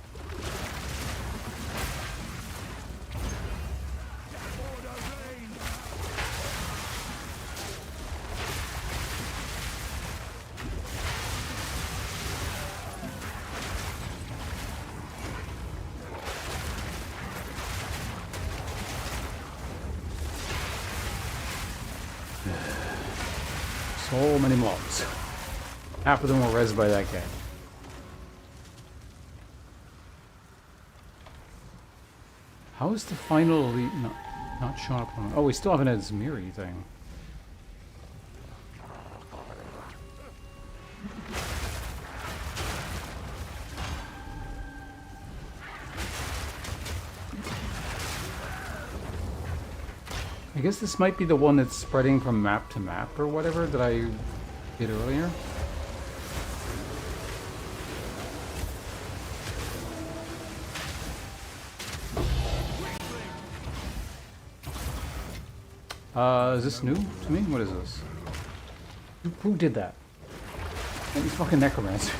So many mobs. Half of them were rezzed by that guy. How is the final elite not showing up on... Oh, we still haven't had Zmiri thing. guess this might be the one that's spreading from map to map or whatever that I did earlier. Is this new to me? What is this? Who did that? These fucking necromancers.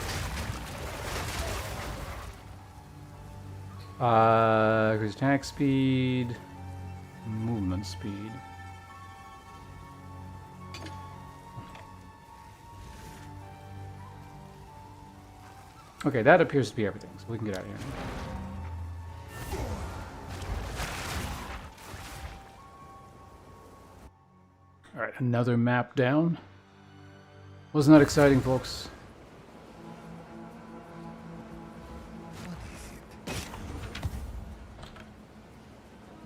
Increase attack speed, movement speed. Okay, that appears to be everything, so we can get out of here. Alright, another map down. Wasn't that exciting, folks?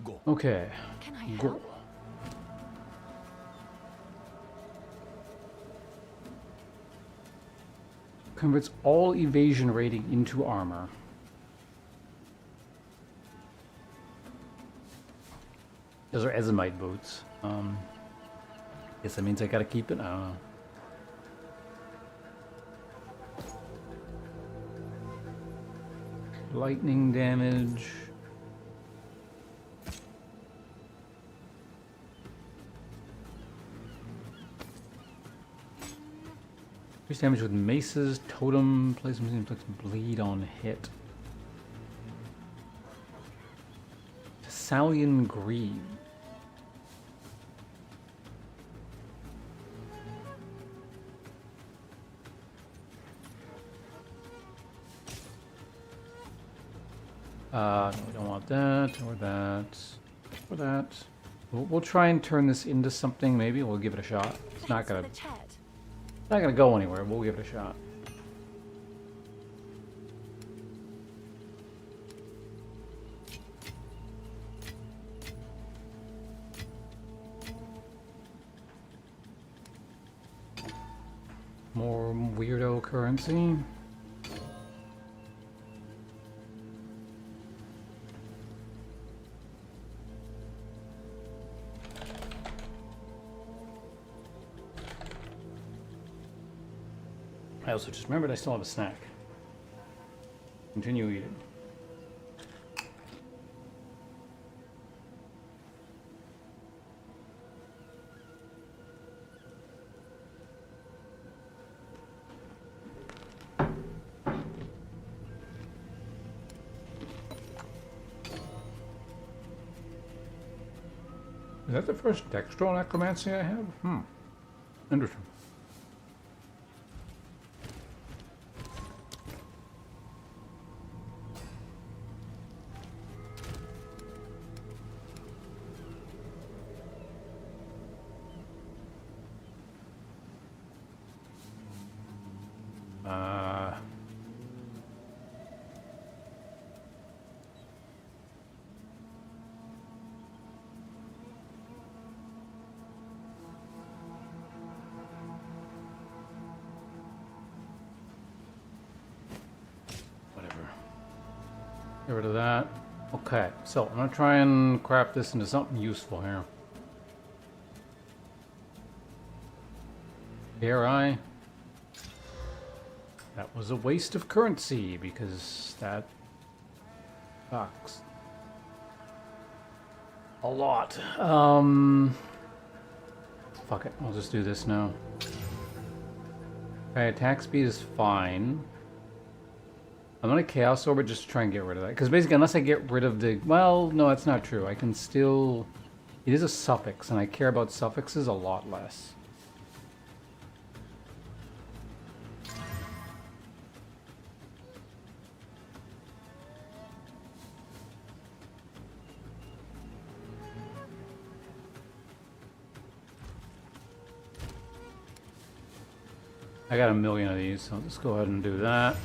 Go. Okay. Can I Go. help? Converts all evasion rating into armor. Those are Ezomite boots. Guess that means I gotta keep it? I don't know. Lightning damage. Increase damage with maces, totem, placement inflicts bleed on hit. Thessalian Greave. No, we don't want that, or that, or that. We'll try and turn this into something, maybe. We'll give it a shot. It's not Thanks for gonna, the chat. not gonna go anywhere. We'll give it a shot. More weirdo currency. I also just remembered I still have a snack. Continue eating. Is that the first dextral necromancy I have? Interesting. Get rid of that. Okay, so I'm gonna try and craft this into something useful here. Dare I? That was a waste of currency because that sucks. A lot. Fuck it, I'll just do this now. Okay, attack speed is fine. I'm gonna Chaos Orbit just to try and get rid of that. Because basically, unless I get rid of the... Well, no, that's not true. I can still... It is a suffix, and I care about suffixes a lot less. I got a million of these, so I'll just go ahead and do that.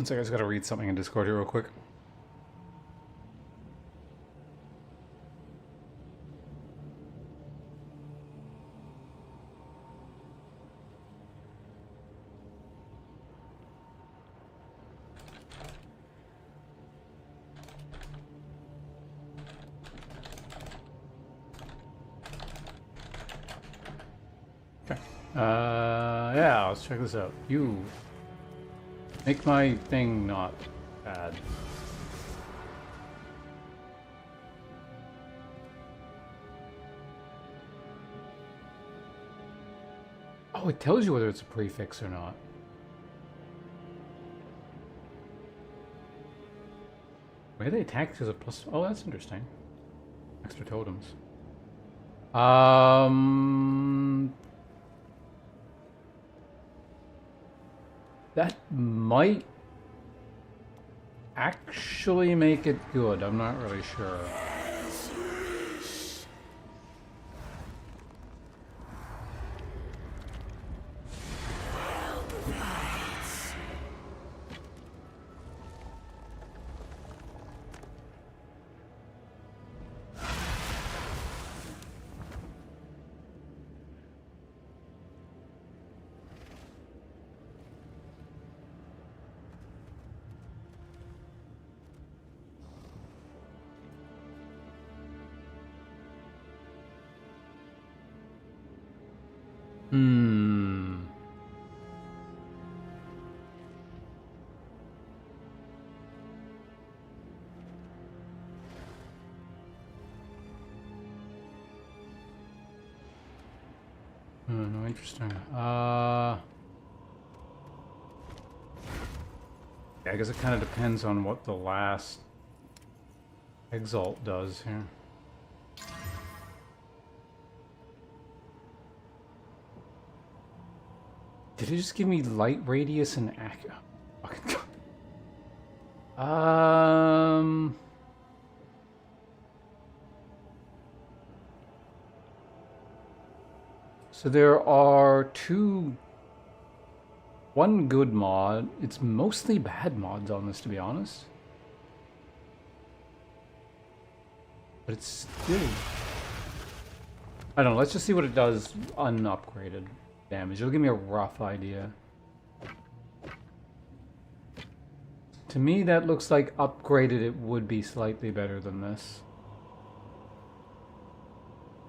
One second, I just gotta read something in Discord here real quick. Yeah, let's check this out. You make my thing not bad. Oh, it tells you whether it's a prefix or not. Why they attack because of plus? Oh, that's interesting. Extra totems. That might actually make it good. I'm not really sure. No, interesting. Yeah, I guess it kind of depends on what the last Exalt does here. Did it just give me light radius and fucking God. So there are one good mod. It's mostly bad mods on this, to be honest. But it's still... I don't know, let's just see what it does unupgraded damage. It'll give me a rough idea. To me, that looks like upgraded it would be slightly better than this.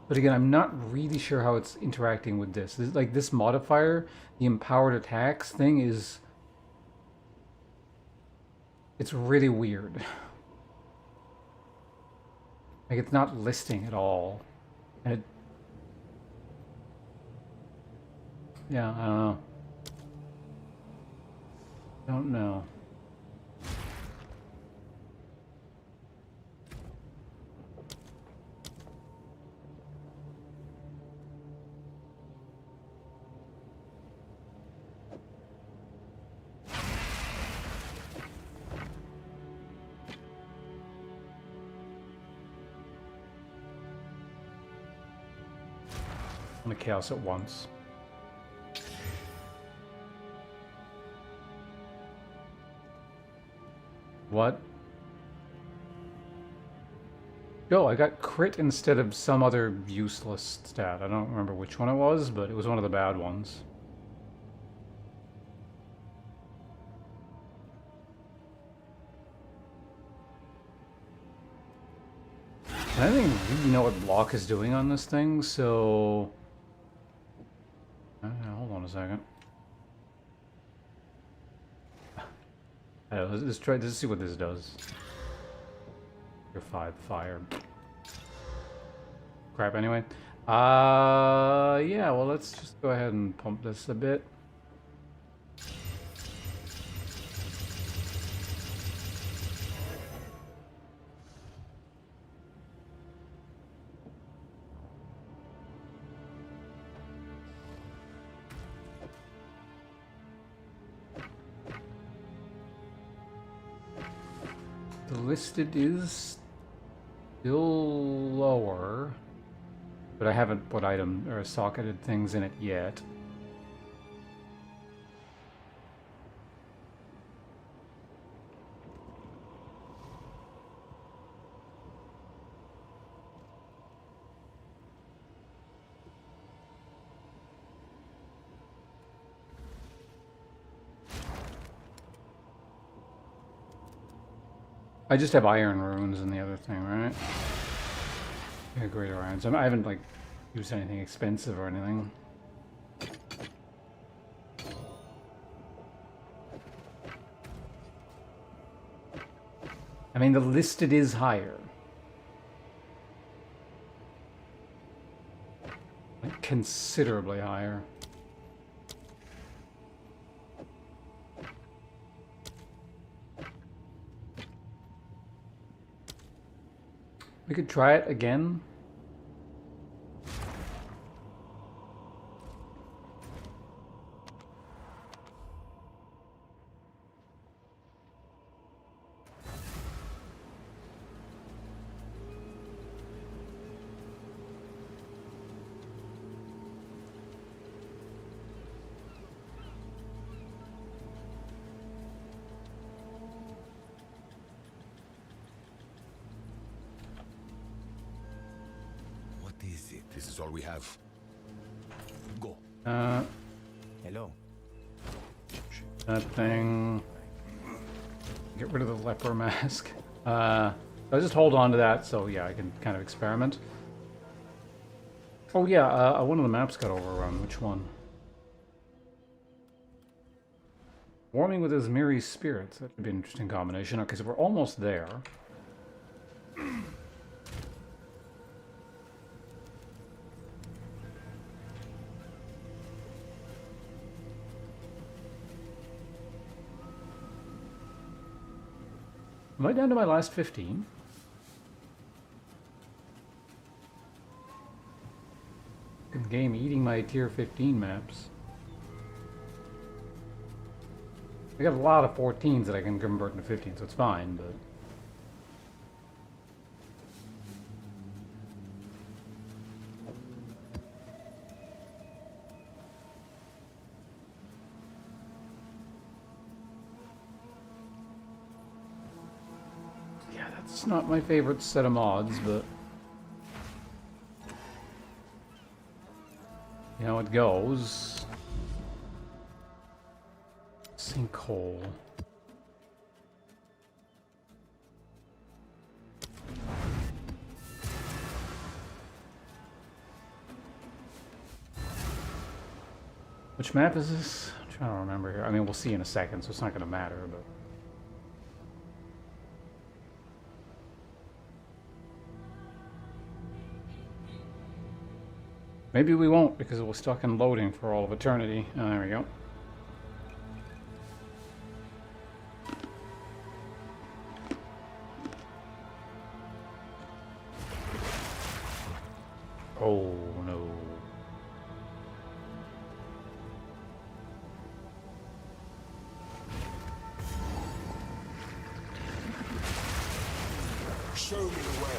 But again, I'm not really sure how it's interacting with this. Like this modifier, the empowered attacks thing is... It's really weird. Like it's not listing at all. And it... Yeah, I don't know. Don't know. The chaos at once. What? Oh, I got crit instead of some other useless stat. I don't remember which one it was, but it was one of the bad ones. I don't even really know what block is doing on this thing, so... hold on a second. Let's see what this does. You're 5 fire. Crap, anyway. Yeah, well, let's just go ahead and pump this a bit. The listed is still lower, but I haven't put item or socketed things in it yet. I just have iron runes in the other thing, right? Yeah, greater irons. I haven't like used anything expensive or anything. I mean, the listed is higher. Like, considerably higher. We could try it again. This is all we have. Go. Hello. That thing. Get rid of the leper mask. I'll just hold on to that, so yeah, I can kind of experiment. Oh yeah, one of the maps got overrun. Which one? Warming with Izmiri's spirits. That would be an interesting combination. Okay, so we're almost there. Am I down to my last 15? Good game eating my tier 15 maps. I got a lot of 14s that I can convert into 15, so it's fine, but... yeah, that's not my favorite set of mods, but... you know, it goes. Sinkhole. Which map is this? I'm trying to remember here. I mean, we'll see in a second, so it's not going to matter, but... maybe we won't, because we're stuck in loading for all of eternity. Oh, there we go. Oh, no. Show me the way.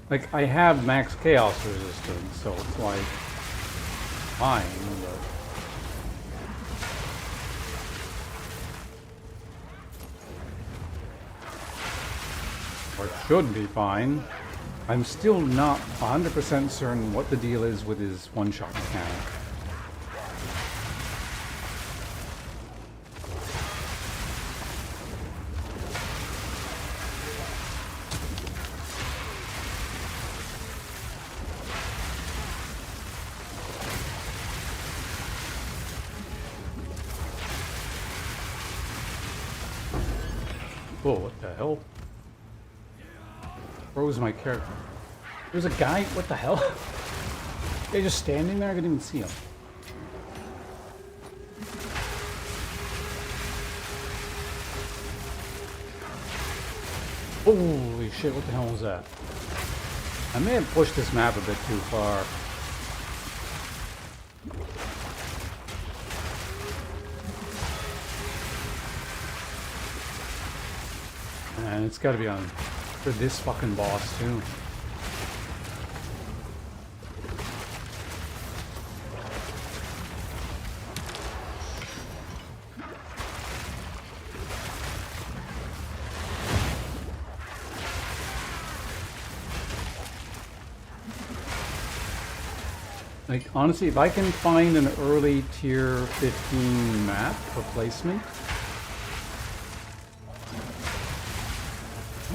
Like, I have max chaos resistance, so it's like... fine, but... or it should be fine. I'm still not 100% certain what the deal is with his one-shot mechanic. Oh, what the hell? Froze my character. There's a guy, what the hell? They're just standing there? I couldn't even see him. Holy shit, what the hell was that? I may have pushed this map a bit too far. And it's gotta be on for this fucking boss too. Like, honestly, if I can find an early tier 15 map replacement...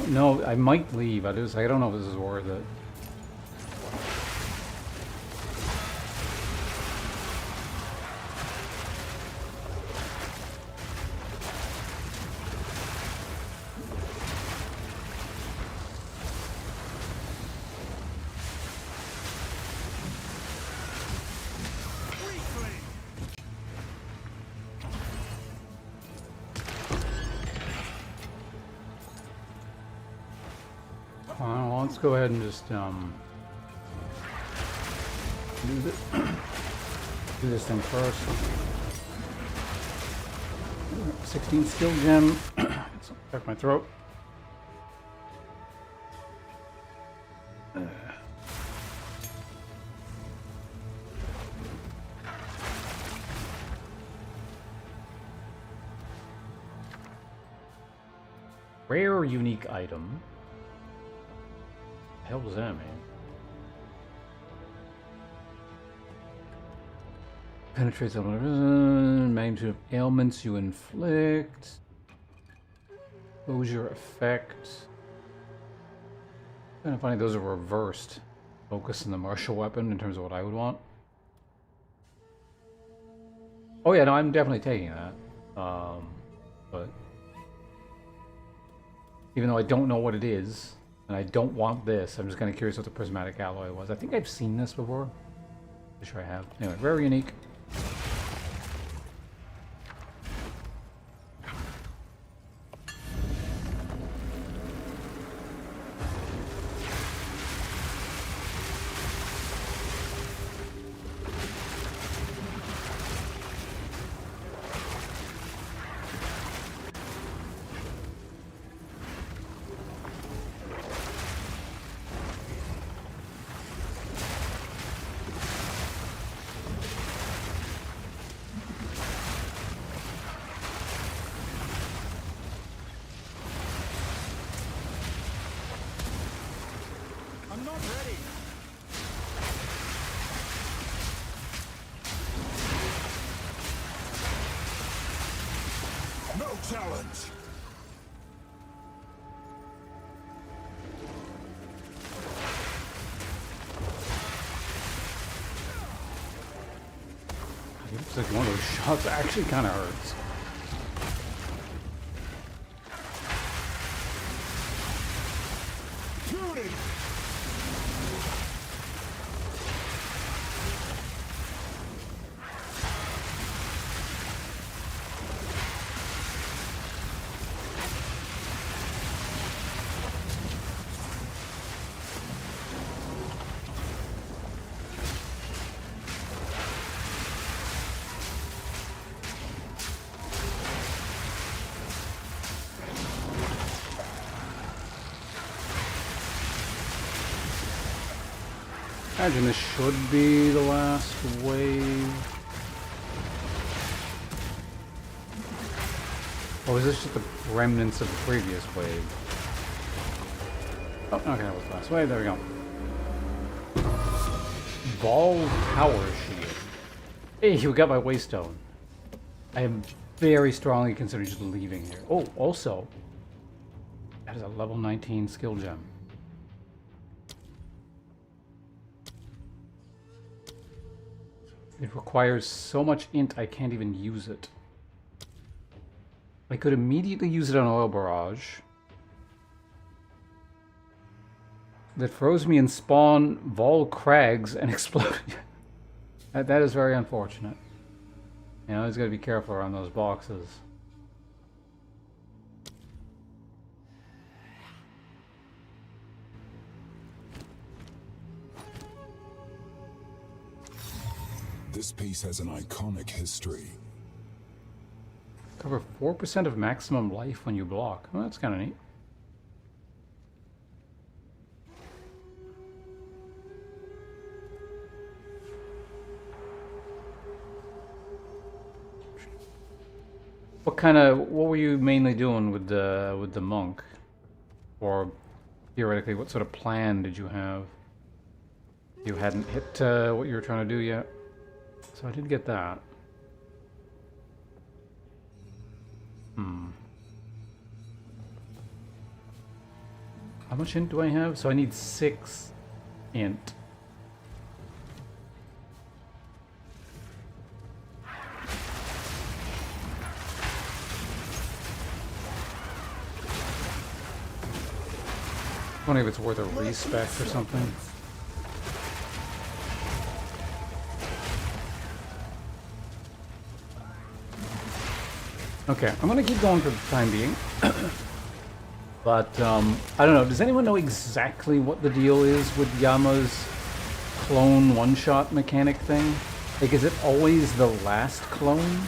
No, I might leave. I don't know if this is worth it. Well, let's go ahead and just do this thing first. 16 skill gem. Check my throat. Rare unique item. The hell does that mean? Penetrates magnitude of ailments you inflict. Exposure effect. Kind of funny those are reversed. Focus on the martial weapon in terms of what I would want. Oh yeah, no, I'm definitely taking that. But even though I don't know what it is, and I don't want this, I'm just kind of curious what the prismatic alloy was. I think I've seen this before. Pretty sure I have. Anyway, very unique. I'm not ready. No challenge. It looks like one of those shots actually kind of hurts. Shooting. I imagine this should be the last wave. Or is this just the remnants of the previous wave? Oh, okay, that was the last wave. There we go. Ball Power Shield. Hey, you got my waystone. I am very strongly considering just leaving here. Oh, also, that is a level 19 skill gem. It requires so much int I can't even use it. I could immediately use it on Oil Barrage. That froze me in spawn Vol Crags and exploded. That is very unfortunate. You know, he's got to be careful around those boxes. This piece has an iconic history. Cover 4% of maximum life when you block. Well, that's kind of neat. What were you mainly doing with the monk? Or theoretically, what sort of plan did you have? You hadn't hit what you were trying to do yet. So I did get that. How much int do I have? So I need 6 int. I wonder if it's worth a respec or something. Okay, I'm gonna keep going for the time being. But, I don't know, does anyone know exactly what the deal is with Yama's clone one-shot mechanic thing? Like, is it always the last clone?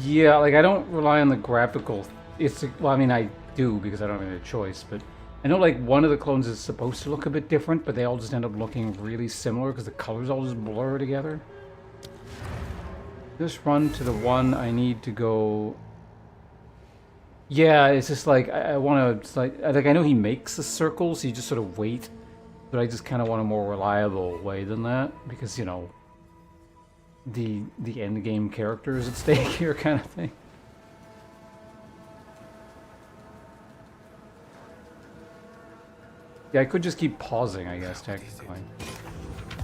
Yeah, like I don't rely on the graphical. Well, I mean I do because I don't have any choice. But I know like one of the clones is supposed to look a bit different, but they all just end up looking really similar because the colors all just blur together. Just run to the one I need to go. Yeah, it's just like I want to like I know he makes the circles, so you just sort of wait. But I just kind of want a more reliable way than that because you know. The end game characters at stake here kind of thing. Yeah, I could just keep pausing, I guess, technically.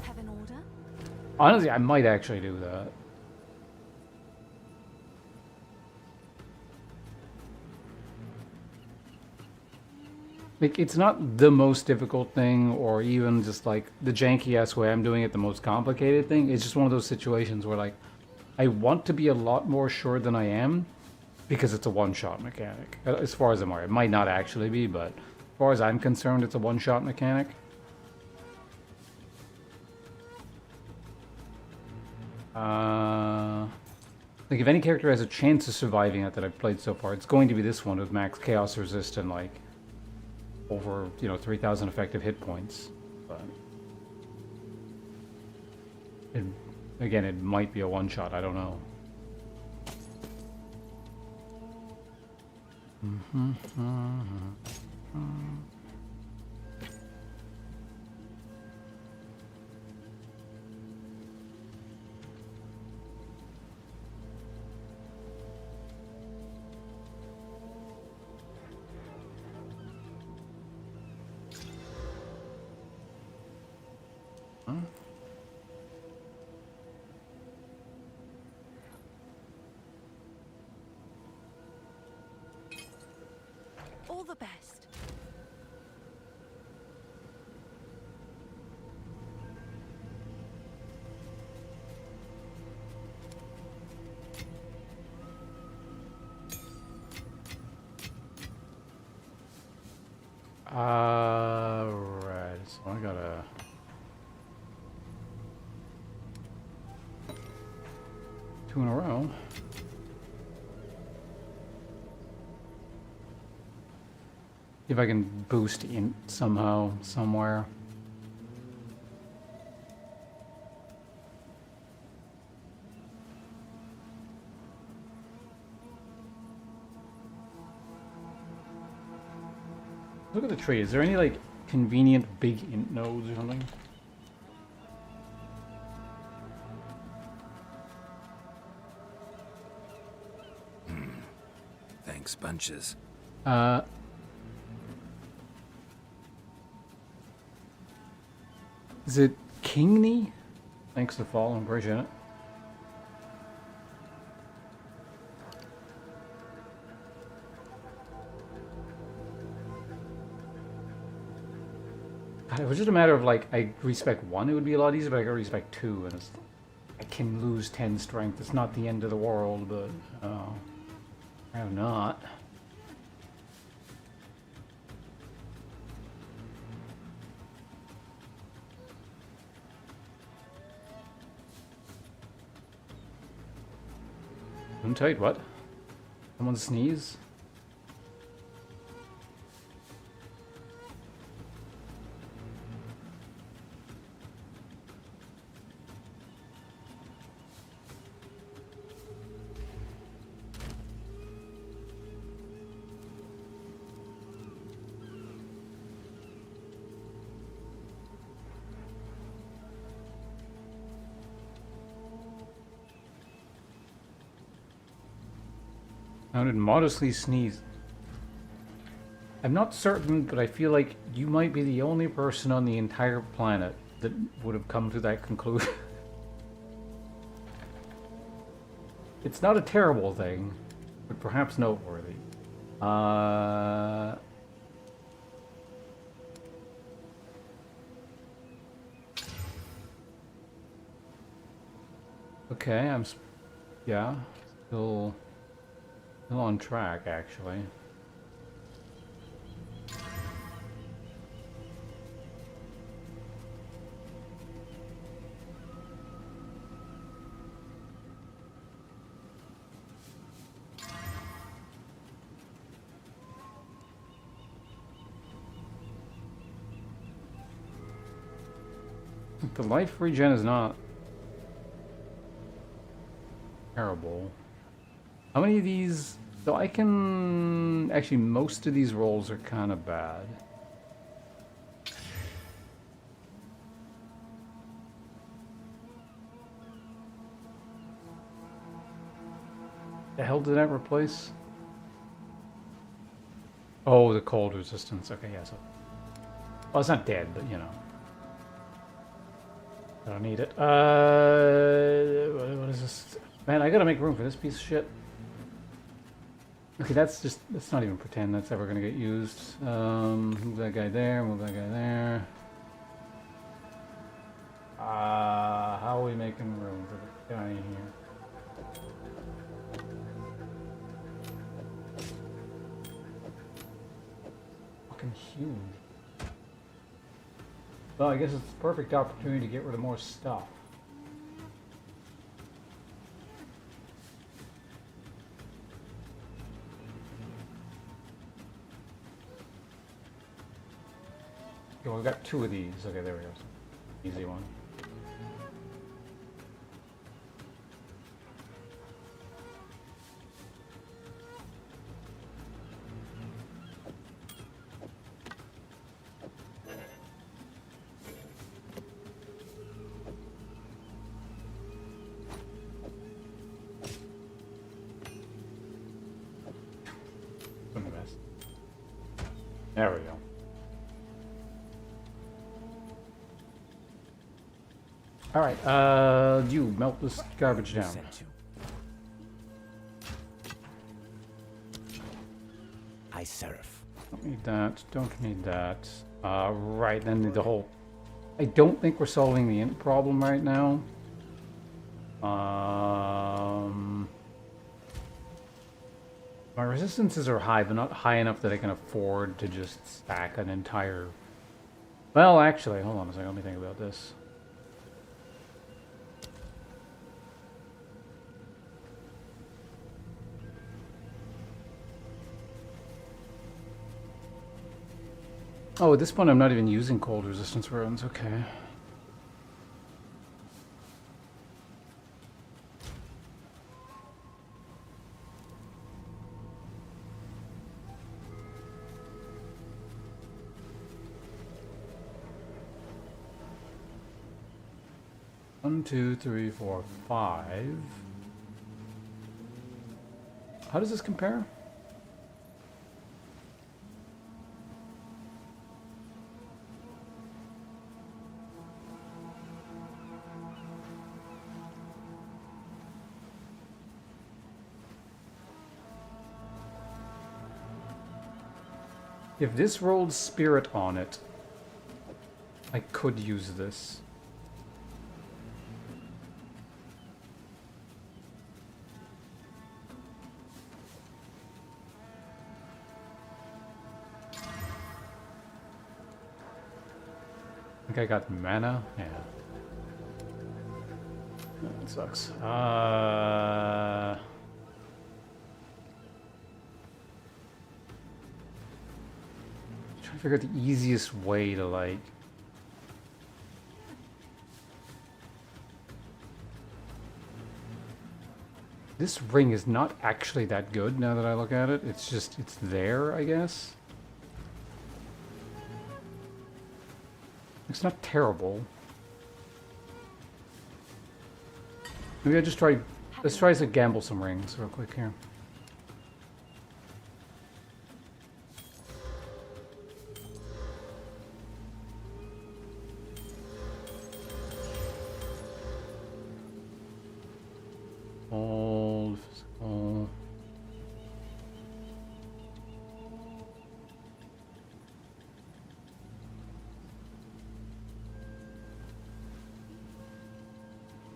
Have an order? Honestly, I might actually do that. Like, it's not the most difficult thing, or even just, like, the janky-ass way I'm doing it, the most complicated thing. It's just one of those situations where, like, I want to be a lot more sure than I am, because it's a one-shot mechanic. As far as I'm aware. It might not actually be, but as far as I'm concerned, it's a one-shot mechanic. Like, if any character has a chance of surviving it that I've played so far, it's going to be this one with max chaos resist and, like, over, you know, 3,000 effective hit points. But again, it might be a one-shot, I don't know. All the best. Right, so I gotta... two in a row. See if I can boost int somehow, somewhere. Look at the tree. Is there any, like, convenient big int nodes or something? Thanks, bunches. Is it Kingney? Thanks for the follow, I'm appreciate it. It was just a matter of like, I respec 1, it would be a lot easier, but I got respec 2, and it's, I can lose 10 strength. It's not the end of the world, but I have not. I'm tight, what? Someone sneeze? Sounded modestly sneeze. I'm not certain, but I feel like you might be the only person on the entire planet that would have come to that conclusion. It's not a terrible thing, but perhaps noteworthy. Okay, yeah, still on track, actually. The life regen is not terrible. How many of these? So I can... Actually, most of these rolls are kind of bad. The hell did that replace? Oh, the cold resistance. Okay, yeah, so... Well, it's not dead, but you know. I don't need it. What is this? Man, I gotta make room for this piece of shit. Okay, that's not even pretend that's ever gonna get used. Move that guy there, move that guy there. How are we making room for the guy in here? Fucking huge. Well, I guess it's the perfect opportunity to get rid of more stuff. Okay, we've got 2 of these. Okay, there we go. Easy one. There we go. Alright, you melt this garbage down. I serve. Don't need that, don't need that. Right, then the whole... I don't think we're solving the int problem right now. My resistances are high, but not high enough that I can afford to just stack an entire... Well, actually, hold on a second, let me think about this. Oh, at this point I'm not even using cold resistance runes, okay. One, two, three, four, 5. How does this compare? If this rolled spirit on it, I could use this. I think I got mana. Yeah. That sucks. Trying to figure out the easiest way to like. This ring is not actually that good now that I look at it. It's just, it's there, I guess. It's not terrible. Maybe I just try, let's try to gamble some rings real quick here. Hold, physical.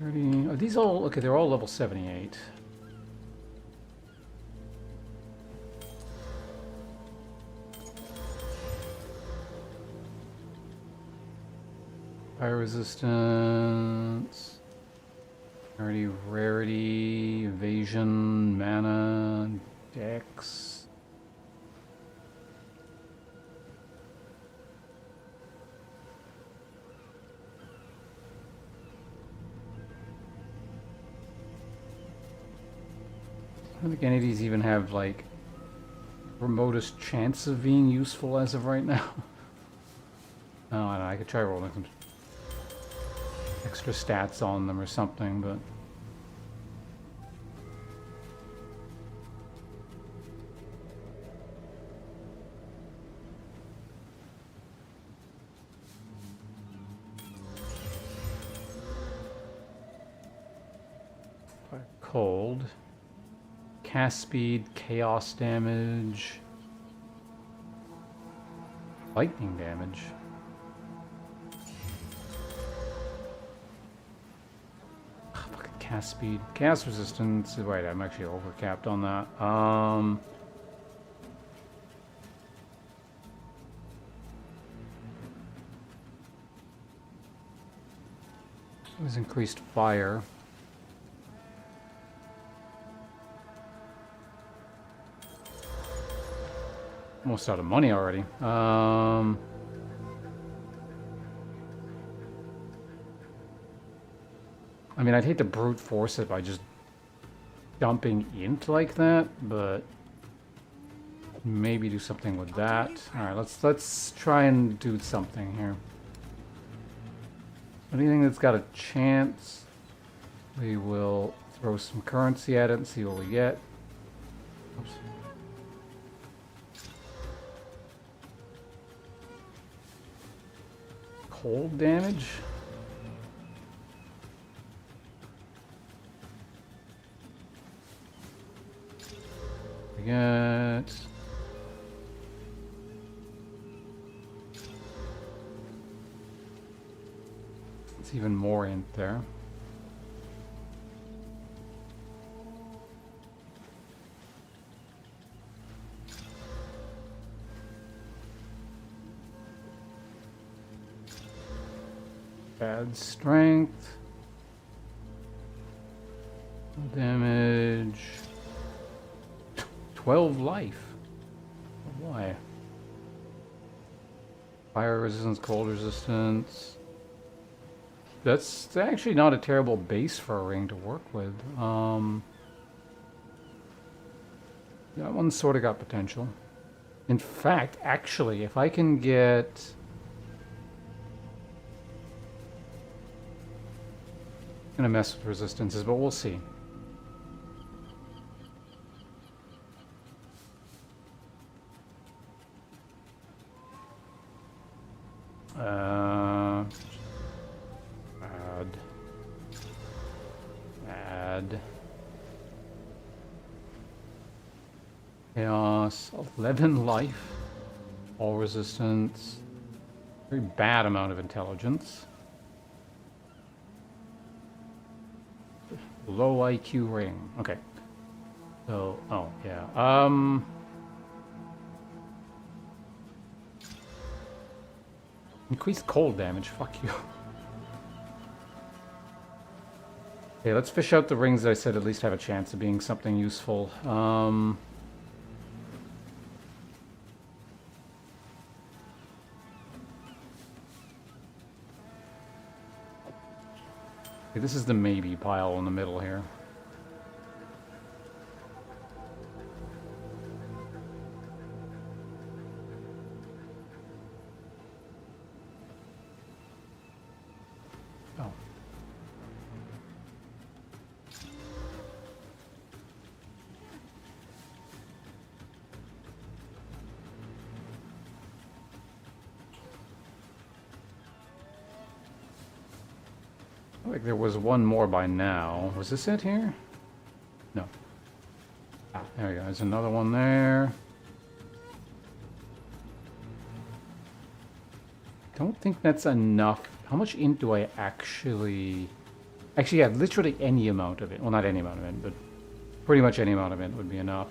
Are these all, okay, they're all level 78. Fire resistance. Rarity, evasion, mana, dex. I don't think any of these even have like remotest chance of being useful as of right now. Oh, I don't know, I could try rolling some extra stats on them or something, but cold. Cast speed, chaos damage, lightning damage. Fucking cast speed, chaos resistance. Wait, I'm actually overcapped on that. It was increased fire. Almost out of money already. I mean, I'd hate to brute force it by just dumping int like that, but maybe do something with that. All right, let's try and do something here. Anything that's got a chance, we will throw some currency at it and see what we get. Oops. Cold damage. We got it's even more int there. Bad strength. Damage. 12 life. Why? Fire resistance, cold resistance. That's actually not a terrible base for a ring to work with. That one's sort of got potential. In fact, actually, if I can get... gonna mess with resistances, but we'll see. Add. Chaos, 11 life, all resistance, Very bad amount of intelligence. Low IQ ring. Okay. So, oh, yeah. Increased cold damage. Fuck you. Okay, let's fish out the rings that I said at least have a chance of being something useful. Okay, this is the maybe pile in the middle here. Oh. Like there was one more by now. Was this it here? No. Ah, there we go. There's another one there. Don't think that's enough. How much int do I actually... Actually, yeah, literally any amount of it. Well, not any amount of it, but pretty much any amount of it would be enough.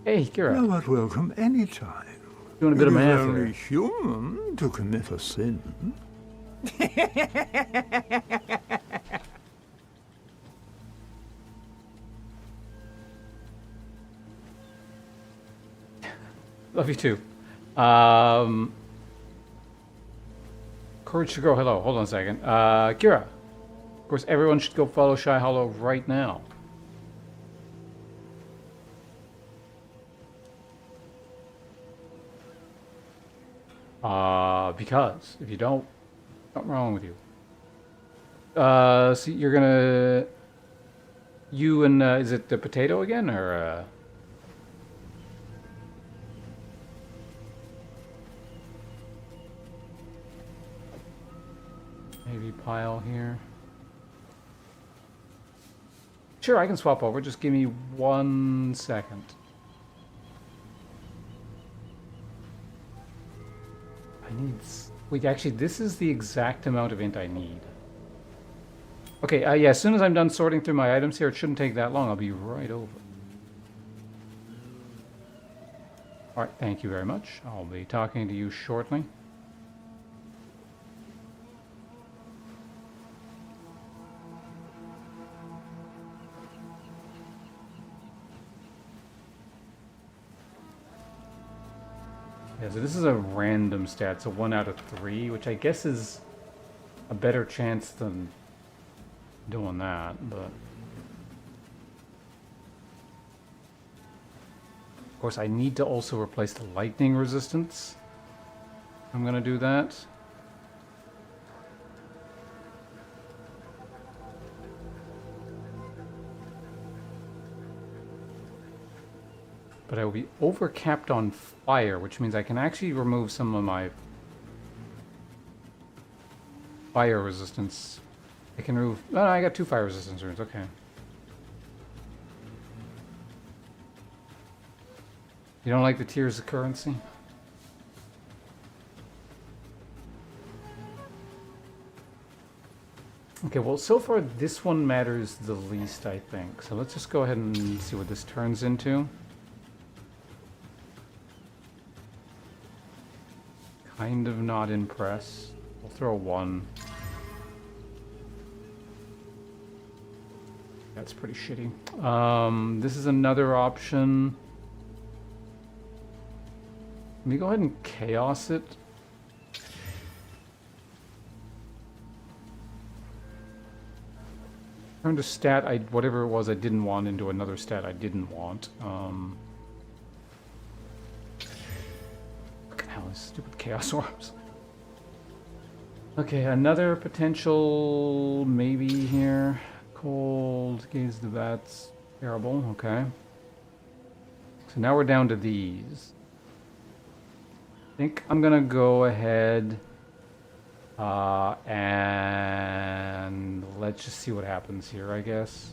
Hey, Kira. You're not welcome anytime. Doing a bit of It is math only here. human to commit a sin. Love you too. Courage to Grow. Hello. Hold on a second. Kira. Of course, everyone should go follow Shy Hollow right now. Because if you don't, something wrong with you. So you're gonna... You and, is it the potato again, or, maybe pile here. Sure, I can swap over. Just give me 1 second. I need... Wait, actually, this is the exact amount of int I need. Okay, yeah, as soon as I'm done sorting through my items here, it shouldn't take that long. I'll be right over. Alright, thank you very much. I'll be talking to you shortly. Yeah, so this is a random stat, so 1 out of 3, which I guess is a better chance than doing that, but... Of course, I need to also replace the lightning resistance. I'm gonna do that. But I will be overcapped on fire, which means I can actually remove some of my fire resistance. I can remove... Oh, I got 2 fire resistance runes, okay. You don't like the tiers of currency? Okay, well, so far this one matters the least, I think. So let's just go ahead and see what this turns into. Kind of not impressed. We'll throw 1. That's pretty shitty. This is another option. Let me go ahead and chaos it. Turned a stat, whatever it was I didn't want, into another stat I didn't want. Fucking hell, these stupid chaos orbs. Okay, another potential maybe here. Cold, gaze the bats. Terrible, okay. So now we're down to these. I think I'm gonna go ahead and let's just see what happens here, I guess.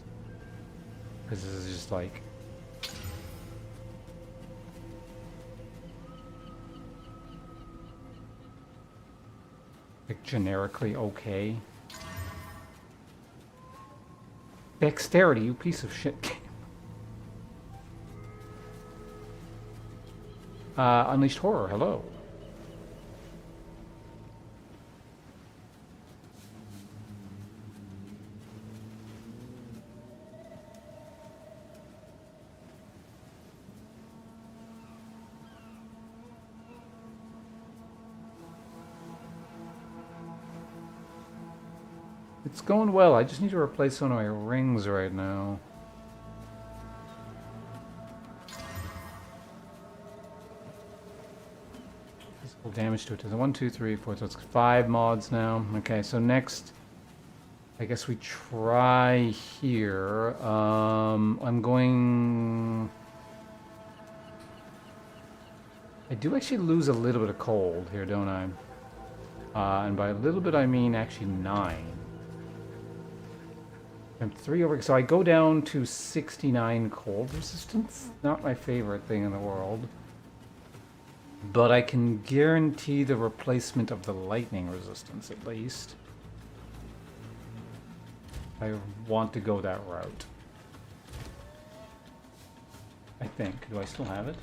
Because this is just like... like generically okay. Dexterity, you piece of shit game. Unleashed Horror, hello. It's going well. I just need to replace one of my rings right now. Physical damage to it. There's a 1, 2, 3, 4. So it's 5 mods now. Okay, so next, I guess we try here. I'm going. I do actually lose a little bit of cold here, don't I? And by a little bit, I mean actually 9. I'm 3 over, so I go down to 69 cold resistance. Not my favorite thing in the world. But I can guarantee the replacement of the lightning resistance, at least. I want to go that route. I think. Do I still have it?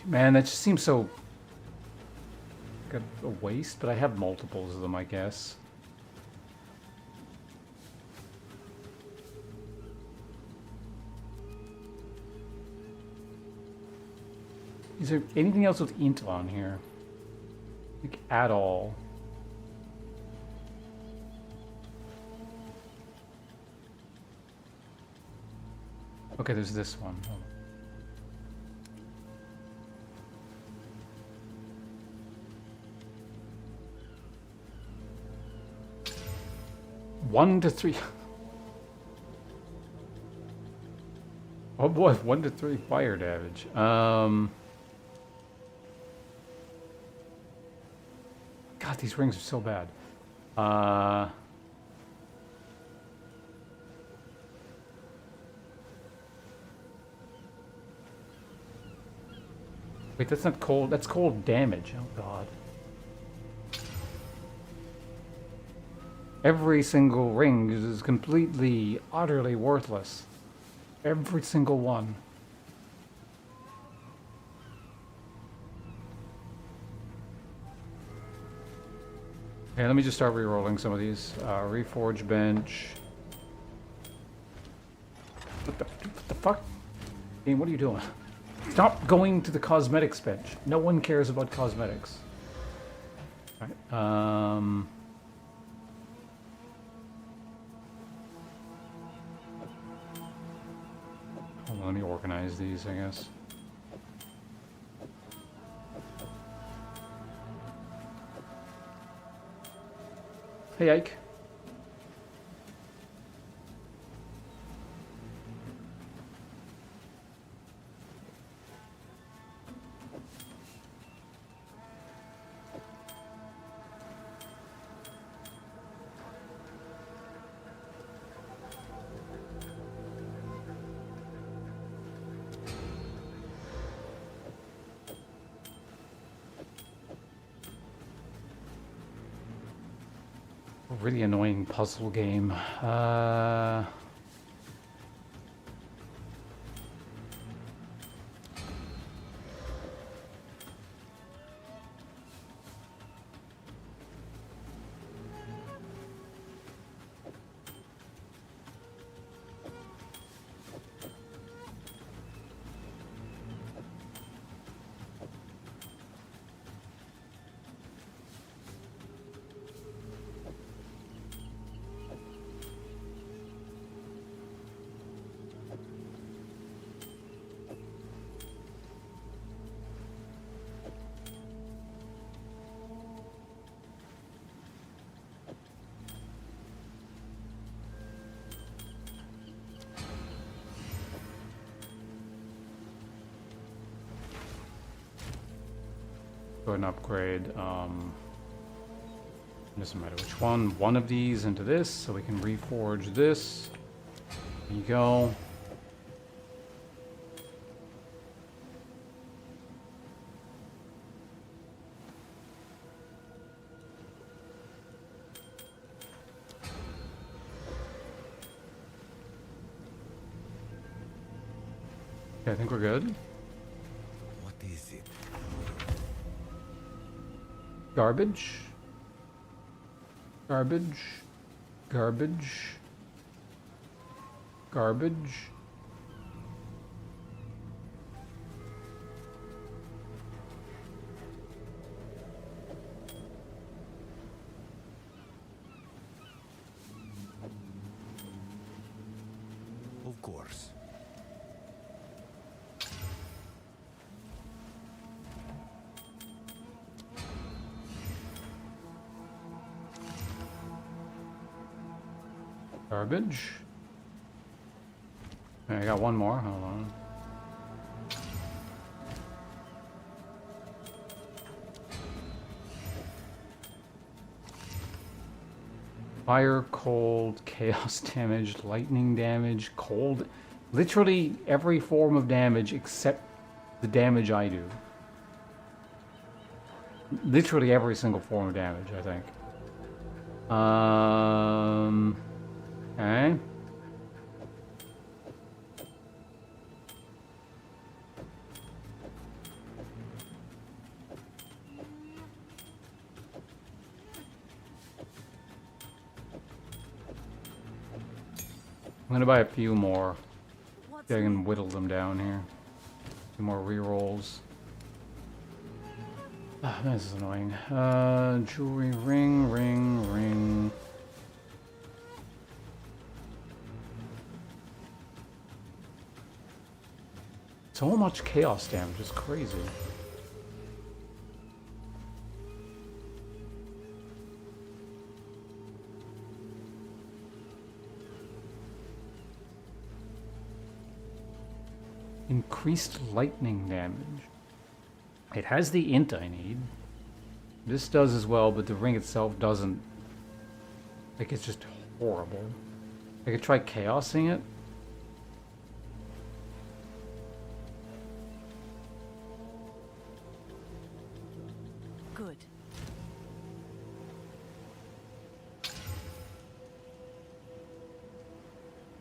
Man, that just seems so... Got a waste, but I have multiples of them, I guess. Is there anything else with int on here? Like, at all? Okay, there's this one. Oh. One to 3. Oh boy, 1 to 3 fire damage. God, these rings are so bad. Wait, that's not cold. That's cold damage. Oh god. Every single ring is completely, utterly worthless. Every single one. Okay, let me just start re-rolling some of these. Reforge bench. What the fuck? Game, what are you doing? Stop going to the cosmetics bench. No one cares about cosmetics. Alright, hold on, let me organize these, I guess. Hey, Ike. Really annoying puzzle game. Go ahead and upgrade, doesn't matter which one of these into this, so we can reforge this. There you go. Okay, I think we're good. What is it? Garbage. Garbage. Garbage. Garbage. Of course. Garbage. I got one more. Hold on. Fire, cold, chaos damage, lightning damage, cold. Literally every form of damage except the damage I do. Literally every single form of damage, I think. Okay. I'm gonna buy a few more. What's See if I can whittle them down here. Two more rerolls. Ah, this is annoying. Jewelry, ring, ring, ring. So much chaos damage, it's crazy. Increased lightning damage. It has the int I need. This does as well, but the ring itself doesn't. Like, it's just horrible. I could try chaosing it. good?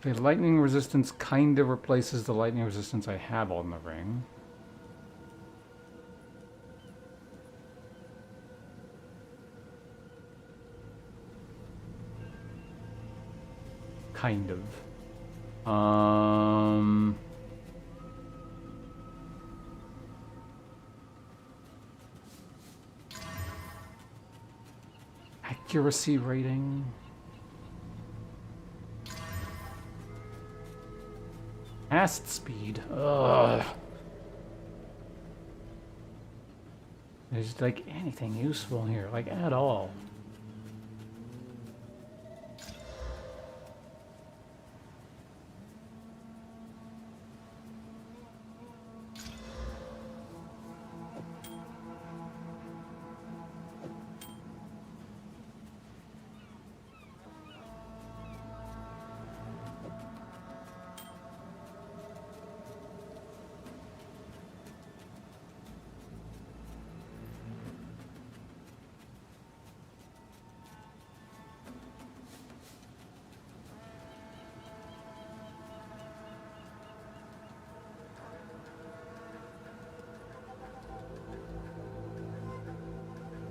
Okay, lightning resistance kind of replaces the lightning resistance I have on the ring. Kind of. Accuracy rating. Cast speed. Ugh. There's like anything useful here, like at all.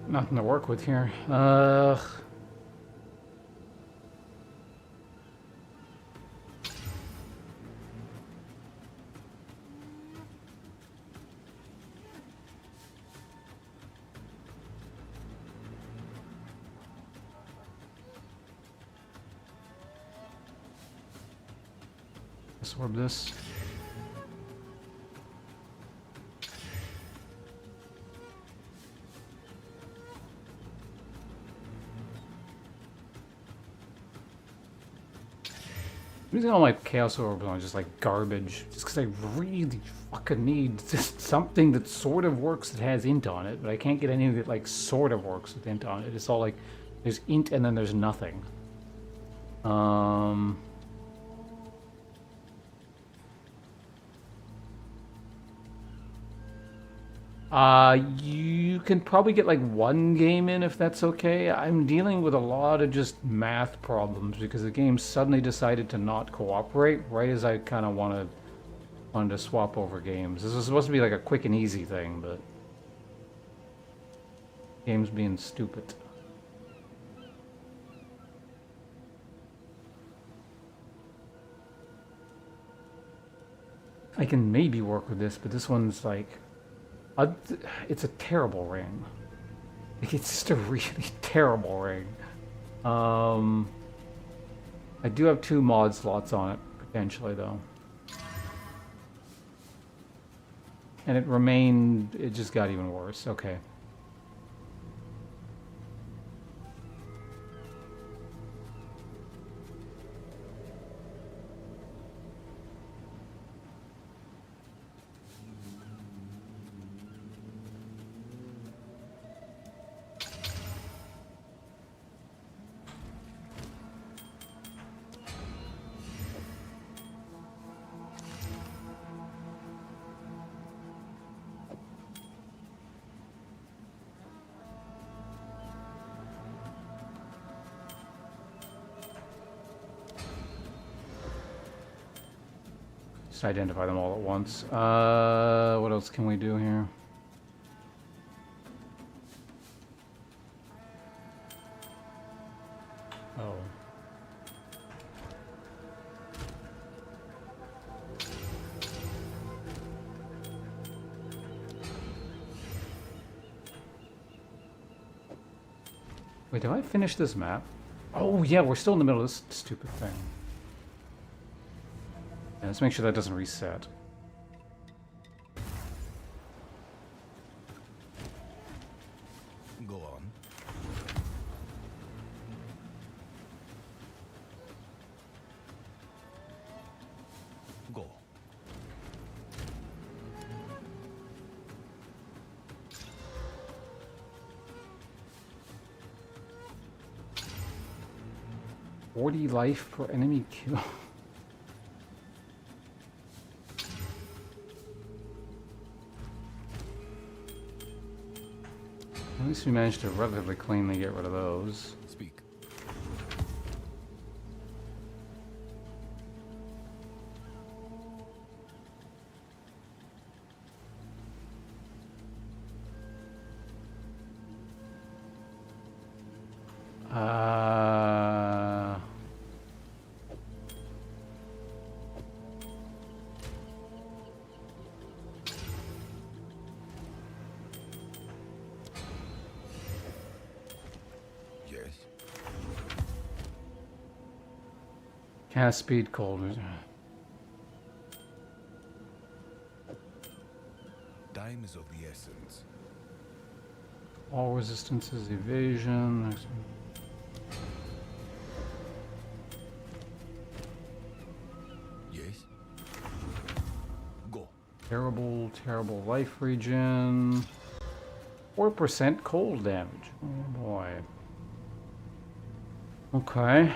Nothing to work with here. Absorb this. I'm using all my chaos orbs on just like garbage, just because I really fucking need just something that sort of works that has int on it, but I can't get anything that like sort of works with int on it. It's all like there's int and then there's nothing. You can probably get like one game in if that's okay. I'm dealing with a lot of just math problems because the game suddenly decided to not cooperate right as I kind of want to wanted to swap over games. This was supposed to be like a quick and easy thing, but game's being stupid. I can maybe work with this, but this one's like, it's a terrible ring. Like, it's just a really terrible ring. I do have 2 mod slots on it, potentially, though. And it just got even worse. Okay. Just identify them all at once. What else can we do here? Oh. Wait, did I finish this map? Oh yeah, we're still in the middle of this stupid thing. Yeah, let's make sure that doesn't reset. Go on. Go. "40 life per enemy kill." At least we managed to relatively cleanly get rid of those. Speak. Yes. Cast speed cold. Time is of the essence. All resistances, evasion. Yes. Go. Terrible, terrible life regen. 4% cold damage. Oh boy. Okay.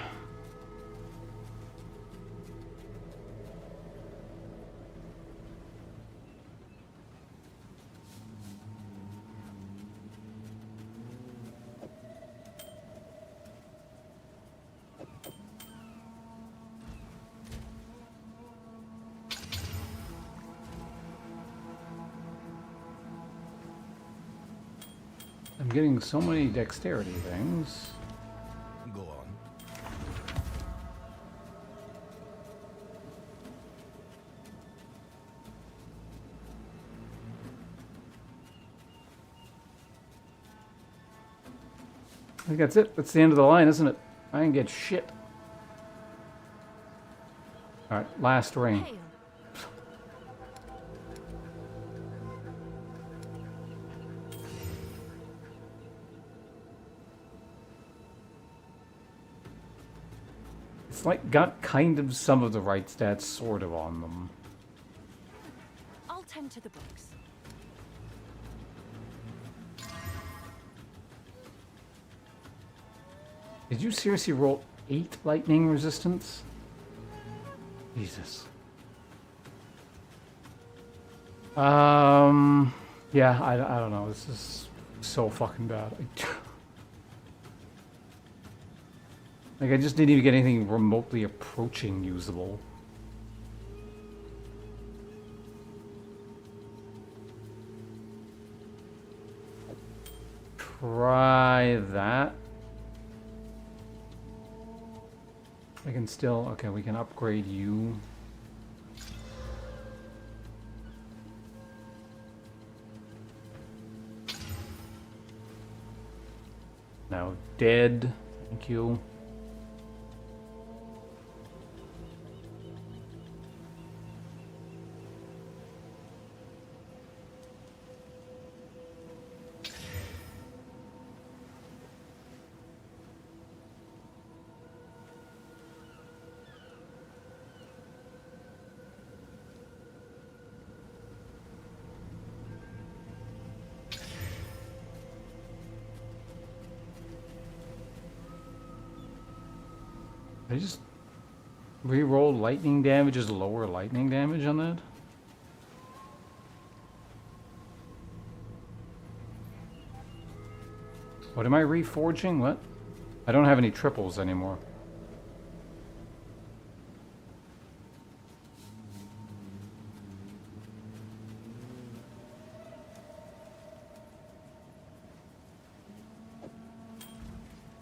I'm getting so many dexterity things. Go on. I think that's it. That's the end of the line, isn't it? I didn't get shit. Alright, last ring. Hail. It's like got kind of some of the right stats sort of on them. I'll tend to the books. Did you seriously roll 8 lightning resistance? Jesus. Yeah, I don't know. This is so fucking bad. Like, I just didn't even get anything remotely approaching usable. try that. I can still, okay, we can upgrade you. Now dead, thank you. Did I just re-roll lightning damage as lower lightning damage on that? What am I reforging? What? I don't have any triples anymore.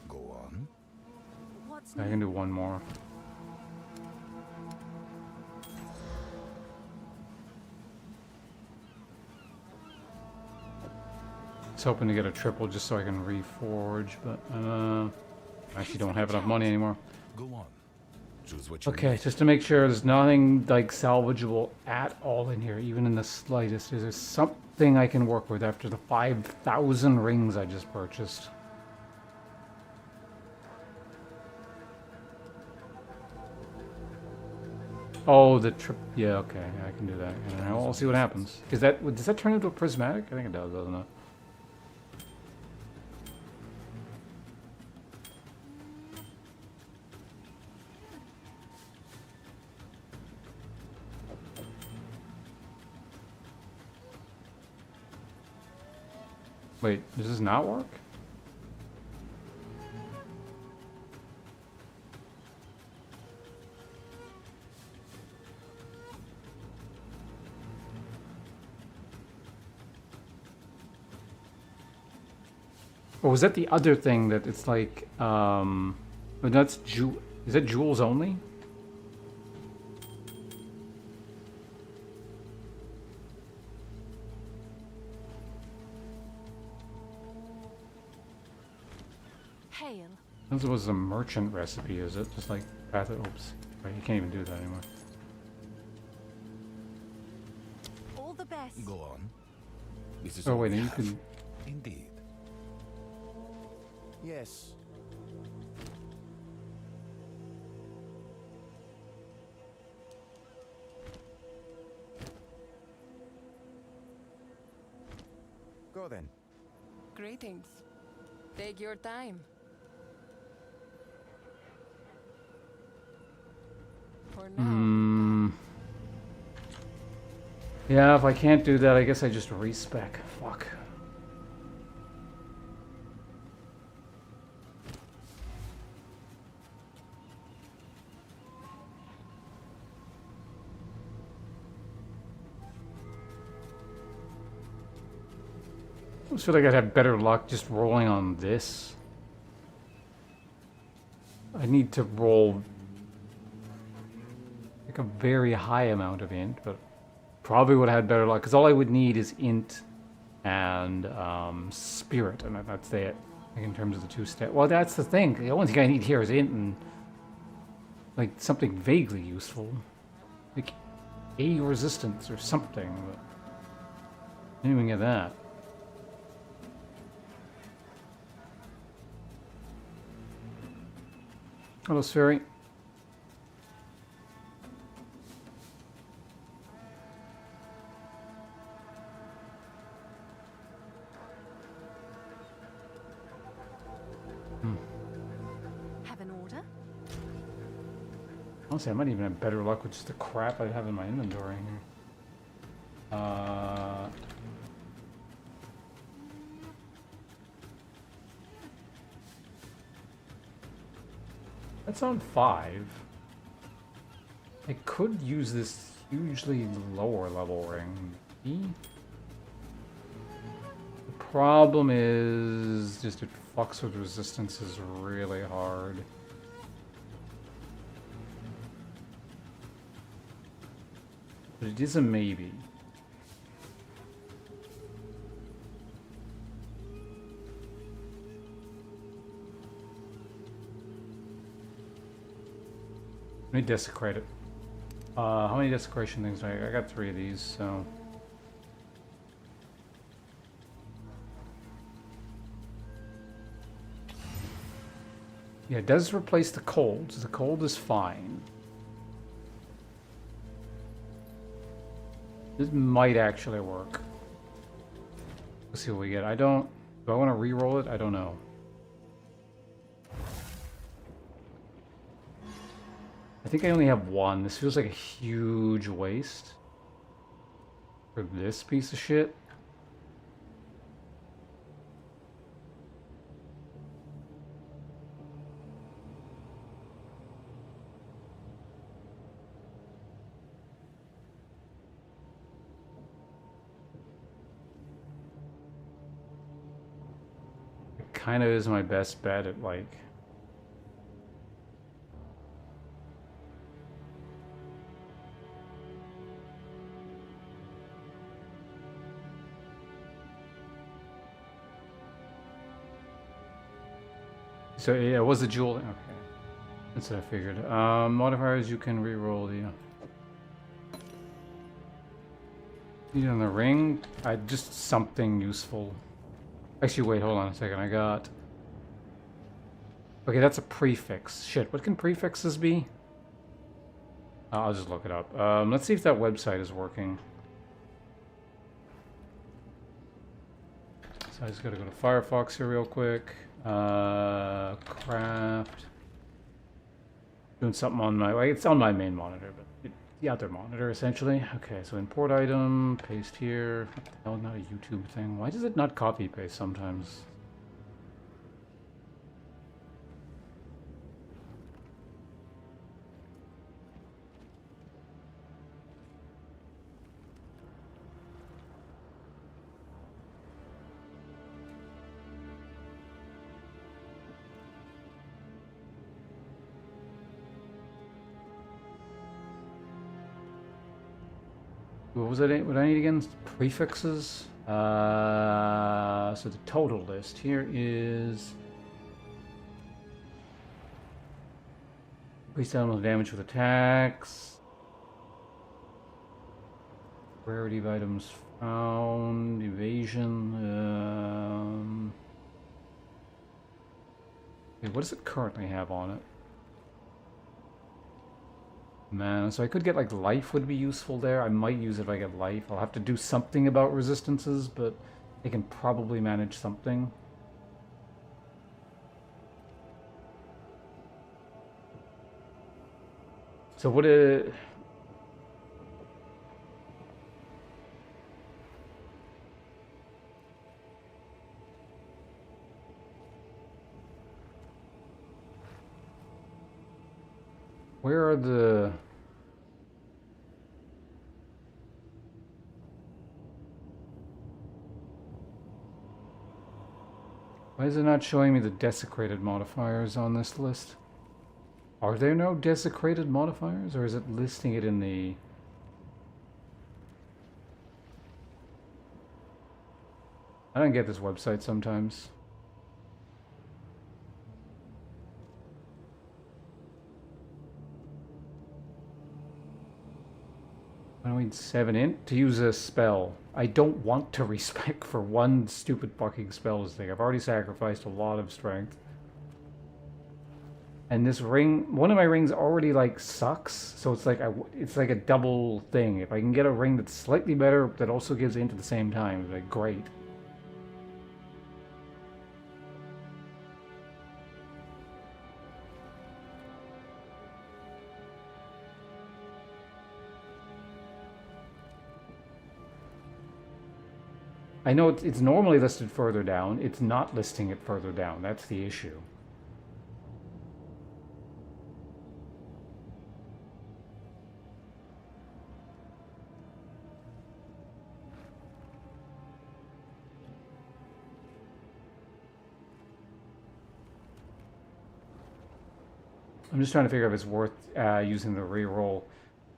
Go on. What's I new? can do one more. I was hoping to get a triple just so I can reforge, but I actually don't have enough money anymore. Go on. Choose what you Okay, need. just to make sure there's nothing like salvageable at all in here, even in the slightest. Is there something I can work with after the 5,000 rings I just purchased? Oh, the trip. Yeah, okay, I can do that. And I'll see what happens. Is that does that turn into a prismatic? I think it does, doesn't it? Wait, does this not work? Or was that the other thing that it's like, but that's is that jewels only? Hail. This was a merchant recipe, is it? Just like, oops, right, you can't even do that anymore. All the best. Go on. This is Oh all wait, we then you have. can. Indeed. Yes. Go then. Greetings. Take your time. For now. Yeah, if I can't do that, I guess I just respec. Fuck. I just feel like I'd have better luck just rolling on this. I need to roll like a very high amount of int, but probably would have had better luck because all I would need is int and spirit, and that's it. Like in terms of the two step. Well, that's the thing. The only thing I need here is int and like something vaguely useful, like A resistance or something. But I didn't even get that. Hello, Spheri. Have an order? Honestly, I might even have better luck with just the crap I have in my inventory here. That's on 5. I could use this hugely lower level ring. The problem is just it fucks with resistances really hard. But it is a maybe. Let me desecrate it. How many desecration things do I got 3 of these, so... Yeah, it does replace the cold, so the cold is fine. This might actually work. Let's see what we get. Do I want to re-roll it? I don't know. I think I only have 1. This feels like a huge waste for this piece of shit. It kind of is my best bet at like... So yeah, it was a jewel. Okay, that's what I figured. Modifiers, you can re-roll the. Need on the ring. Just something useful. Actually, wait, hold on a second. I got. Okay, that's a prefix. Shit, what can prefixes be? I'll just look it up. Let's see if that website is working. So I just gotta go to Firefox here real quick. Craft. Doing something on my, it's on my main monitor, but the other monitor essentially. Okay, so import item, paste here. What the hell, not a YouTube thing. Why does it not copy paste sometimes? What was it? What I need again? Prefixes. So the total list here is increased animal damage with attacks, rarity of items found, evasion. Okay, what does it currently have on it? Man, so I could get like life would be useful there. I might use it if I get life. I'll have to do something about resistances, but I can probably manage something. So what it... Where are the... Why is it not showing me the desecrated modifiers on this list? Are there no desecrated modifiers, or is it listing it in the... I don't get this website sometimes. I need 7 int to use a spell. I don't want to respec for one stupid fucking spells thing. I've already sacrificed a lot of strength. And this ring, one of my rings already like sucks, so it's like a double thing. If I can get a ring that's slightly better that also gives int at the same time, it's like great. I know it's normally listed further down. It's not listing it further down. That's the issue. I'm just trying to figure out if it's worth using the reroll.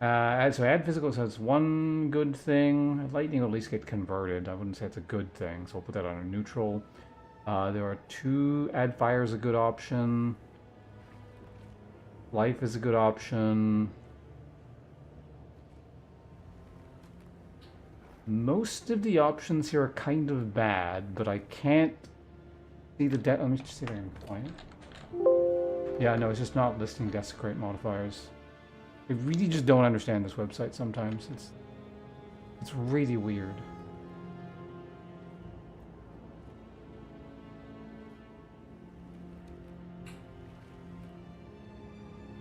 So add physical, so it's one good thing. Lightning will at least get converted. I wouldn't say it's a good thing, so we'll put that on a neutral. There are 2. Add fire is a good option. Life is a good option. Most of the options here are kind of bad, but I can't see the let me just see if I can find it. Yeah, no, it's just not listing desecrate modifiers. I really just don't understand this website sometimes. It's really weird.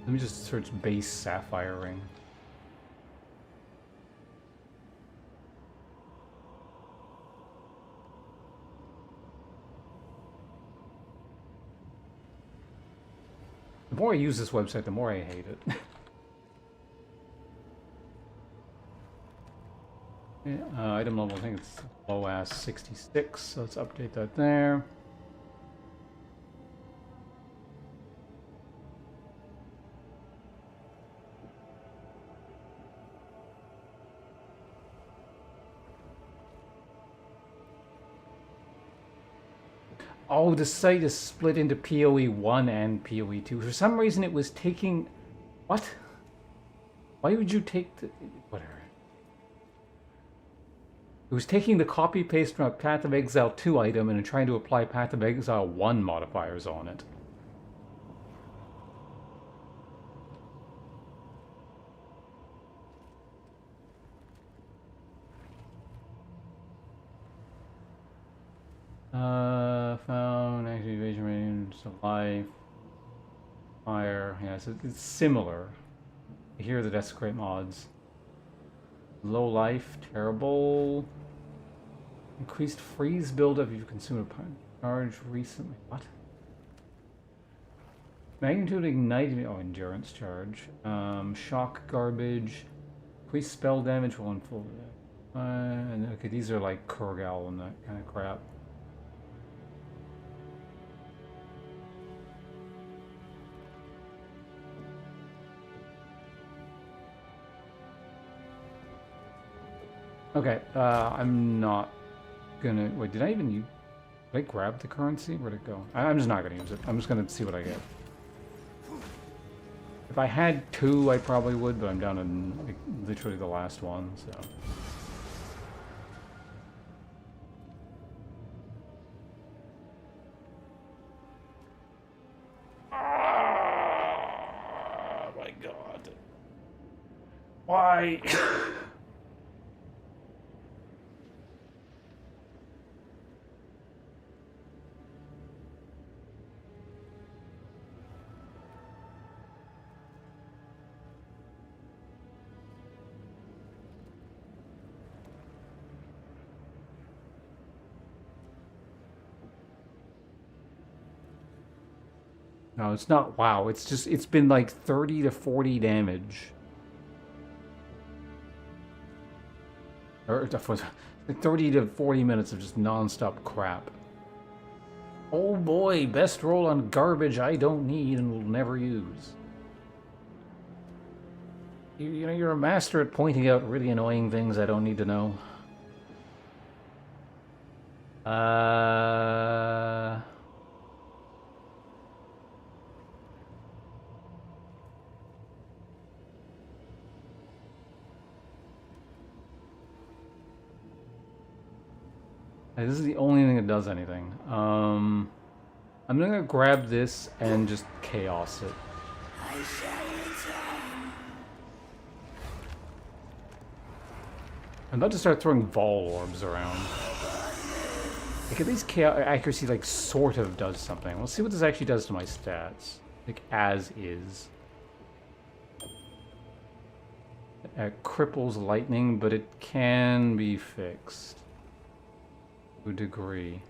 Let me just search base sapphire ring. The more I use this website, the more I hate it. Yeah, item level, I think it's low ass 66, so let's update that there. Oh, the site is split into PoE1 and PoE2. For some reason it was taking... What? Why would you take the... Whatever. It was taking the copy-paste from a Path of Exile 2 item and trying to apply Path of Exile 1 modifiers on it. Found active evasion range to life, fire. Yeah, so it's similar. Here are the desecrate mods. Low life, terrible. Increased freeze buildup if you consume a charge recently. What? Magnitude ignited. Oh, endurance charge. Shock garbage. Increased spell damage will unfold. And okay, these are like Kurgal and that kind of crap. Okay, I'm not gonna... Wait, did I even use... Did I grab the currency? Where'd it go? I'm just not gonna use it. I'm just gonna see what I get. If I had 2, I probably would, but I'm down to like, literally the last one, so... Oh my god. Why? No, it's not wow. It's just, it's been like 30 to 40 damage. Or 30 to 40 minutes of just non-stop crap. Oh boy, best roll on garbage I don't need and will never use. You know, you're a master at pointing out really annoying things I don't need to know. This is the only thing that does anything. I'm gonna grab this and just chaos it. I'm about to start throwing Vol orbs around. Like, at least chaos accuracy, like, sort of does something. We'll see what this actually does to my stats. Like, as is. It cripples lightning, but it can be fixed. To a degree.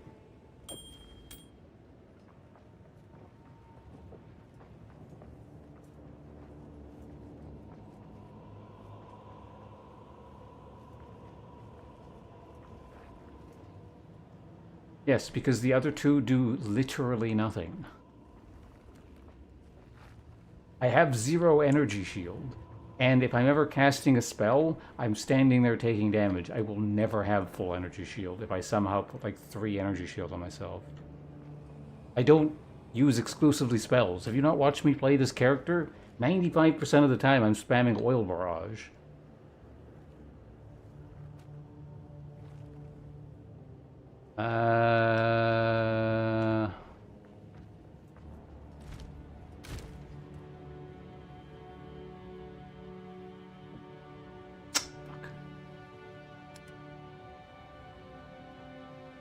Yes, because the other two do literally nothing. I have 0 energy shield. And if I'm ever casting a spell, I'm standing there taking damage. I will never have full energy shield if I somehow put like 3 energy shield on myself. I don't use exclusively spells. Have you not watched me play this character? 95% of the time I'm spamming Oil Barrage.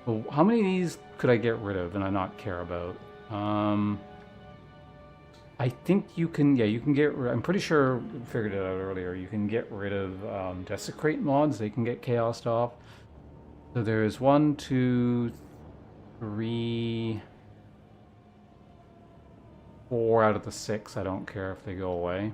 Well, how many of these could I get rid of and I not care about? I think you can, yeah, you can get, I'm pretty sure, I figured it out earlier, you can get rid of Desecrate mods, they can get chaosed off. So there's 1, 2, 3, 4 out of the 6, I don't care if they go away.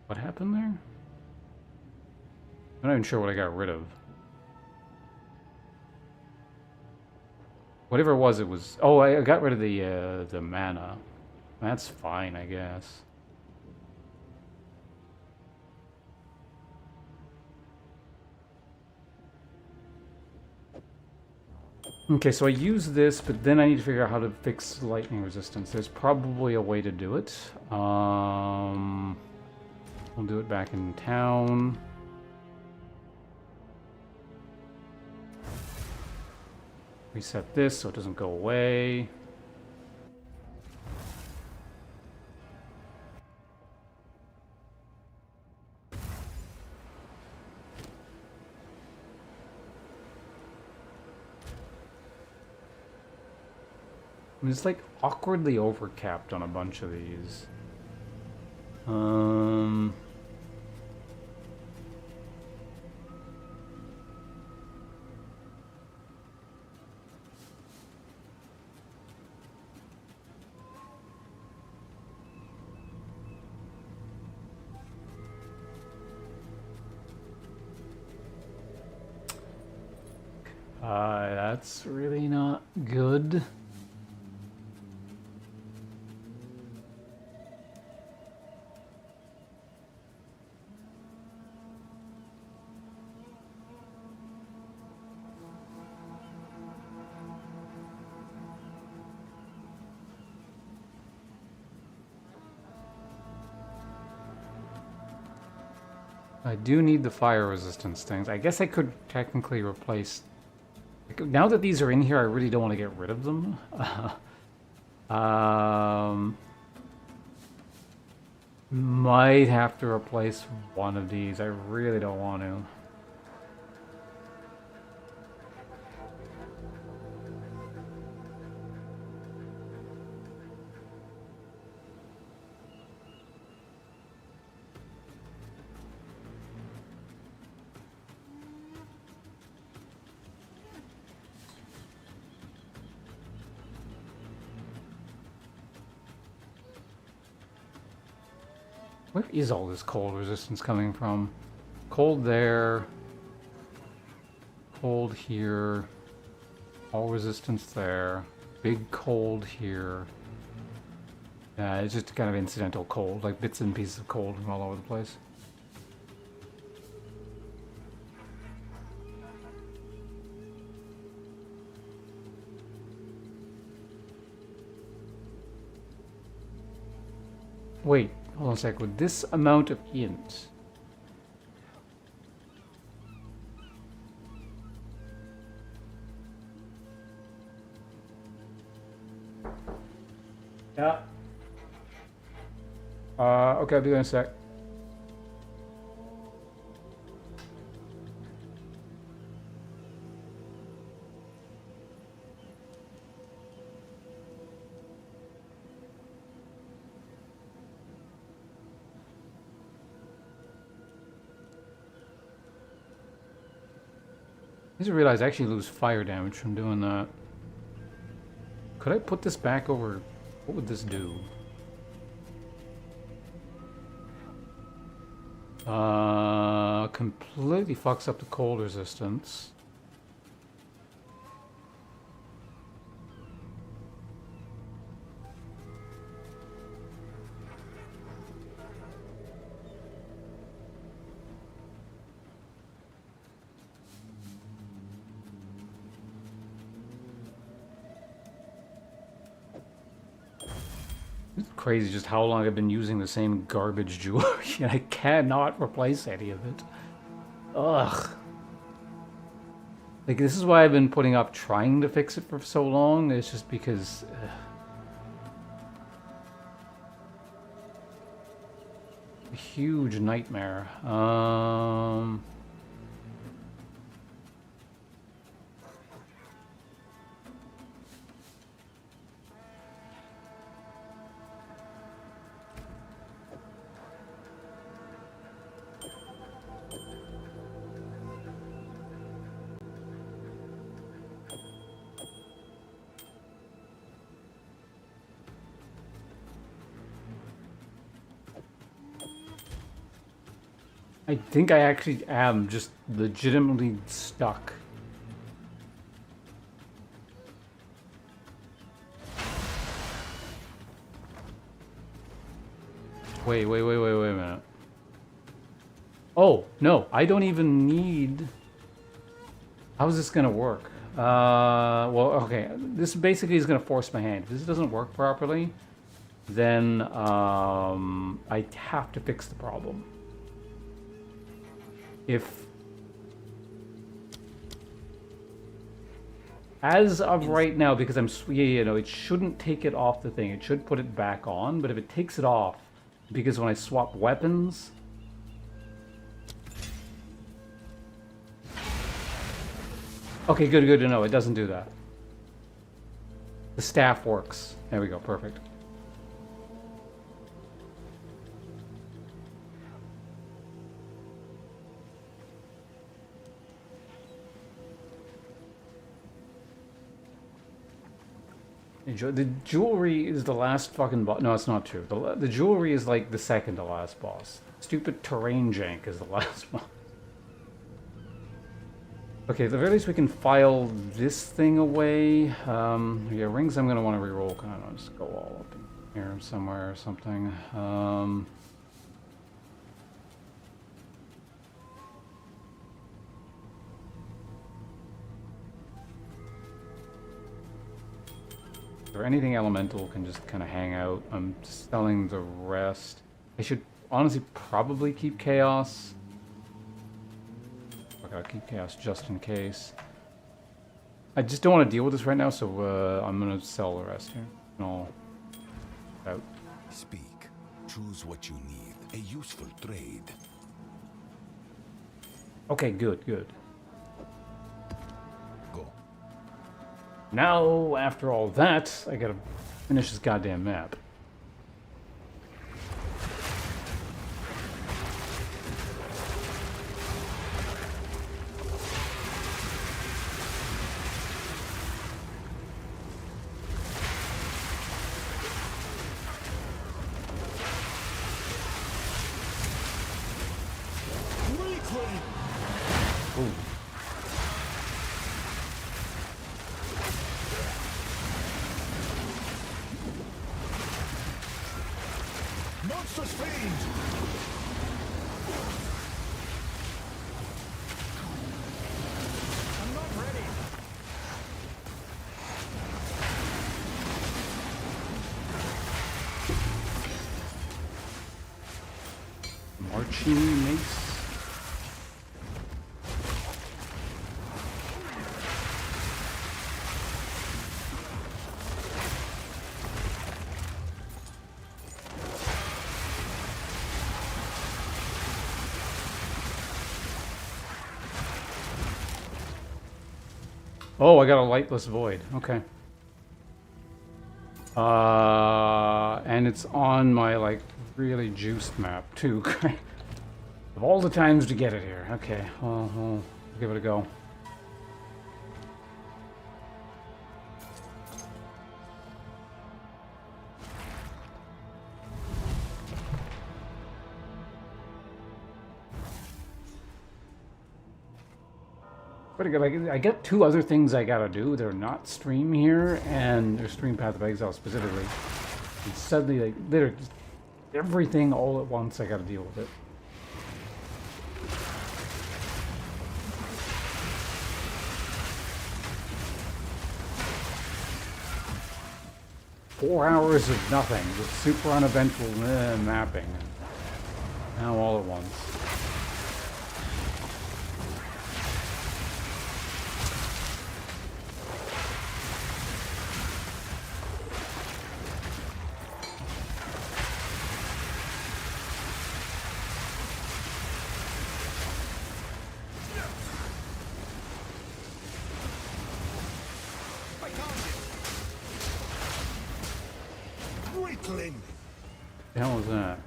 What happened there? I'm not even sure what I got rid of. Whatever it was, Oh, I got rid of the mana. That's fine, I guess. Okay, so I use this, but then I need to figure out how to fix lightning resistance. There's probably a way to do it. We'll do it back in town. Reset this so it doesn't go away. I'm just like awkwardly overcapped on a bunch of these. That's really not good. I do need the fire resistance things. I guess I could technically replace... Now that these are in here, I really don't want to get rid of them. Might have to replace one of these. I really don't want to. Where is all this cold resistance coming from? Cold there. Cold here. All resistance there. Big cold here. Yeah, it's just kind of incidental cold, like bits and pieces of cold from all over the place. Wait, hold on a sec. With this amount of int, yeah. Okay, I'll be there in a sec. I just realized I actually lose fire damage from doing that. Could I put this back over? What would this do? Completely fucks up the cold resistance. It's crazy just how long I've been using the same garbage jewelry and I cannot replace any of it. Ugh. Like, this is why I've been putting off trying to fix it for so long. It's just because... a huge nightmare. I think I actually am just legitimately stuck. Wait a minute. Oh, no, I don't even need... How's this gonna work? Well, okay, this basically is gonna force my hand. If this doesn't work properly, then I have to fix the problem. If, as of right now, because I'm, you know, it shouldn't take it off the thing. It should put it back on, but if it takes it off, because when I swap weapons... Okay, good to know. It doesn't do that. The staff works. There we go, perfect. The jewelry is the last fucking boss. No, it's not true. The jewelry is like the second to last boss. Stupid terrain jank is the last one. Okay, at the very least we can file this thing away. Yeah, rings I'm going to want to reroll. Can I just go all up in here somewhere or something? Or anything elemental can just kind of hang out. I'm selling the rest. I should honestly probably keep chaos. Okay, I'll keep chaos just in case. I just don't want to deal with this right now, so I'm gonna sell the rest here. And I'll out. Speak. Choose what you need. A useful trade. Okay, good. Go. Now, after all that, I gotta finish this goddamn map. Monstrous fiend! I'm not ready. Marching mace. Oh, I got a lightless void. Okay. And it's on my, like, really juiced map, too. Of all the times to get it here. Okay, I'll give it a go. Pretty good. Like, I get two other things I gotta do. They're not stream here, and they're stream Path of Exile specifically. And suddenly, like, literally, just everything all at once, I gotta deal with it. Four hours of nothing, just super uneventful mapping. Now all at once. Weakling! The hell is that?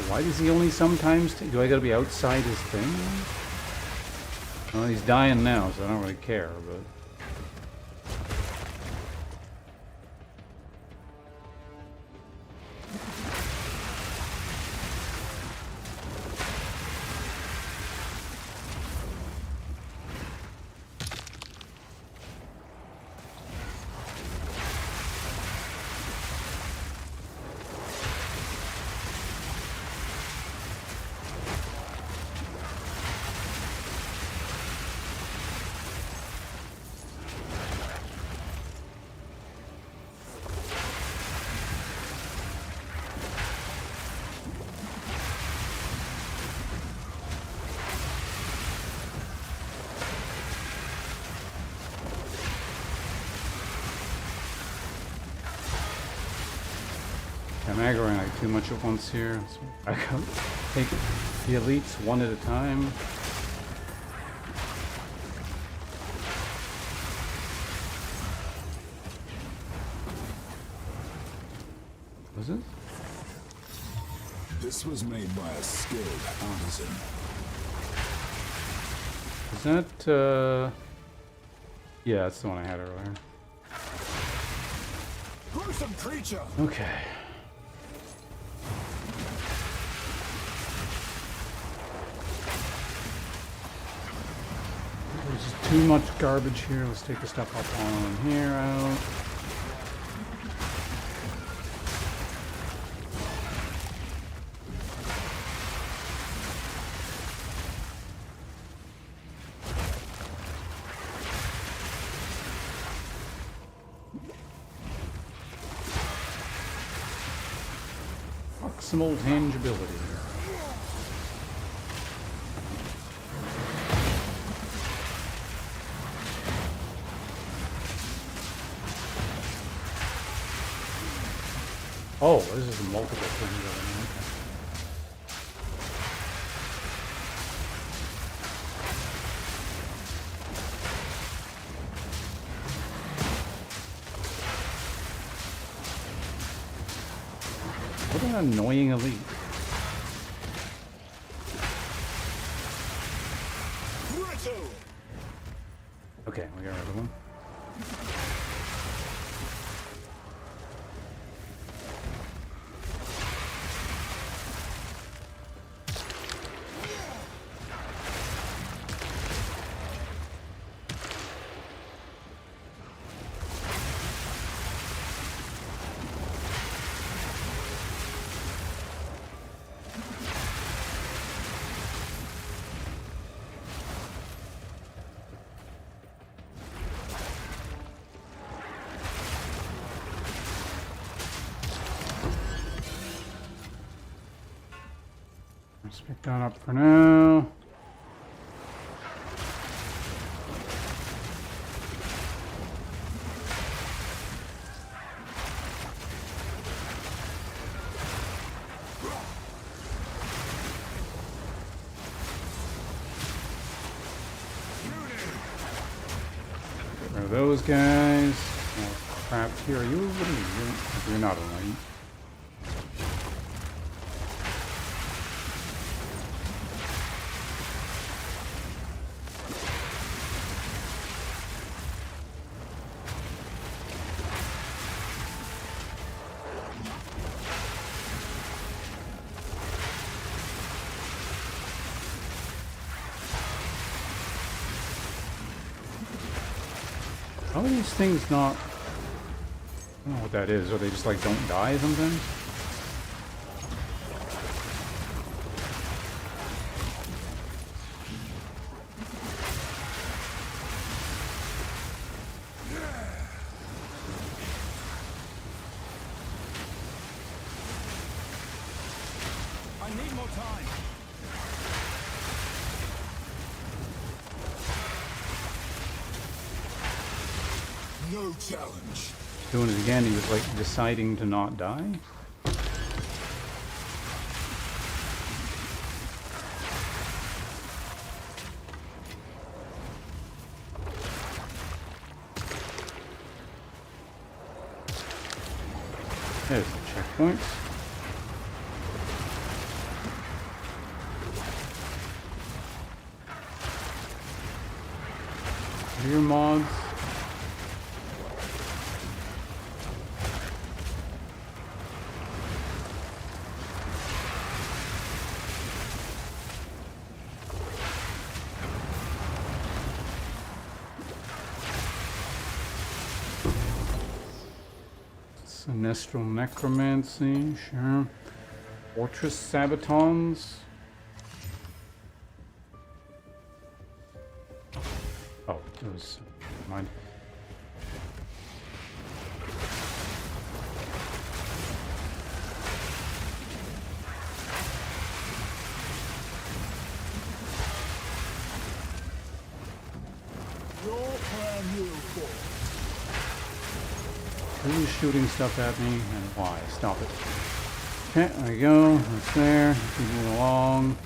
Why does he only sometimes do I gotta be outside his thing? Well, he's dying now, so I don't really care, but... I'm aggroing like too much at once here. So I gotta take the elites one at a time. Was it? This was made by a skilled artisan. Is that, yeah, that's the one I had earlier. Gruesome creature! Okay. There's just too much garbage here. Let's take the stuff up on here out. Maximal tangibility. Oh, this is multiple things going on. What an annoying elite. Okay, we got another one. Let's pick that up for now. Get rid of those guys. Oh, crap. Here, are you? What are you? You're not alone. How are these things not... I don't know what that is. Or they just like don't die sometimes? I need more time. No challenge. Doing it again, he was like deciding to not die. There's the checkpoint. Rear mods. Sinestral Necromancy, sure. Fortress Sabatons. Oh, it was... never mind. Who's shooting stuff at me and why? Stop it. Okay, there we go. That's there. Keep moving along.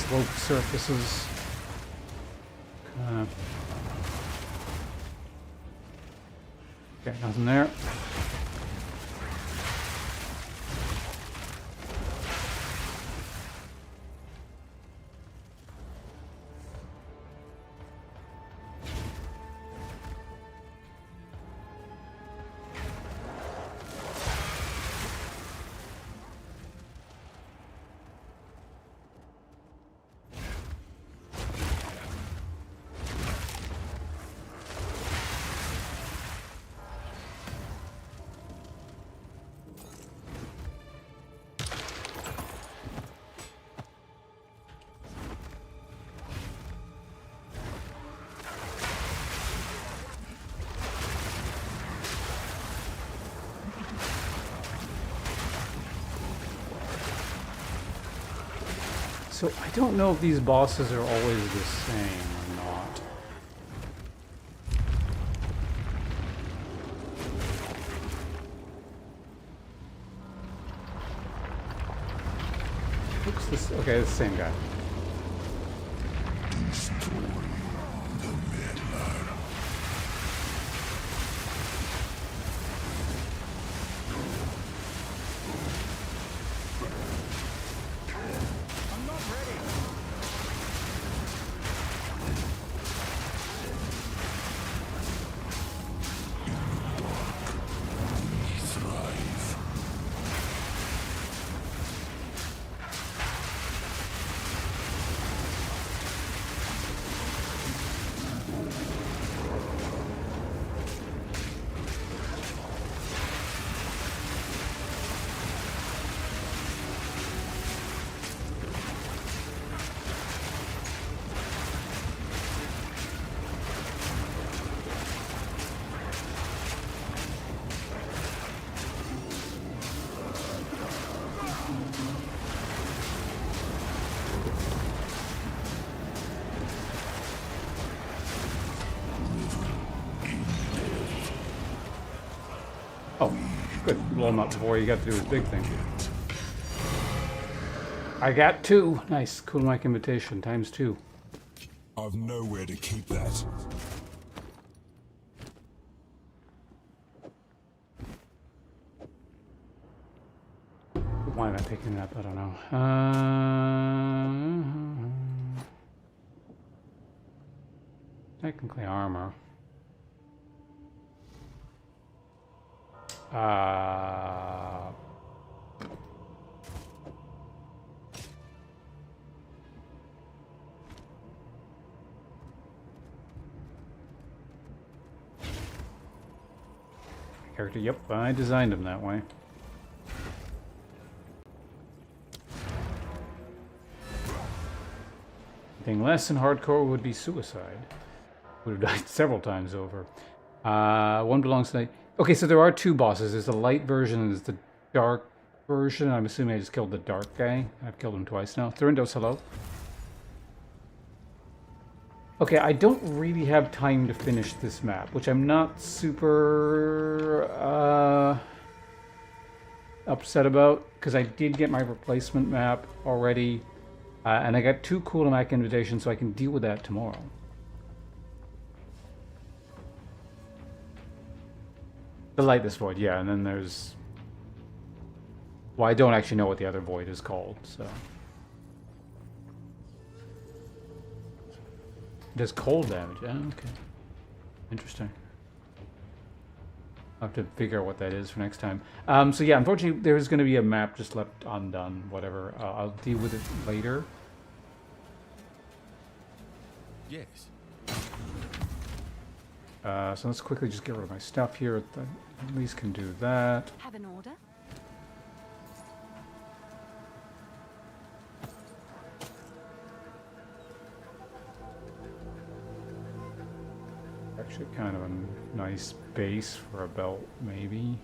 Slope surfaces. Okay, nothing there. So I don't know if these bosses are always the same or not. Looks this okay, it's the same guy. Oh, good. Blow him up before you got to do his big thing. I got 2. Nice. Kulemak invitation times 2. I've nowhere to keep that. Why am I picking it up? I don't know. Technically armor. Character, yep, I designed him that way. Anything less than hardcore would be suicide. Would have died several times over. One belongs to... Okay, so there are two bosses. There's the light version and there's the dark version. I'm assuming I just killed the dark guy. I've killed him twice now. Thurindos, hello. Okay, I don't really have time to finish this map, which I'm not super upset about, because I did get my replacement map already, and I got 2 Kulemak invitations, so I can deal with that tomorrow. The Lightless Void, yeah, and then there's... Well, I don't actually know what the other void is called, so... It does cold damage. Oh, okay. Interesting. I'll have to figure out what that is for next time. So yeah, unfortunately, there's going to be a map just left undone. Whatever. I'll deal with it later. Yes. So let's quickly just get rid of my stuff here. At least can do that. Have an order? Actually, kind of a nice base for a belt, maybe.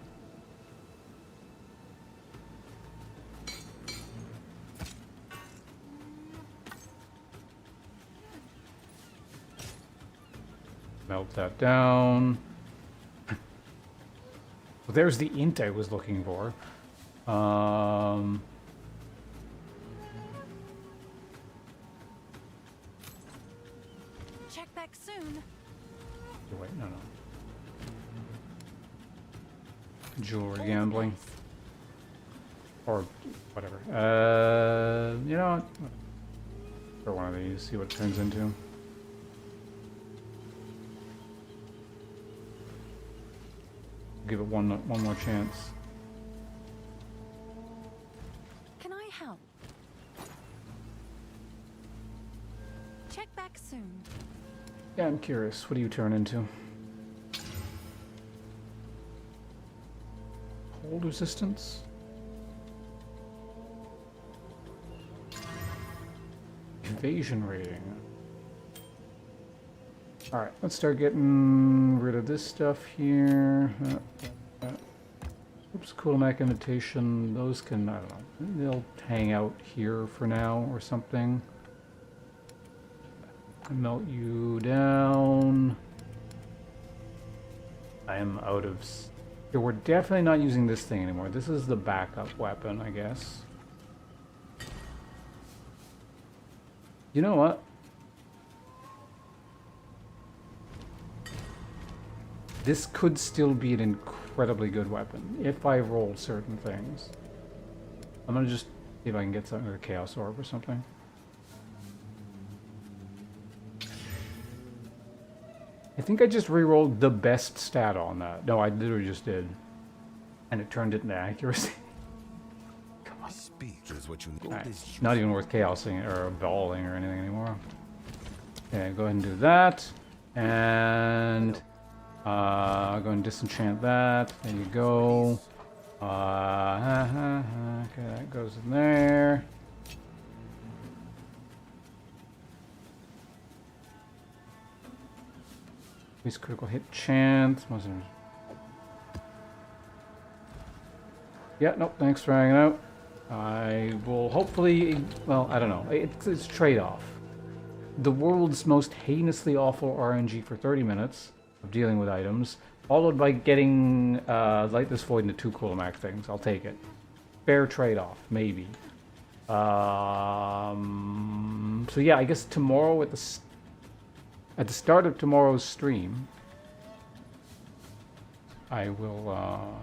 Melt that down. Well, there's the int I was looking for. Check back soon. Wait, no. Jewelry gambling. Or whatever. You know what? For one of these, see what it turns into. Give it one more chance. Can I help? Check back soon. Yeah, I'm curious. What do you turn into? Hold resistance? Evasion rating. Alright, let's start getting rid of this stuff here. Oops, Kulemak invitation. Those can, I don't know, they'll hang out here for now or something. Melt you down. I am out of... Yeah, we're definitely not using this thing anymore. This is the backup weapon, I guess. You know what? This could still be an incredibly good weapon if I roll certain things. I'm gonna just see if I can get something like a Chaos Orb or something. I think I just re-rolled the best stat on that. No, I literally just did. And it turned it into accuracy. Come on. Speech is what you need. Right. Not even worth chaosing or balling or anything anymore. Okay, go ahead and do that. And go and disenchant that. There you go. Okay, that goes in there. Increase critical hit chance. Yeah, nope, thanks for hanging out. I will hopefully, well, I don't know. It's trade-off. The world's most heinously awful RNG for 30 minutes of dealing with items, followed by getting Lightless Void into 2 Kulemak things. I'll take it. Fair trade-off, maybe. So yeah, I guess tomorrow at the start of tomorrow's stream, I will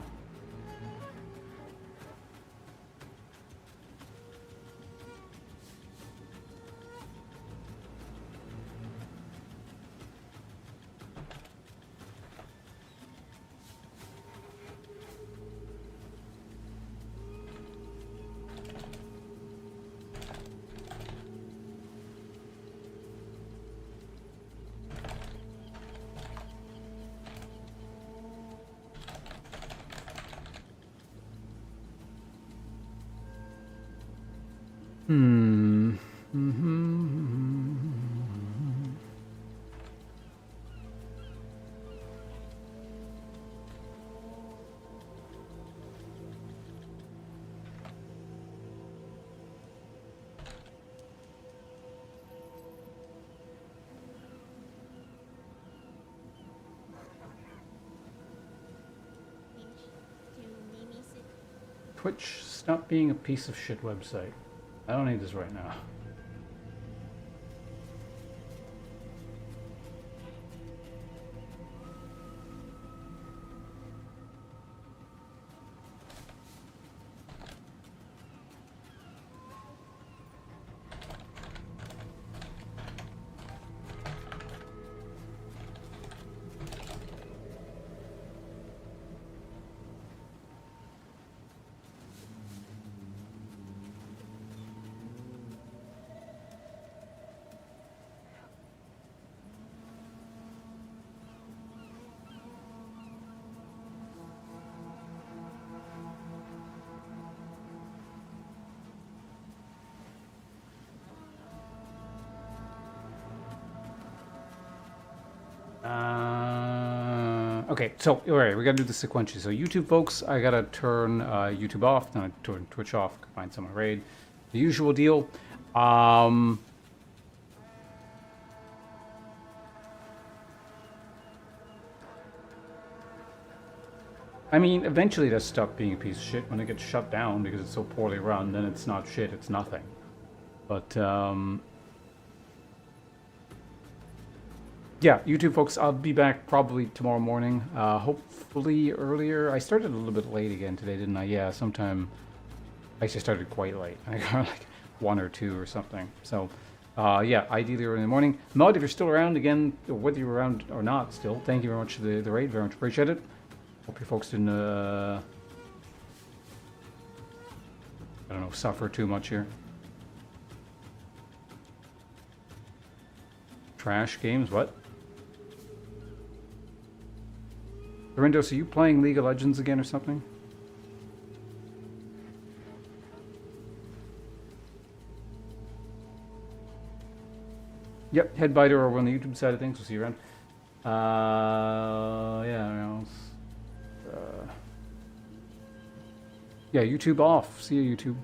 Hmm. Twitch, stop being a piece of shit website. I don't need this right now. Okay, so all right, we gotta do this sequentially. So YouTube folks, I gotta turn YouTube off, then I turn Twitch off, find someone raid, the usual deal. I mean, eventually it'll stop being a piece of shit when it gets shut down because it's so poorly run. Then it's not shit; it's nothing. But yeah, YouTube folks, I'll be back probably tomorrow morning. Hopefully earlier. I started a little bit late again today, didn't I? Yeah, sometime. I actually started quite late. I got like 1 or 2 or something. So, yeah, ideally early in the morning. Mud, if you're still around again, whether you're around or not, still, thank you very much for the raid. Very much appreciate it. Hope you folks didn't, I don't know, suffer too much here. Trash games, what? Dorindos, are you playing League of Legends again or something? Yep, Headbiter over on the YouTube side of things. We'll see you around. Yeah, yeah, YouTube off. See you, YouTube.